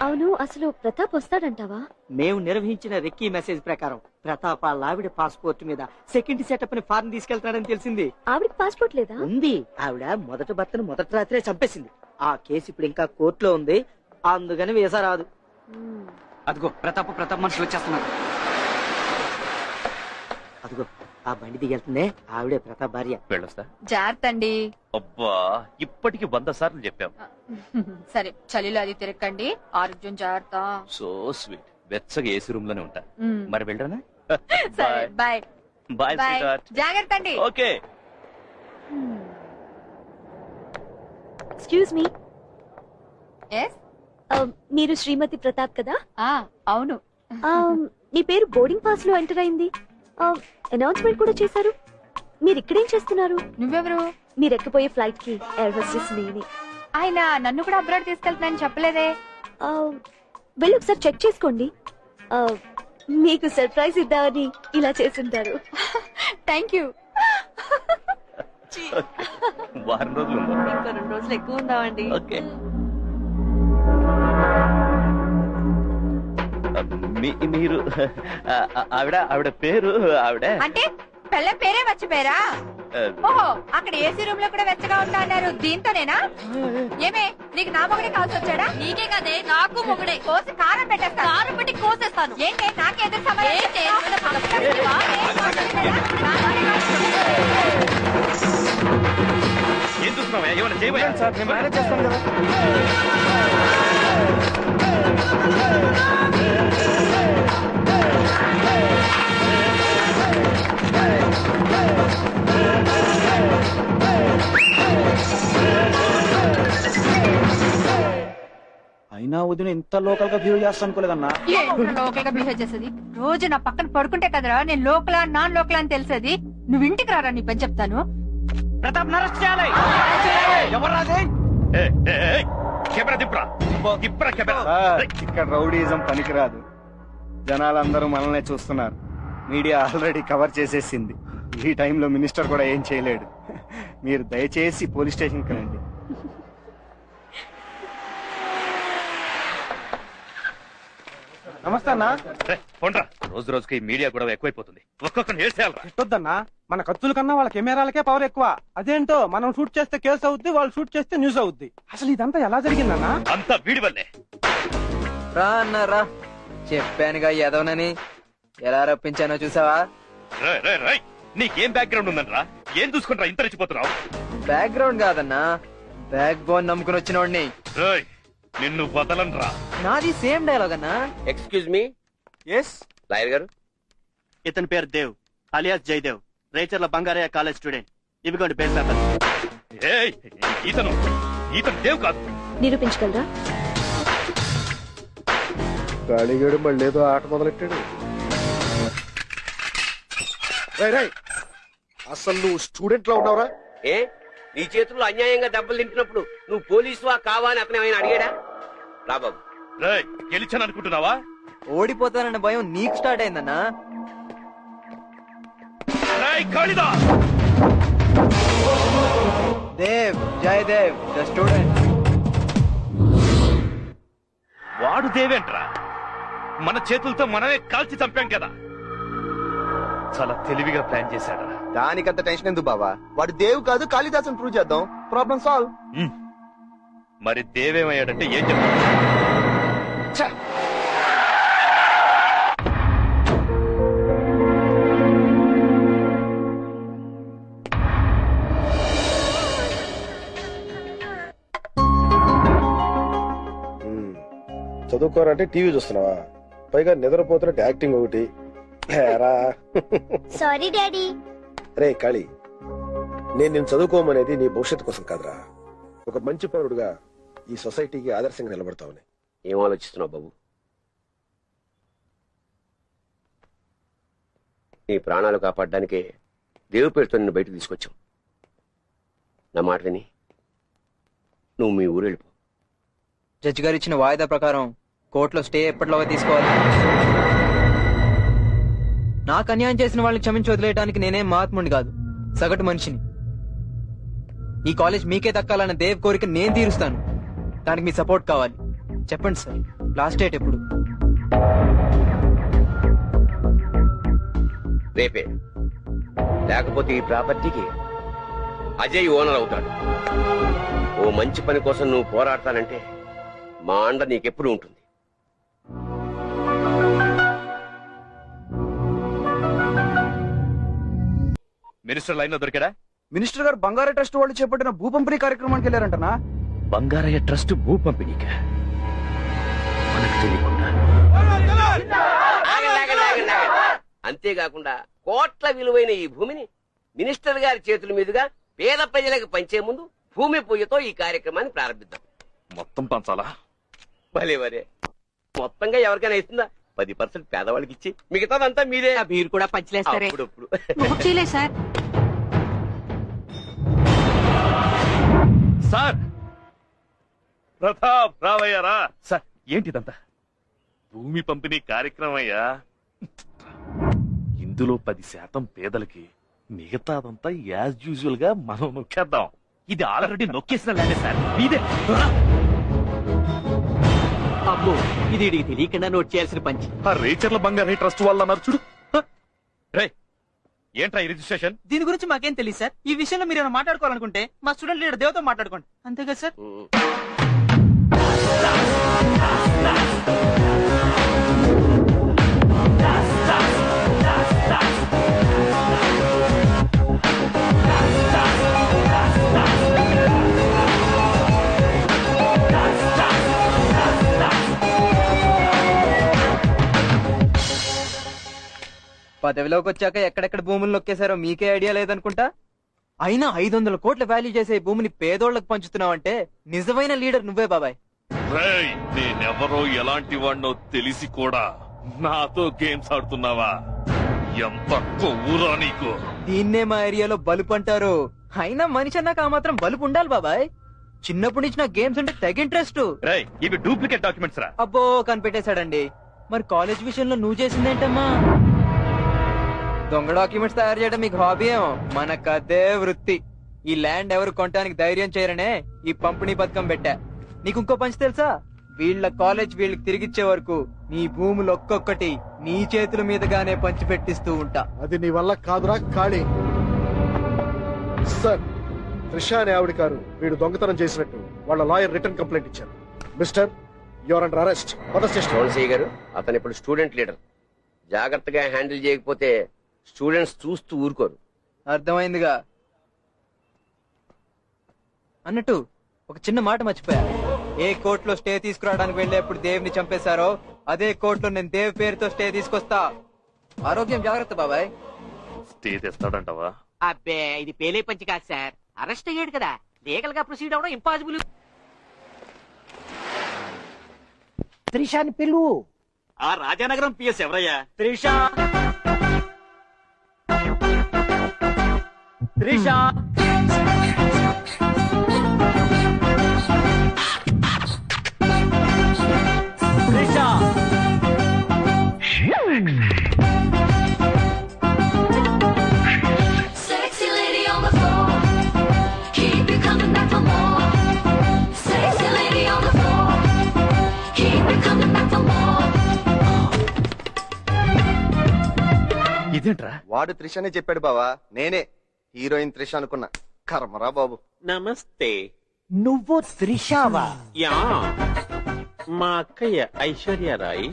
అవును, అసలు ప్రతాప్ వస్తాడంటావా? మేము నిర్వహించిన రెక్కీ మెసేజ్ ప్రకారం ప్రతాప్ వాళ్ళ ఆవిడ పాస్పోర్ట్ మీద సెకండ్ సెటప్ ని ఫారెన్ తీసుకెళ్తాడని తెలిసింది. ఆవిడకి పాస్పోర్ట్ లేదా? ఉంది. ఆవిడ మొదటి భర్తను మొదటి రాత్రే చంపేసింది. ఆ కేసు ఇప్పుడు ఇంకా కోర్టులో ఉంది, అందుకని వీసా రాదు. అదిగో ప్రతాప్ మనుషులు వచ్చేస్తున్నారు. అదిగో ఆ బండి దిగెళ్తుందే, ఆవిడే ప్రతాప్ భార్య. వెళ్ళొస్తా. జాగ్రత్త అండి. అబ్బా, ఇప్పటికి 100 సార్లు చెప్పాం. సరే, చలిలో అది తిరగండి, ఆరోగ్యం జాగ్రత్త. So sweet. వెచ్చగా ఏసీ రూమ్ లోనే ఉంటా. మ్మ్. మరి వెళ్ళరానా? సరే, బాయ్ బాయ్ స్వీట్. జాగ్రత్త అండి. ఓకే. ఎక్స్క్యూజ్ మీ, ఎస్, మీరు శ్రీమతి ప్రతాప్ కదా? అవును. మీ పేరు బోర్డింగ్ పాస్ లో ఎంటర్ అయింది. అనౌన్స్మెంట్ కూడా చేశారు. మీరు ఇక్కడేం చేస్తున్నారు? నువ్వెవరు? మీరు ఎక్కిపోయే ఫ్లైట్ కి ఎయిర్ హోస్టెస్ నేనే. ఆయన నన్ను కూడా అబ్రాడ్ తీసుకెళ్తున్నానని చెప్పలేదే. వెళ్ళి ఒకసారి చెక్ చేసుకోండి. మీకు సర్ప్రైజ్ ఇద్దామని ఇలా చేస్తుంటారు. Thank you. వారం రోజులు ఇంకా 2 రోజులు ఎక్కువ ఉందామండి. ఓకే. మీరు ఆవిడ పేరు ఆవిడ అంటే పెళ్ళం పేరే మర్చిపోయారా? ఓహో, అక్కడ ఏసీ రూమ్ లో కూడా వెచ్చగా ఉంటా అన్నారు. దీంతోనేనా? ఏమే, నీకు నా మొగుడే కాల్సి వచ్చాడా? నీకే కదే, నాకు మొగుడే. కోసి కారం పెట్టేస్తా. కారం పెట్టి కోసేస్తాను. ఏంటి నాకే ఎదురు ఏం చూస్తున్నావా? ఏమైనా చేయబోయా సార్? నేను మేనేజ్ చేస్తాను కదా. అయినా వదిన ఇంత లోకల్ గా బిహేవ్ చేస్తా అనుకోలేదన్నా. లోకల్ గా బిహేవ్ చేసేది. రోజు నా పక్కన పడుకుంటే కదరా నేను లోకలా నాన్ లోకలా అని తెలిసేది. నువ్వు ఇంటికి రారా, నీ పని చెప్తాను. ప్రతాప్ అరెస్ట్ చేయాలి. ఎవరు రాజే? ఇక్కడ రౌడీజం పనికిరాదు. జనాలందరూ మనల్నే చూస్తున్నారు. మీడియా ఆల్రెడీ కవర్ చేసేసింది. ఈ టైంలో మినిస్టర్ కూడా ఏం చేయలేడు. మీరు దయచేసి పోలీస్ స్టేషన్కి రండి. నమస్తే అన్నా. రోజు రోజుకి మీడియా కూడా ఎక్కువైపోతుంది. ఒక్కొక్కరిని వేసేయాలరా. పెట్టొద్దన్నా, మన ఖర్చుల కన్నా వాళ్ళ కెమెరాలకే పవర్ ఎక్కువ. అదేంటో మనం షూట్ చేస్తే కేసు అవుద్ది, వాళ్ళు షూట్ చేస్తే న్యూస్ అవుద్ది. అసలు ఇదంతా ఎలా జరిగిందన్నా? అంతా వీడి వల్లే. రా అన్నారా, చెప్పానుగా ఎదవనని. ఎలా రప్పించానో చూసావా? నీకేం బ్యాక్గ్రౌండ్ ఉందనరా? ఏం చూసుకుంటా ఇంత రెచ్చిపోతున్నావు? బ్యాక్గ్రౌండ్ కాదన్నా, బ్యాక్ బోన్ నమ్ముకుని వచ్చినోడిని. నిన్ను వదలనరా. నాది సేమ్ డైలాగ్ అన్నా. Excuse me. ఎస్ లాయర్ గారు. ఇతని పేరు Dev alias Jayadev, Recharla Bangaraiah college student. ఇవిగోండి పేరు పేపర్. ఇతను దేవ్ కాదు. నిరూపించగలరా? గాలిగాడు మళ్ళీ ఏదో ఆట మొదలెట్టాడు. అసలు నువ్వు స్టూడెంట్ లో ఉన్నావురా? ఏ, నీ చేతుల్లో అన్యాయంగా దెబ్బలు తింటున్నప్పుడు నువ్వు పోలీసువా కావా అని అతను ఏమైనా అడిగాడా? రా బాబు. గెలిచాను అనుకుంటున్నావా? ఓడిపోతానన్న భయం నీకు స్టార్ట్ అయిందన్నా. Dev, Jayadev the student. వాడు దేవేంట్రా? మన చేతులతో మనమే కాల్చి చంపాం కదా. చాలా తెలివిగా ప్లాన్ చేశాడు. దానికంత టెన్షన్ ఎందుకు బావా? వాడు దేవు కాదు, కాళిదాసుని ప్రూవ్ చేద్దాం. Problem solve. మరి దేవేమయ్యాడంటే ఏం చెప్తాడు? చదువుకోరంటే టీవీ చూస్తున్నావా? పైగా నిద్రపోతున్నట్టు యాక్టింగ్ ఒకటి. Sorry daddy. రే కాళీ, నేను చదువుకోమనేది నీ భవిష్యత్తు కోసం కాదురా, ఒక మంచి పౌరుడుగా ఈ సొసైటీకి ఆదర్శంగా నిలబడతావని. ఏం ఆలోచిస్తున్నావు బాబు? నీ ప్రాణాలు కాపాడడానికే దేవు పేరుతో నిన్ను బయటకు తీసుకొచ్చాం. నా మాట విని నువ్వు మీ ఊరు వెళ్ళిపో. జడ్జి గారు ఇచ్చిన వాయిదా ప్రకారం కోర్టులో స్టే ఎప్పటిలోగా తీసుకోవాలి. నాకు అన్యాయం చేసిన వాళ్ళని క్షమించి వదిలేయడానికి నేనేం మహాత్ముడి కాదు. సగటు మనిషిని. ఈ కాలేజ్ మీకే దక్కాలన్న దేవ్ కోరిక నేను తీరుస్తాను. దానికి మీ సపోర్ట్ కావాలి. చెప్పండి సార్, లాస్ట్ డేట్ ఎప్పుడు? రేపే. లేకపోతే ఈ ప్రాపర్టీకి అజయ్ ఓనర్ అవుతాడు. ఓ మంచి పని కోసం నువ్వు పోరాడతానంటే మా అండ నీకెప్పుడు ఉంటుంది. మినిస్టర్ లైన్ లో దొరికాడా? మినిస్టర్ గారు బంగారు ట్రస్ట్ వాళ్ళు చేపట్టిన భూ పంపిణీ కార్యక్రమానికి వెళ్ళారంటనా? బంగారయ్య ట్రస్ట్ భూ పంపిణీక మనకు తెలియకుండా. అంతేకాకుండా కోట్ల విలువైన ఈ భూమిని మినిస్టర్ గారి చేతుల మీదుగా పేద ప్రజలకు పంచే ముందు భూమి పూజతో ఈ కార్యక్రమాన్ని ప్రారంభిద్దాం. మొత్తం పంచాలా? భలే వరే. మొత్తంగా ఎవరికైనా ఇస్తుందా? 10% పేదవాళ్ళకి ఇచ్చి మిగతాదంతా మీరే. మీరు కూడా పంచలేస్తారే. అప్పుడప్పుడు. సార్ సార్ ప్రతాప్ రావయ్యారా? సార్ ఏంటిదంతా? భూమి పంపిణీ కార్యక్రమం అయ్యా. ఇందులో 10% పేదలకి, మిగతాదంతా యాజ్ యూజువల్ గా మనం నొక్కేద్దాం. ఇది ఆల్రెడీ నొక్కేసిన ల్యాండే సార్, మీదే. అబ్బో, ఇది తెలియకుండా నోట్ చేయాల్సిన పంచి. ఆ రేచర్ల బంగారు ట్రస్ట్ వాళ్ళు అన్నారు చూడు. ఏంట్రా ఈ రిజిస్ట్రేషన్? దీని గురించి మాకేం తెలియదు సార్. ఈ విషయంలో మీరు ఏమైనా మాట్లాడుకోవాలనుకుంటే మా స్టూడెంట్ లీడర్ దేవతో మాట్లాడుకోండి. అంతేగా సార్? పదవిలోకి వచ్చాక ఎక్కడెక్కడ భూములు నొక్కేశారో మీకే ఐడియా లేదనుకుంటా. అయినా 500 కోట్ల వాల్యూ చేసే ఈ భూమిని పేదోళ్లకు పంచుతున్నావంటే నిజమైన లీడర్ నువ్వే బాబాయ్. రేయ్, నేనెవరో ఎలాంటి వాడినో తెలిసి కూడా నాతో గేమ్స్ ఆడుతున్నావా? ఎంత కొవ్వురా నీకు! దీన్నే మా ఏరియాలో బలుపు అంటారు. అయినా మనిషి అన్నాక ఆ మాత్రం బలుపు ఉండాలి బాబాయ్. చిన్నప్పటి నుంచి నా గేమ్స్ అంటే తెగ ఇంట్రెస్ట్. ఇవి డూప్లికేట్ డాక్యుమెంట్స్ రా. అబ్బో, కనిపెట్టేశాడండి. మరి కాలేజ్ విషయంలో నువ్వు చేసిందేంటమ్మా? దొంగ డాక్యుమెంట్స్ తయారు చేయడం మీకు హాబీ ఏమో. మనకు అదే వృత్తి. ఈ ల్యాండ్ ఎవరు కొనడానికి ధైర్యం చేయరనే ఈ పంపిణీ పథకం పెట్టా. నీకు ఇంకో పంచి తెలుసా? వీళ్ళ కాలేజ్ వీళ్ళకి తిరిగిచ్చే వరకు నీ భూములు ఒక్కొక్కటి నీ చేతుల మీదుగానే పంచి పెట్టిస్తూ ఉంటా. అది నీ వల్ల కాదురా కాళీ. సార్, త్రిష అనే ఆవిడ గారు వీడు దొంగతనం చేసినట్టు వాళ్ళ లాయర్ రిటర్న్ కంప్లైంట్ ఇచ్చారు. Mister, your under arrest. చౌన్సీ గారు, అతను ఇప్పుడు స్టూడెంట్ లీడర్. జాగ్రత్తగా హ్యాండిల్ చేయకపోతే స్టూడెంట్స్ చూస్తూ ఊరుకోరు. అర్థమైందిగా. అన్నట్టు ఒక చిన్న మాట మర్చిపోయా. ఏ కోర్టులో స్టే తీసుకురావడానికి వెళ్ళేప్పుడు దేవ్ని చంపేశారో అదే కోర్టులో నేను దేవ్ పేరుతో స్టే తీసుకొస్తా. ఆరోగ్యం జాగ్రత్త బాబాయ్. స్టే తెస్తాడంటవా? అబ్బే, ఇది పేలే పంచి కాదు సార్. అరెస్ట్ అయ్యాడు కదా, లీగల్ గా ప్రొసీడ్ అవడం ఇంపాసిబుల్. త్రిషాని పిలువు. ఆ రాజానగరం పిఎస్ ఎవరయ్యా? Trisha Trisha Sexy lady on the floor, keep it coming back for more. Sexy lady on the floor, keep it coming back for more. ఇదేంట్రా? వాడు త్రిషనే చెప్పాడు బావా. నేనే హీరోయిన్ త్రిష అనుకున్నా. కర్మరా బాబు. నమస్తే. నువ్వు త్రిషావా? యా, మా అక్కయ్య ఐశ్వర్యరాయ్,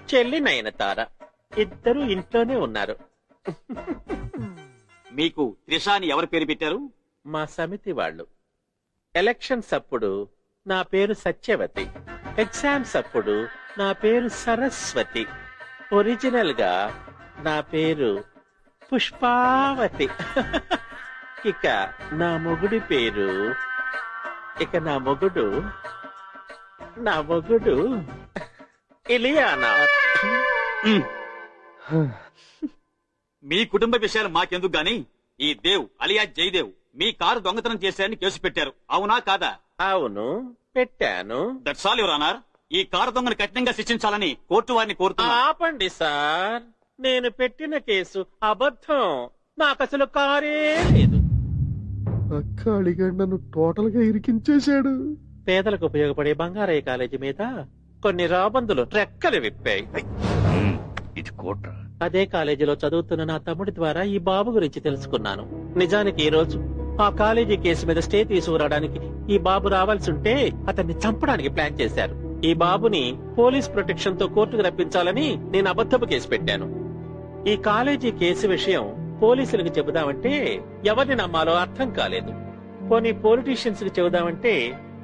చెల్లి నయనతార ఇద్దరు ఇంట్లోనే ఉన్నారు. మీకు త్రిషాని ఎవరు పేరు పెట్టారు? మా సమితి వాళ్ళు. ఎలక్షన్స్ అప్పుడు నా పేరు సత్యవతి, ఎగ్జామ్స్ అప్పుడు నా పేరు సరస్వతి, ఒరిజినల్ గా నా పేరు పుష్పావతి. ఇక నా మొగుడి పేరు నా మొగుడు ఇలియానా. మీ కుటుంబ విషయాలు మాకెందుకు గాని, ఈ దేవ్ అలియా జయదేవ్ మీ కారు దొంగతనం చేశారని కేసు పెట్టారు. అవునా కాదా? అవును, పెట్టాను. That's all your honour. ఈ కారు దొంగను కఠినంగా శిక్షించాలని కోర్టు వారిని కోరుతున్నా. ఆపండి సార్, నేను పెట్టిన కేసు అబద్ధం. నాకు అసలు కారే లేదు. కాళీగాడు నన్ను టోటల్ గా ఇరికించేశాడు. పేదలకు ఉపయోగపడే బంగారయ్య కాలేజీ మీద కొన్ని రాబందులు రెక్కలు విప్పాయి. ఇది కోట్రా. అదే కాలేజీలో చదువుతున్న నా తమ్ముడి ద్వారా ఈ బాబు గురించి తెలుసుకున్నాను. నిజానికి ఈ రోజు ఆ కాలేజీ కేసు మీద స్టే తీసుకురావడానికి ఈ బాబు రావాల్సి ఉంటే అతన్ని చంపడానికి ప్లాన్ చేశారు. ఈ బాబుని పోలీస్ ప్రొటెక్షన్ తో కోర్టుకు రప్పించాలని నేను అబద్ధపు కేసు పెట్టాను. ఈ కాలేజీ కేసు విషయం పోలీసులకు చెబుదామంటే ఎవరిని నమ్మాలో అర్థం కాలేదు. పోనీ పొలిటీషియన్స్ కి చెబుదామంటే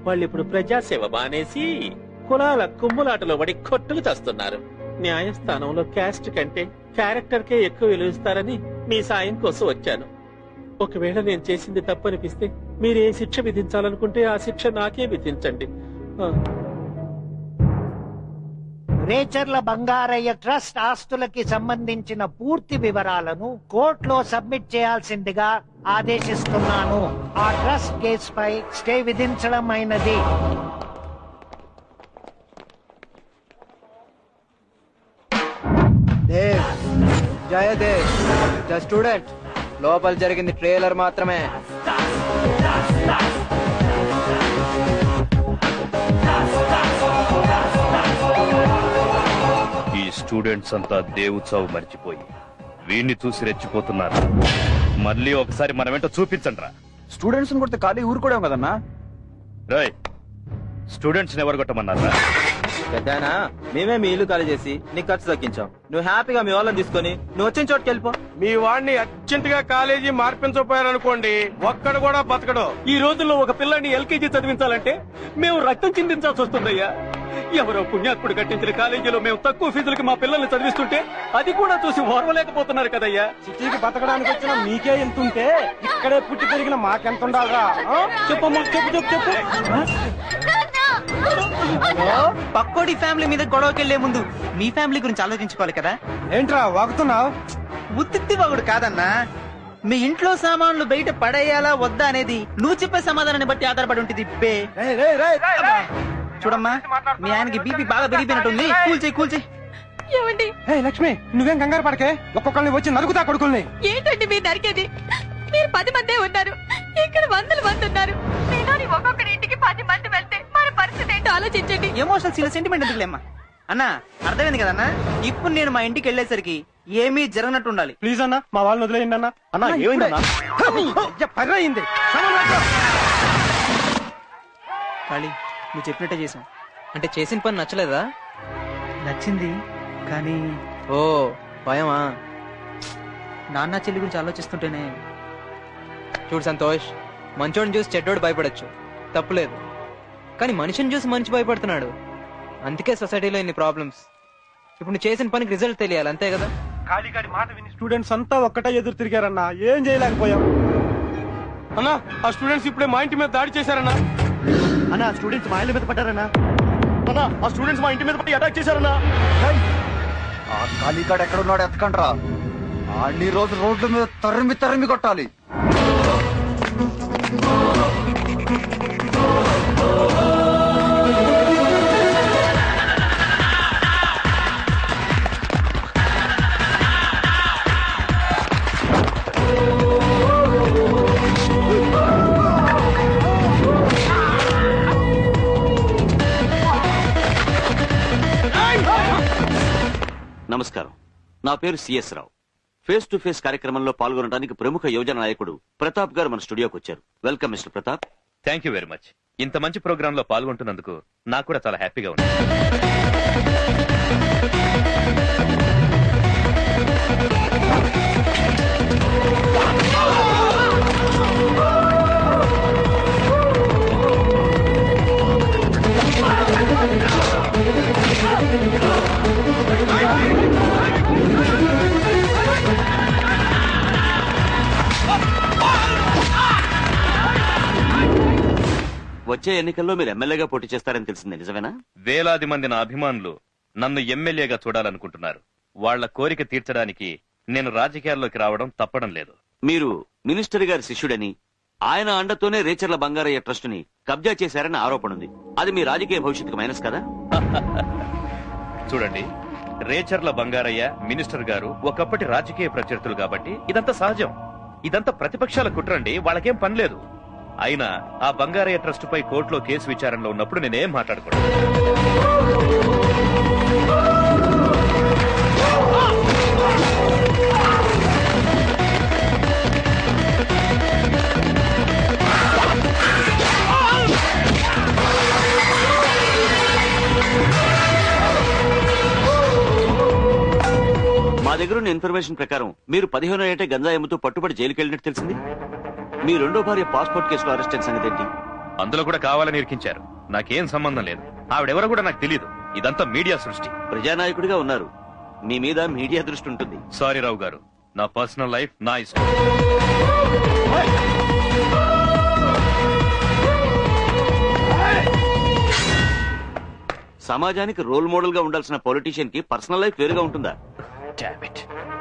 వాళ్ళు ఇప్పుడు ప్రజాసేవ బానేసి కులాల కుమ్ములాటలో పడి కొట్టుకు చేస్తున్నారు. న్యాయస్థానంలో క్యాస్ట్ కంటే క్యారెక్టర్ కే ఎక్కువ విలువిస్తారని మీ సాయం కోసం వచ్చాను. ఒకవేళ నేను చేసింది తప్పనిపిస్తే మీరు ఏ శిక్ష విధించాలనుకుంటే ఆ శిక్ష నాకే విధించండి. రేచర్ల బంగారయ్య ట్రస్ట్ ఆస్తులకి సంబంధించిన పూర్తి వివరాలను కోర్టులో సబ్మిట్ చేయాల్సిందిగా ఆదేశిస్తున్నాను. ఆ ట్రస్ట్ కేసుపై స్టే విధించడం అయినది. Jayadev the student. లోపల జరిగింది ట్రైలర్ మాత్రమే. ఈ స్టూడెంట్స్ అంతా దేవు చావు మర్చిపోయి వీణ్ణి చూసి రెచ్చిపోతున్నారు. మళ్ళీ ఒకసారి మనమేంటో చూపించండి రా. స్టూడెంట్స్ కొడితే ఖాళీ ఊరుకోవడం కదన్నా. రాయ్, స్టూడెంట్స్ ఎవరు కొట్టమన్నారా? పెద్దనా మేమే మీ ఇల్లు ఖాళీ చేసి నీకు ఖర్చు తగ్గించాం. నువ్వు హ్యాపీగా మీ వాళ్ళని తీసుకొని నువ్వు వచ్చిన చోటుకి వెళ్ళిపో. మీ వాడిని అర్జెంట్ గా కాలేజీ మార్పించకపోయారనుకోండి, ఒక్కడు కూడా బతకడు. ఈ రోజుల్లో ఒక పిల్లాన్ని ఎల్కేజీ చదివించాలంటే మేము రక్తం చిందించాల్సి వస్తుందయ్యా. ఎవరో పుణ్యాత్ముడు కట్టించిన కాలేజీలో మేము తక్కువ ఫీజులకి మా పిల్లల్ని చదివిస్తుంటే అది కూడా చూసి ఓర్వలేకపోతున్నారు కదయ్యా. సిటీకి బతకడానికి వచ్చిన మీకే ఎంతుంటే ఇక్కడే పుట్టి పెరిగిన మాకెంత ఉండాలరా? చెప్పమ్మా, చెప్పు చెప్పు చెప్పు. పక్కోడి ఫ్యామిలీ మీద గొడవకి వెళ్లే ముందు మీ ఫ్యామిలీ గురించి ఆలోచించుకోవాలి కదా. ఏంట్రా వాగుతున్నావు? ఉత్తి వాగుడు కాదన్నా. మీ ఇంట్లో సామాన్లు బయట పడేయాలా వద్దా అనేది నువ్వు చెప్పే సమాధానాన్ని బట్టి ఆధారపడి ఉంటుంది. బే చూడమ్మా, మీ ఆయనకి బీపీ బాగా పెరిగిపోయినట్టుంది. కూల్చేయి. ఏమండి? లక్ష్మి, నువ్వేం కంగారు పడకే. ఒక్కొక్కరిని వచ్చి నరుకుతా కొడుకుల్ని. ఏంటండి మీరు నరికేది? మీరు 10 మందే ఉన్నారు, ఇక్కడ 100 మంది ఉన్నారు. మీలోని ఒక్కొక్కరి ఇంటికి 10 మంది వెళ్తే మన పరిస్థితి ఏంటో ఆలోచించండి. ఎమోషనల్ సెంటిమెంట్ ఎందుకులేమ్మా. అన్నా అర్థమైంది కదన్నా. ఇప్పుడు నేను మా ఇంటికి వెళ్ళేసరికి ఏమీ జరగనట్టు ఉండాలి. ప్లీజ్ అన్న, మా వాళ్ళని వదిలేయండి అన్న. అన్న ఏమైందన్నా? పర్రయింది. ఖాళీ నువ్వు చెప్పినట్టే చేసాం. అంటే చేసిన పని నచ్చలేదా? నచ్చింది కానీ ఓ భయమా? నాన్న చెల్లి గురించి ఆలోచిస్తుంటేనే. చూడు సంతోష్, మంచోడిని చూసి చెడ్డోడు భయపడొచ్చు, తప్పులేదు. కానీ మనిషిని చూసి మనిషి భయపడుతున్నాడు. అందుకే సొసైటీలో ఇన్ని ప్రాబ్లమ్స్. ఇప్పుడు నువ్వు చేసిన పనికి రిజల్ట్ తెలియాలి, అంతే కదా? కాళీగాడి మాట విని స్టూడెంట్స్ అంతా ఒక్కటే ఎదురు తిరిగారన్నా. ఏం చేయలేకపోయాం అన్నా. ఆ స్టూడెంట్స్ ఇప్పుడే మా ఇంటి మీద దాడి చేశారన్నా. అన్నా, స్టూడెంట్స్ మా ఇళ్ళ మీద పడ్డారన్నా. అన్నా, ఆ స్టూడెంట్స్ మా ఇంటి మీద పడి అటాక్ చేశారన్నా. ఆ కాళీగాడు ఎక్కడున్నాడు ఎత్తకండ్రా. అన్ని రోజు రోడ్ల మీద తరిమి కొట్టాలి. నమస్కారం, నా పేరు CS Rao. Face to face కార్యక్రమంలో పాల్గొనడానికి ప్రముఖ యువజన నాయకుడు ప్రతాప్ గారు మన స్టూడియోకి వచ్చారు. Welcome mister Pratap. Thank you very much. ఇంత మంచి ప్రోగ్రామ్ లో పాల్గొంటున్నందుకు నాకు కూడా చాలా హ్యాపీగా ఉంది. వచ్చే ఎన్నికల్లో మీరు ఎమ్మెల్యేగా పోటీ చేస్తారని తెలిసిందే, నిజమేనా? వేలాది మంది నా అభిమానులు నన్ను ఎమ్మెల్యేగా చూడాలనుకుంటున్నారు. వాళ్ల కోరిక తీర్చడానికి నేను రాజకీయాల్లోకి రావడం తప్పడం లేదు. మీరు మినిస్టర్ గారి శిష్యుడని, ఆయన అండతోనే రేచర్ల బంగారయ్య ట్రస్ట్ ని కబ్జా చేశారని ఆరోపణ ఉంది. అది మీ రాజకీయ భవిష్యత్తుకు మైనస్ కదా? చూడండి, రేచర్ల బంగారయ్య మినిస్టర్ గారు ఒకప్పటి రాజకీయ ప్రత్యర్థులు కాబట్టి ఇదంతా సహజం. ఇదంతా ప్రతిపక్షాల కుట్రండి, వాళ్ళకేం పని లేదు. అయినా ఆ బంగారయ్య ట్రస్ట్ పై కోర్టులో కేసు విచారణలో ఉన్నప్పుడు నేనేం మాట్లాడకూడదు. మా దగ్గర ఉన్న ఇన్ఫర్మేషన్ ప్రకారం మీరు 15 ఏటే గంజాయి అమ్ముతూ పట్టుబడి జైలుకి వెళ్ళినట్టు తెలిసింది. మీ రెండో భార్య పాస్పోర్ట్ కేసులో అరెస్ట్ అయిన సంగతి ఏంటి? అందులో కూడా కావాలని ఇరికించారు. నాకేం సంబంధం లేదు. ఆవిడెవరో కూడా నాకు తెలియదు. ఇదంతా మీడియా సృష్టి. ప్రజానాయకుడిగా ఉన్నారు, మీ మీద మీడియా దృష్టి ఉంటుంది. సారీ రావు గారు, నా పర్సనల్ లైఫ్ నా ఇష్టం. సమాజానికి రోల్ మోడల్ గా ఉండాల్సిన పొలిటీషియన్ కి పర్సనల్ లైఫ్ వేరుగా ఉంటుందా?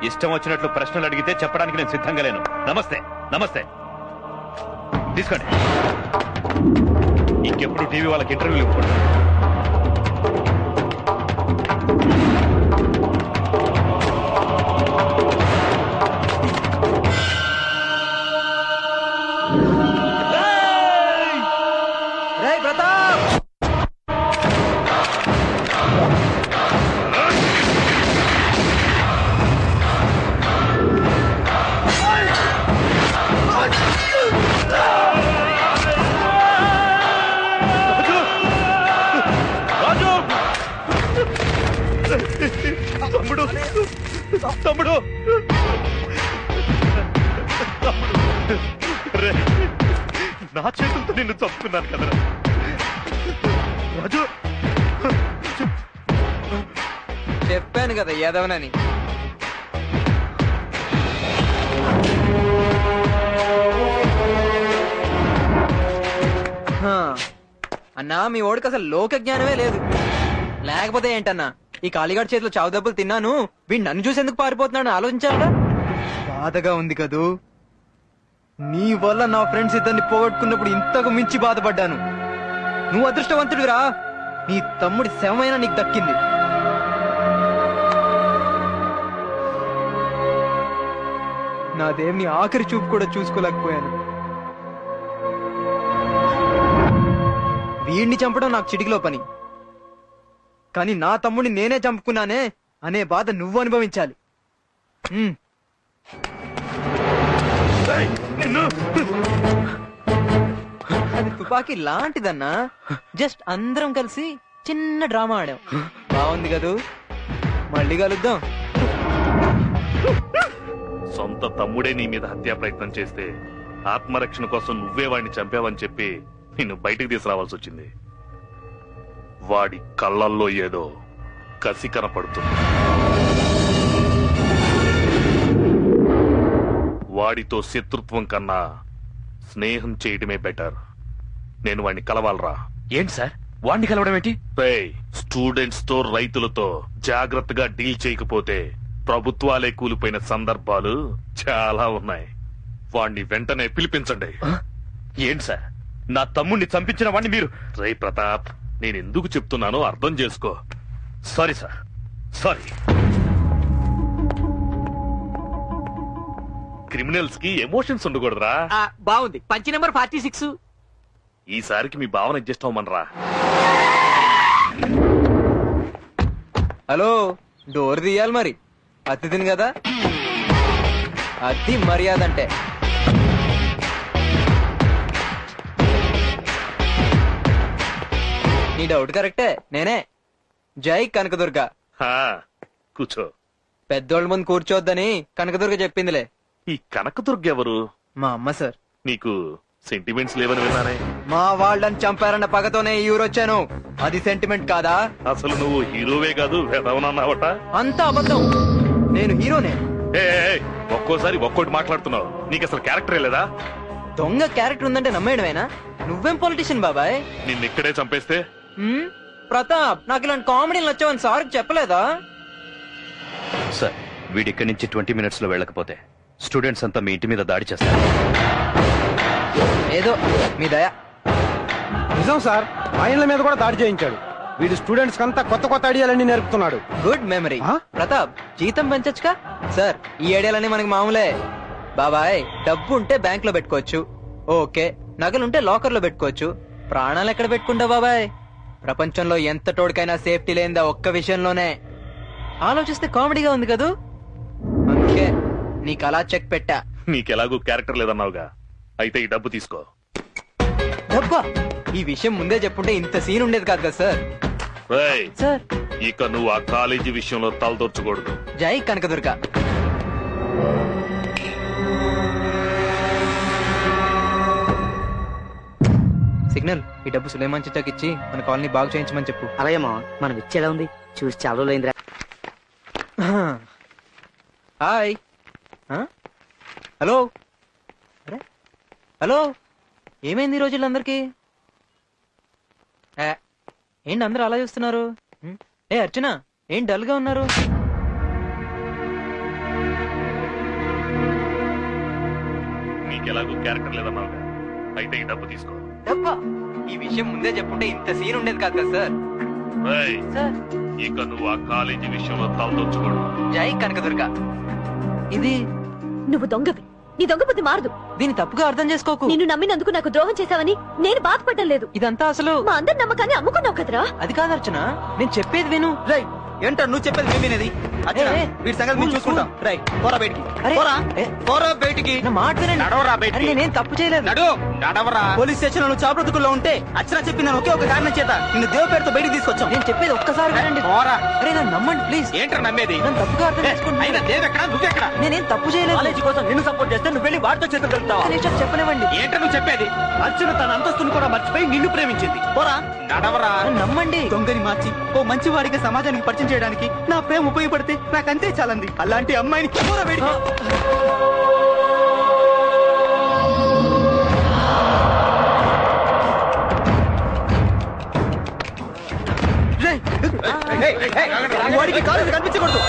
ఇష్టం వచ్చినట్లు ప్రశ్నలు అడిగితే చెప్పడానికి నేను సిద్ధంగా లేను. నమస్తే. నమస్తే, తీసుకోండి. ఇంకెప్పుడు టీవీ వాళ్ళకి ఇంటర్వ్యూలు ఇవ్వకూడదు. ప్రతాప్ తమ్ముడు, తమ్ముడు, నా చేతులతో నిన్ను చంపుకున్నాను కదరా రాజు. చెప్పాను కదా యాదవనని. అన్నా మీ ఓడికి అసలు లోక జ్ఞానమే లేదు. లేకపోతే ఏంటన్నా ఈ కాళీగాడి చేతిలో చావు దెబ్బలు తిన్నాను, వీడు నన్ను చూసి ఎందుకు పారిపోతున్నాడు ఆలోచించాలరా. బాధగా ఉంది కదూ. నీ వల్ల నా ఫ్రెండ్స్ ఇద్దరిని పోగొట్టుకున్నప్పుడు ఇంతకు మించి బాధపడ్డాను. నువ్వు అదృష్టవంతుడిరా, నీ తమ్ముడి శవమైనా నీకు దక్కింది. నా దేవుని ఆఖరి చూపు కూడా చూసుకోలేకపోయాను. వీడిని చంపడం నాకు చిటికిలో పని, కానీ నా తమ్ముడిని నేనే చంపుకున్నానే అనే బాధ నువ్వు అనుభవించాలి. అది తుపాకీ లాంటిదన్నా. జస్ట్ అందరం కలిసి చిన్న డ్రామా ఆడాం. బాగుంది కదూ. మళ్ళీ కలుద్దాం. సొంత తమ్ముడే నీ మీద హత్యా ప్రయత్నం చేస్తే ఆత్మరక్షణ కోసం నువ్వే వాడిని చంపావని చెప్పి నిన్ను బయటికి తీసుకురావాల్సి వచ్చింది. వాడి కళ్ళల్లో ఏదో కసి కనపడుతుంది. వాడితో శత్రుత్వం కన్నా స్నేహం చేయడమే బెటర్. నేను వాడిని కలవాలరా. ఏంటి సార్ వాడిని కలవడం ఏంటి? స్టూడెంట్స్ తో రైతులతో జాగ్రత్తగా డీల్ చేయకపోతే ప్రభుత్వాలే కూలిపోయిన సందర్భాలు చాలా ఉన్నాయి. వాణ్ణి వెంటనే పిలిపించండి. ఏంటి సార్ నా తమ్ముడిని చంపించిన వాడిని మీరు? రే ప్రతాప్, నేను ఎందుకు చెప్తున్నానో అర్థం చేసుకో. Sorry sir, sorry. క్రిమినల్స్ కి ఎమోషన్స్ ఉండకూడదురా. బాగుంది. పంచి నెంబర్ 46. ఈసారికి మీ భావన అడ్జస్ట్ అవ్వమనరా. హలో, డోర్ తీయాలి మరి. అతిథిని కదా, అది మర్యాద అంటే. నీ డౌట్ కరెక్టే, నేనే. జై కనకదుర్గ. కూర్చో. పెద్దోళ్ళ ముందు కూర్చోవద్దని కనకదుర్గ చెప్పిందిలే. ఈ కనకదుర్గ ఎవరు? మా అమ్మ సార్. నీకు సెంటిమెంట్స్ లేవని విన్నానే. మా వాళ్ళని చంపారన్న పగతోనే ఈ ఊరొచ్చాను. అది సెంటిమెంట్ కాదా? అసలు నువ్వు హీరోవే కాదు వెదవనన్నావట. అంతా అబద్ధం. నేను హీరోనే. ఒక్కోసారి ఒక్కోటి మాట్లాడుతున్నావు. నీకు అసలు క్యారెక్టరే లేదా? దొంగ క్యారెక్టర్ ఉందంటే నమ్మేయడమేనా? నువ్వేం పొలిటీషియన్ బాబాయ్? నిన్నిక్కడే చంపేస్తే? ప్రతాప్, నాకు ఇలాంటి కామెడీలు నచ్చావని సార్కి చెప్పలేదా? సార్ వీడిక్కడి నుంచి 20 minutes లో వెళ్ళకపోతే స్టూడెంట్స్ అంతా మీ ఇంటి మీద దాడి చేస్తారు. ఏదో మీ దయ. నిజం సార్, ఆయనల మీద కూడా దాడి చేయించాడు. వీడు స్టూడెంట్స్ కంతా కొత్త కొత్త ఐడియాలన్నీ నేర్పుతున్నాడు. Good memory. ప్రతాప్ జీతం పెంచొచ్చుగా. సార్ ఈ ఐడియాలన్నీ మనకి మామూలే. బాబాయ్ డబ్బు ఉంటే బ్యాంక్ లో పెట్టుకోవచ్చు, ఓకే. నగలుంటే లాకర్ లో పెట్టుకోవచ్చు. ప్రాణాలు ఎక్కడ పెట్టుకుంటా బాబాయ్? ప్రపంచంలో ఎంత తోడుకైనా సేఫ్టీ లేనిదా ఒక్క విషయంలోనే. ఆలోచిస్తే కామెడీగా ఉంది కదూ, అందుకే నీకు అలా చెక్ పెట్టా. నీకెలాగూ క్యారెక్టర్ లేదన్నావుగా, అయితే ఈ డబ్బు తీసుకో. డబ్బా? ఈ విషయం ముందే చెప్పుంటే ఇంత సీన్ ఉండేది కాదు కదా సార్. రేయ్, సార్ ఇక నువ్వు ఆ కాలేజీ విషయంలో తలదొచ్చకూడదు. జై కనకదుర్గ. సిగ్నల్, ఈ డబ్బు సులేమాన్ చిట్టాకి ఇచ్చి మన కాలనీ బాగు చేయించమని చెప్పు. అలాగే మా మనం ఇచ్చేలా ఉంది, చూసి చాలా రోజులైందిరా. హాయ్. హలో. హలో, ఏమైంది ఈ రోజుల్లో అందరికి? ఏంటి అందరూ అలా చూస్తున్నారు? ఏ అర్చన, ఏం డల్ గా ఉన్నారు? నీకెలాగూ క్యారెక్టర్ లేదన్నావుగా, అయితే ఈ డబ్బు తీసుకో. డబ్బా? ఈ విషయం ముందే చెప్పుంటే ఇంత సీన్ ఉండేది కాదు కదా సార్. రేయ్, ఇక నువ్వు ఆ కాలేజీ విషయంలో తలదొచ్చకూడదు. జై కనకదుర్గ. ఇది నువ్వు దొంగవి. నీ దొంగ బుద్ధి మారదు. దీన్ని తప్పుగా అర్థం చేసుకోకు. నిన్ను నమ్మినందుకు నాకు ద్రోహం చేశావని నేను బాధపడడం లేదు. ఇదంతా అసలు మా అందరి నమ్మకాన్ని అమ్ముకున్నావు కదరా. అది కాదు అర్చన, నేను చెప్పేది విను. రై ఏంటో నువ్వు చెప్పేది మేము వినేది. అర్చన, వీడి సంగతి మేము చూసుకుంటాం. రై పోరా బయటికి, పోరా బయటికి. మాట వినండి. నడవరా బయటికి. నేనేం తప్పు చేయలేదు. నడవరా. పోలీస్ స్టేషన్ లో నువ్వు చాపబ్రతుకుల్లో ఉంటే అర్చన చెప్పిందని ఒకే ఒక కారణం చేత నిన్ను దేవ పేరుతో బయటికి తీసుకొచ్చాం. నేను చెప్పేది ఒక్కసారి వినండి. పోరా. అరే నన్ను నమ్మండి ప్లీజ్. ఏంట్రా నమ్మేది? నన్ను తప్పుగా అర్థం చేసుకోండి. అయినా దేవెక్కడ నువ్వెక్కడ? నేనేం తప్పు చేయలేదు. కాలేజీ కోసం నిన్ను సపోర్ట్ చేస్తే నువ్వు వెళ్ళి వాడితో చేతులు కలుపుతావా? చెప్పనివ్వండి. ఏంట్రా నువ్వు చెప్పేది? అర్చన తన అంతస్తును కూడా మర్చిపోయి నిన్ను ప్రేమించింది. పోరా. నడవరా. నమ్మండి. దొంగని మార్చి ఓ మంచి వాడిగా సమాజానికి పరిచయం చేయడానికి నా ప్రేమ ఉపయోగపడితే నాకంతే చాలంది. అలాంటి అమ్మాయిని పోరా బయటికి. వాడికి కాలు కనిపించకూడదు.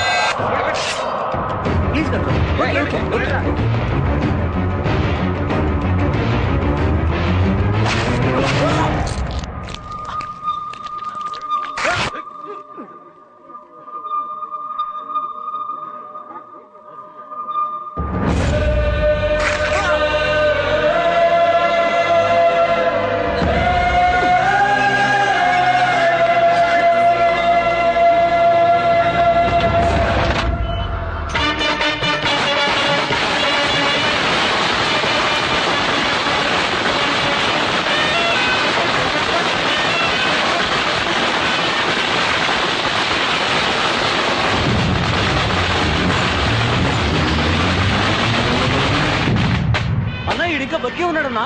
ఇంకా బతికే ఉన్నాడన్నా.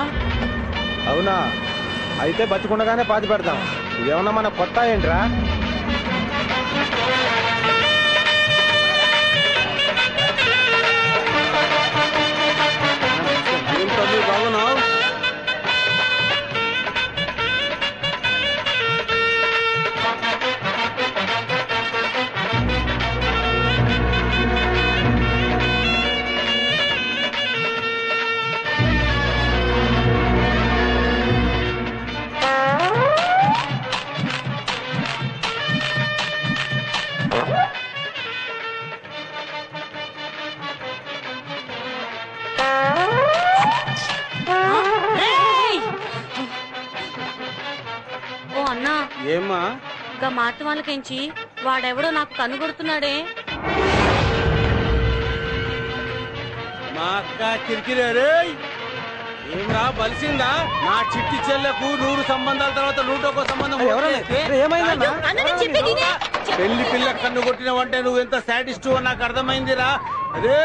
అవునా, అయితే బతికుండగానే పాతి పెడతాం. ఇదేమన్నా మన కొత్త ఏంట్రా? బాగున్నావు? ఏమ్మా గా మాట వాళ్ళకించి వాడెవడో నాకు కనుగొడుతున్నాడే. మా అక్క కిరికిరే. ఏమరా బలిసిందా? నా చిట్టి చెల్లెకు 100 సంబంధాల తర్వాత 101 సంబంధం. పెళ్లి పిల్ల కన్ను కొట్టినవంటే నువ్వు ఎంత సాటిస్ట్ నాకు అర్థమైందిరా. అరే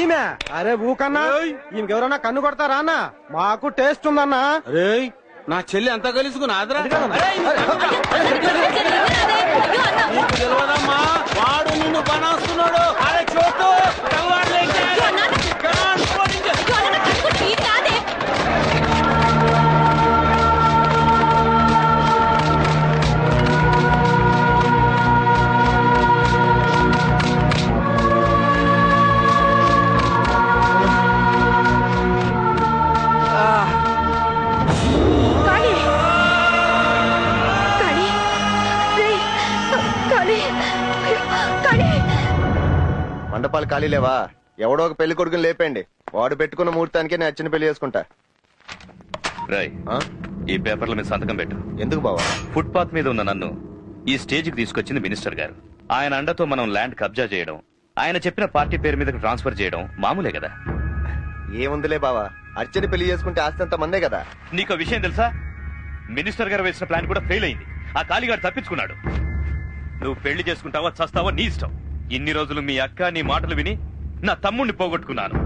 ఈమె అరే ఊకన్నా, ఈయనకెవరన్నా కన్ను కొడతారా అన్న? మాకు టేస్ట్ ఉందన్నా. అరే నా చెల్లి అంతా కలుసుకున్నాదరా. తెలియదమ్మా, వాడు నిన్ను బనాస్తున్నాడు. అరే చోటు మండపాలు ఖాళీ లేవా? ఎవడో ఒక పెళ్లి కొడుకుని లేపండి. వాడు పెట్టుకున్న ముహూర్తానికే నేను అచ్చిన పెళ్లి చేసుకుంటా. రాయ్, ఈ పేపర్ల మీద సంతకం పెట్టు. ఎందుకు బావా? ఫుట్పాత్ మీద ఉన్న నన్ను ఈ స్టేజ్కి తీసుకొచ్చింది మినిస్టర్ గారు. ఆయన అండతో మనం ల్యాండ్ కబ్జా చేయడం, ఆయన చెప్పిన పార్టీ పేరు మీదకి ట్రాన్స్ఫర్ చేయడం మామూలే కదా. ఏముందిలే బావా, అర్చన పెళ్లి చేసుకుంటే ఆస్తి అంత మందే కదా. నీకు విషయం తెలుసా? మినిస్టర్ గారు వేసిన ప్లాన్ కూడా ఫెయిల్ అయింది. ఆ కాళీగాడు తప్పించుకున్నాడు. నువ్వు పెళ్లి చేసుకుంటావో చస్తావో నీ ఇష్టం. ఇన్ని రోజులు మీ అక్క నీ మాటలు విని నా తమ్ముణ్ణి పోగొట్టుకున్నాను.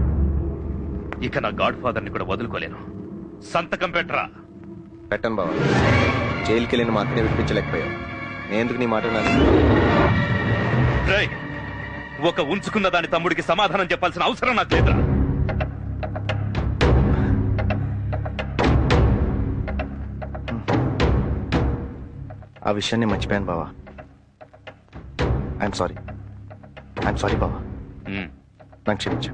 ఇక నా గాడ్ ఫాదర్ ని కూడా వదులుకోలేను. సంతకం పెట్టరా. పెట్టను బావా, జైలుకి వెళ్ళిన మా అక్కనే వినిపించలేకపోయావు. నేను ఎందుకు నీ మాట వినాలి? ఒక ఉంచుకున్న దాని తమ్ముడికి సమాధానం చెప్పాల్సిన అవసరం నాకు లేదా? ఆ విషయాన్ని మర్చిపోయాను బావా. ఐఎమ్ సారీ బావా. నాకు క్షమించు.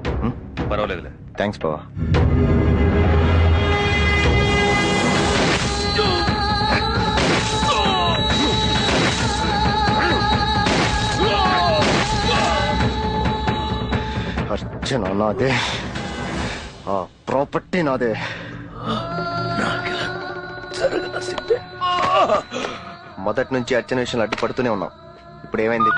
పర్వాలేదులే. థ్యాంక్స్ బావా. అర్చన నాదే, ఆ ప్రాపర్టీ నాదే. మొదటి నుంచి అర్చన విషయంలో అడ్డుపడుతూనే ఉన్నాం. ఇప్పుడు ఏమైంది?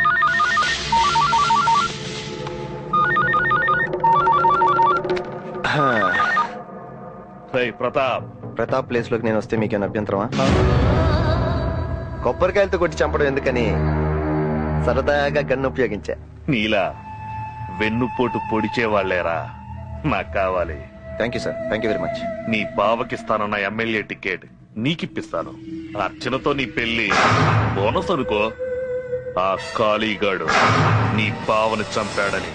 ప్రతాప్ ప్లేస్ లోకి నేను వస్తే మీకేమైనా అభ్యంతరమా? కొబ్బరికాయలతో కొట్టి చంపడం ఎందుకని సరదాగా గన్ను ఉపయోగించా. నీలా వెన్నుపోటు పొడిచేవాళ్లేరా నాకు కావాలి. Thank you sir, thank you very much. నీ బావకిస్తానన్న ఎమ్మెల్యే టికెట్ నీకిప్పిస్తాను. అర్చనతో నీ పెళ్లి బోనస్ అనుకో. ఆ కాళీగాడు నీ బావని చంపాడని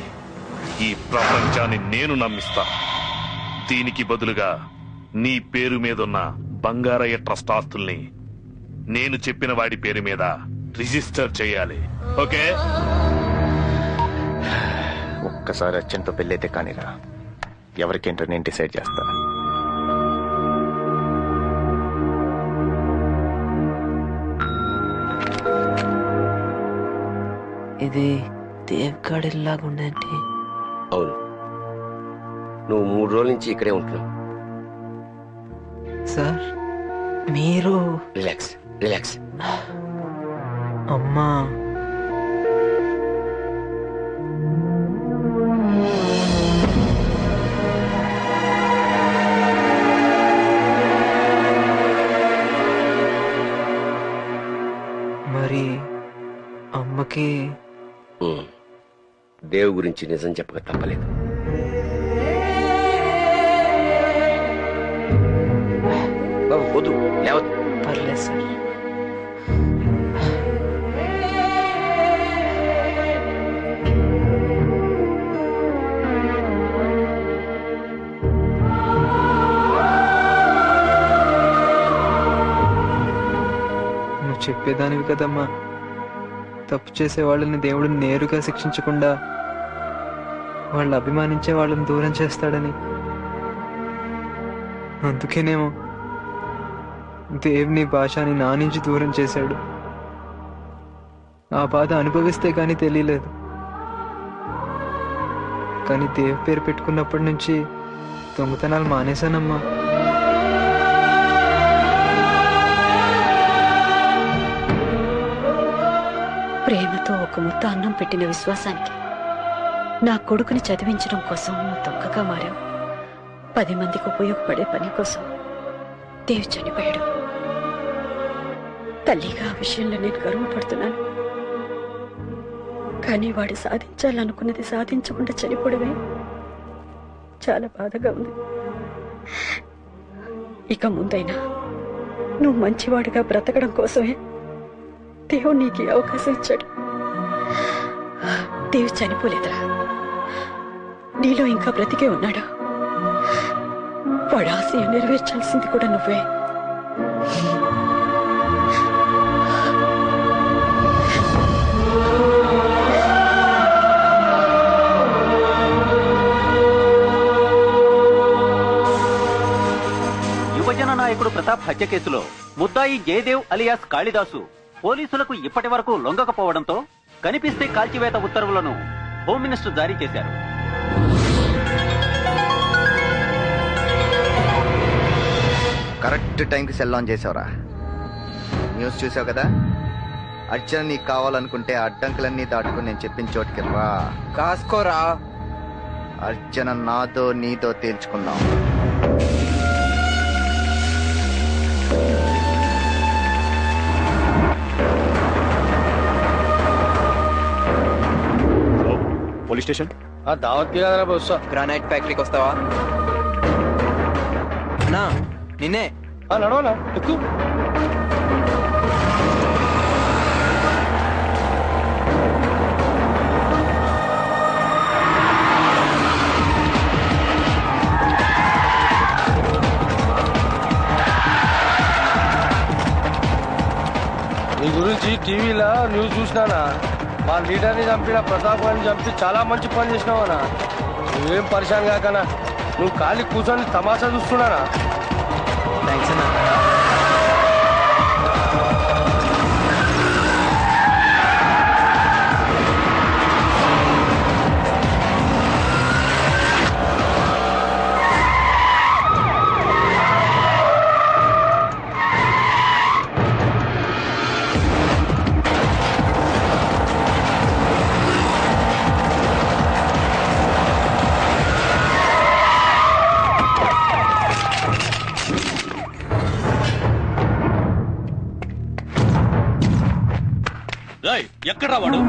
ఈ ప్రపంచాన్ని నేను నమ్మిస్తా. దీనికి బదులుగా నీ పేరు మీదున్న బంగారయ్య ట్రస్ట్ ఆస్తుల్ని నేను చెప్పిన వాడి పేరు మీద రిజిస్టర్ చేయాలి. ఓకే? ఒక్కసారి అర్చనతో పెళ్ళైతే కానీరా, ఎవరికేంటో నేను డిసైడ్ చేస్తా. ఇది దేవగాడిలాగుందంటే. అవును, నువ్వు 3 రోజుల నుంచి ఇక్కడే ఉంటున్నావు. సార్ మీరు రిలాక్స్ రిలాక్స్. అమ్మా మరి అమ్మకి దేవు గురించి నిజం చెప్పక తప్పలేదు. వద్దు, లేవద్దు. పర్లేదు సార్. నువ్వు చెప్పేదానివి కదమ్మా, తప్పు చేసే వాళ్ళని దేవుడు నేరుగా శిక్షించకుండా వాళ్ళు అభిమానించే వాళ్ళని దూరం చేస్తాడని. అందుకేనేమో దేవుని భాషని నా నుంచి దూరం చేశాడు. ఆ బాధ అనుభవిస్తే గాని తెలియలేదు. కానీ దేవ్ పేరు పెట్టుకున్నప్పటి నుంచి దొంగతనాలు మానేశానమ్మా. ప్రేమతో ఒక ముద్ద అన్నం పెట్టిన విశ్వాసానికి నా కొడుకుని చదివించడం కోసం నువ్వు దొంగగా మారావు. 10 మందికి ఉపయోగపడే పని కోసం దేవ్ చనిపోయాడు. తల్లిగా ఆ విషయంలో నేను గర్వపడుతున్నాను. కానీ వాడు సాధించాలనుకున్నది సాధించకుండా చనిపోవడమే చాలా బాధగా ఉంది. ఇక ముందైనా నువ్వు మంచివాడిగా బ్రతకడం కోసమే దేవుడు నీకు ఈ అవకాశం ఇచ్చాడు. దేవు చనిపోలేదురా, నీలో ఇంకా బ్రతికే ఉన్నాడు. వాడు ఆశయం నెరవేర్చాల్సింది కూడా నువ్వే. యువజన నాయకుడు ప్రతాప్ హత్య కేసులో ముద్దాయి జయదేవ్ అలియాస్ కాళిదాసు పోలీసులకు ఇప్పటి వరకు లొంగకపోవడంతో కనిపిస్తే కాల్చివేత ఉత్తర్వులను హోమ్ మినిస్టర్ జారీ చేశారు. కరెక్ట్ టైంకి సెల్ ఆన్ చేసావురా. న్యూస్ చూసావు కదా, అర్చన నీకు కావాలనుకుంటే అడ్డంకులన్నీ దాటుకుని నేను చెప్పిన చోటుకి రా. కాసుకోరా. అర్చన నాతో నీతో తేల్చుకుందాం. పోలీస్ స్టేషన్ దావత్కి వస్తా. గ్రానైట్ ఫ్యాక్టరీకి వస్తావా? నా నిన్నే. నడవనా ఎక్కువ. నీ గురించి టీవీలో న్యూస్ చూసినానా, మా లీడర్ని చంపిన ప్రతాప్ గారిని చంపి చాలా మంచి పని చేసినావనా. నువ్వేం పరిశాన్ కాకనా, నువ్వు ఖాళీ కూర్చొని తమాషా చూస్తున్నానా. థ్యాంక్స్ అన్నా. ఎక్కడ్రా వాడు?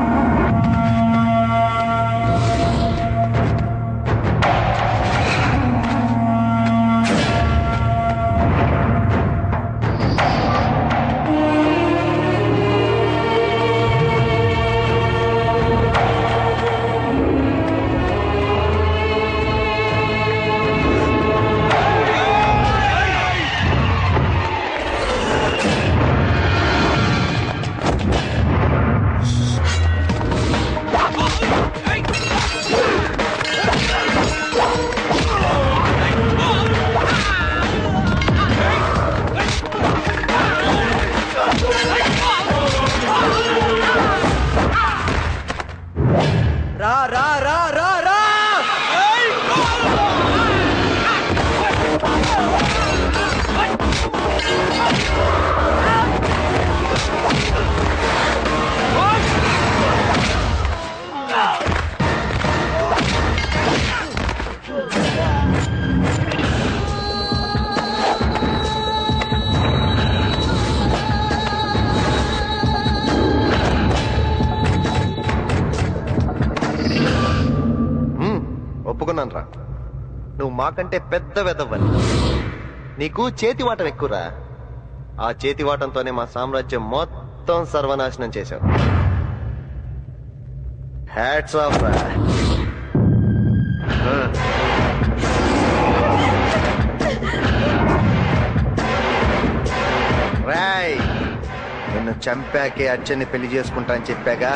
రా రా రా రా రా. ఒప్పుకున్నాను రా, నువ్వు మాకంటే పెద్ద వెదవ్వని. నీకు చేతివాటం ఎక్కువరా. ఆ చేతివాటంతోనే మా సామ్రాజ్యం మొత్తం సర్వనాశనం చేశావు. హ్యాట్స్ ఆఫ్ రా. రాయ్, నిన్ను చంపాకే అర్చన్ని పెళ్లి చేసుకుంటా అని చెప్పాగా.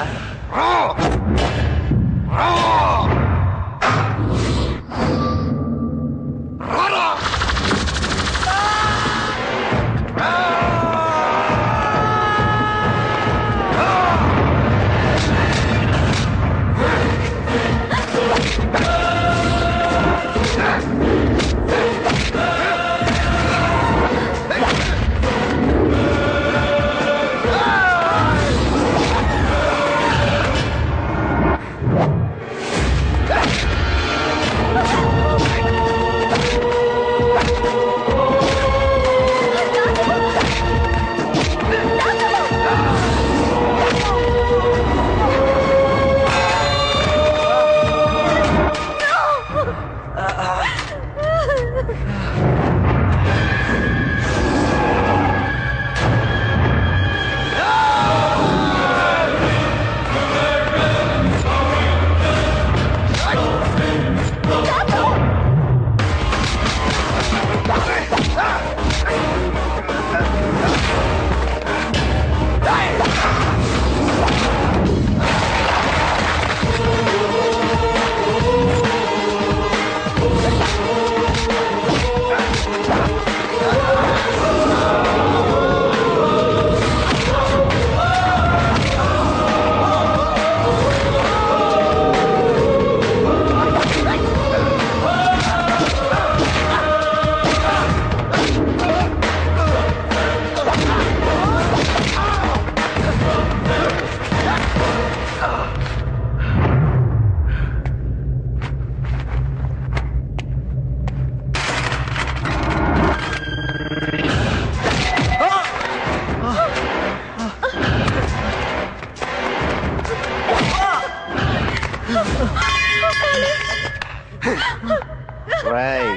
రేయ్,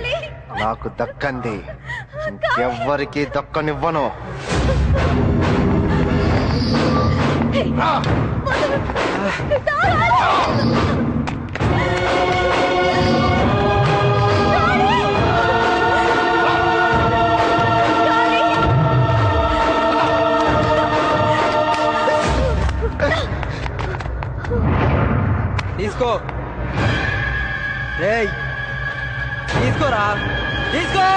నాకు దక్కంది ఇంకెవ్వరికి దక్కనివ్వను. తీసుకో రేయ్, తీసుకోరా, తీసుకో.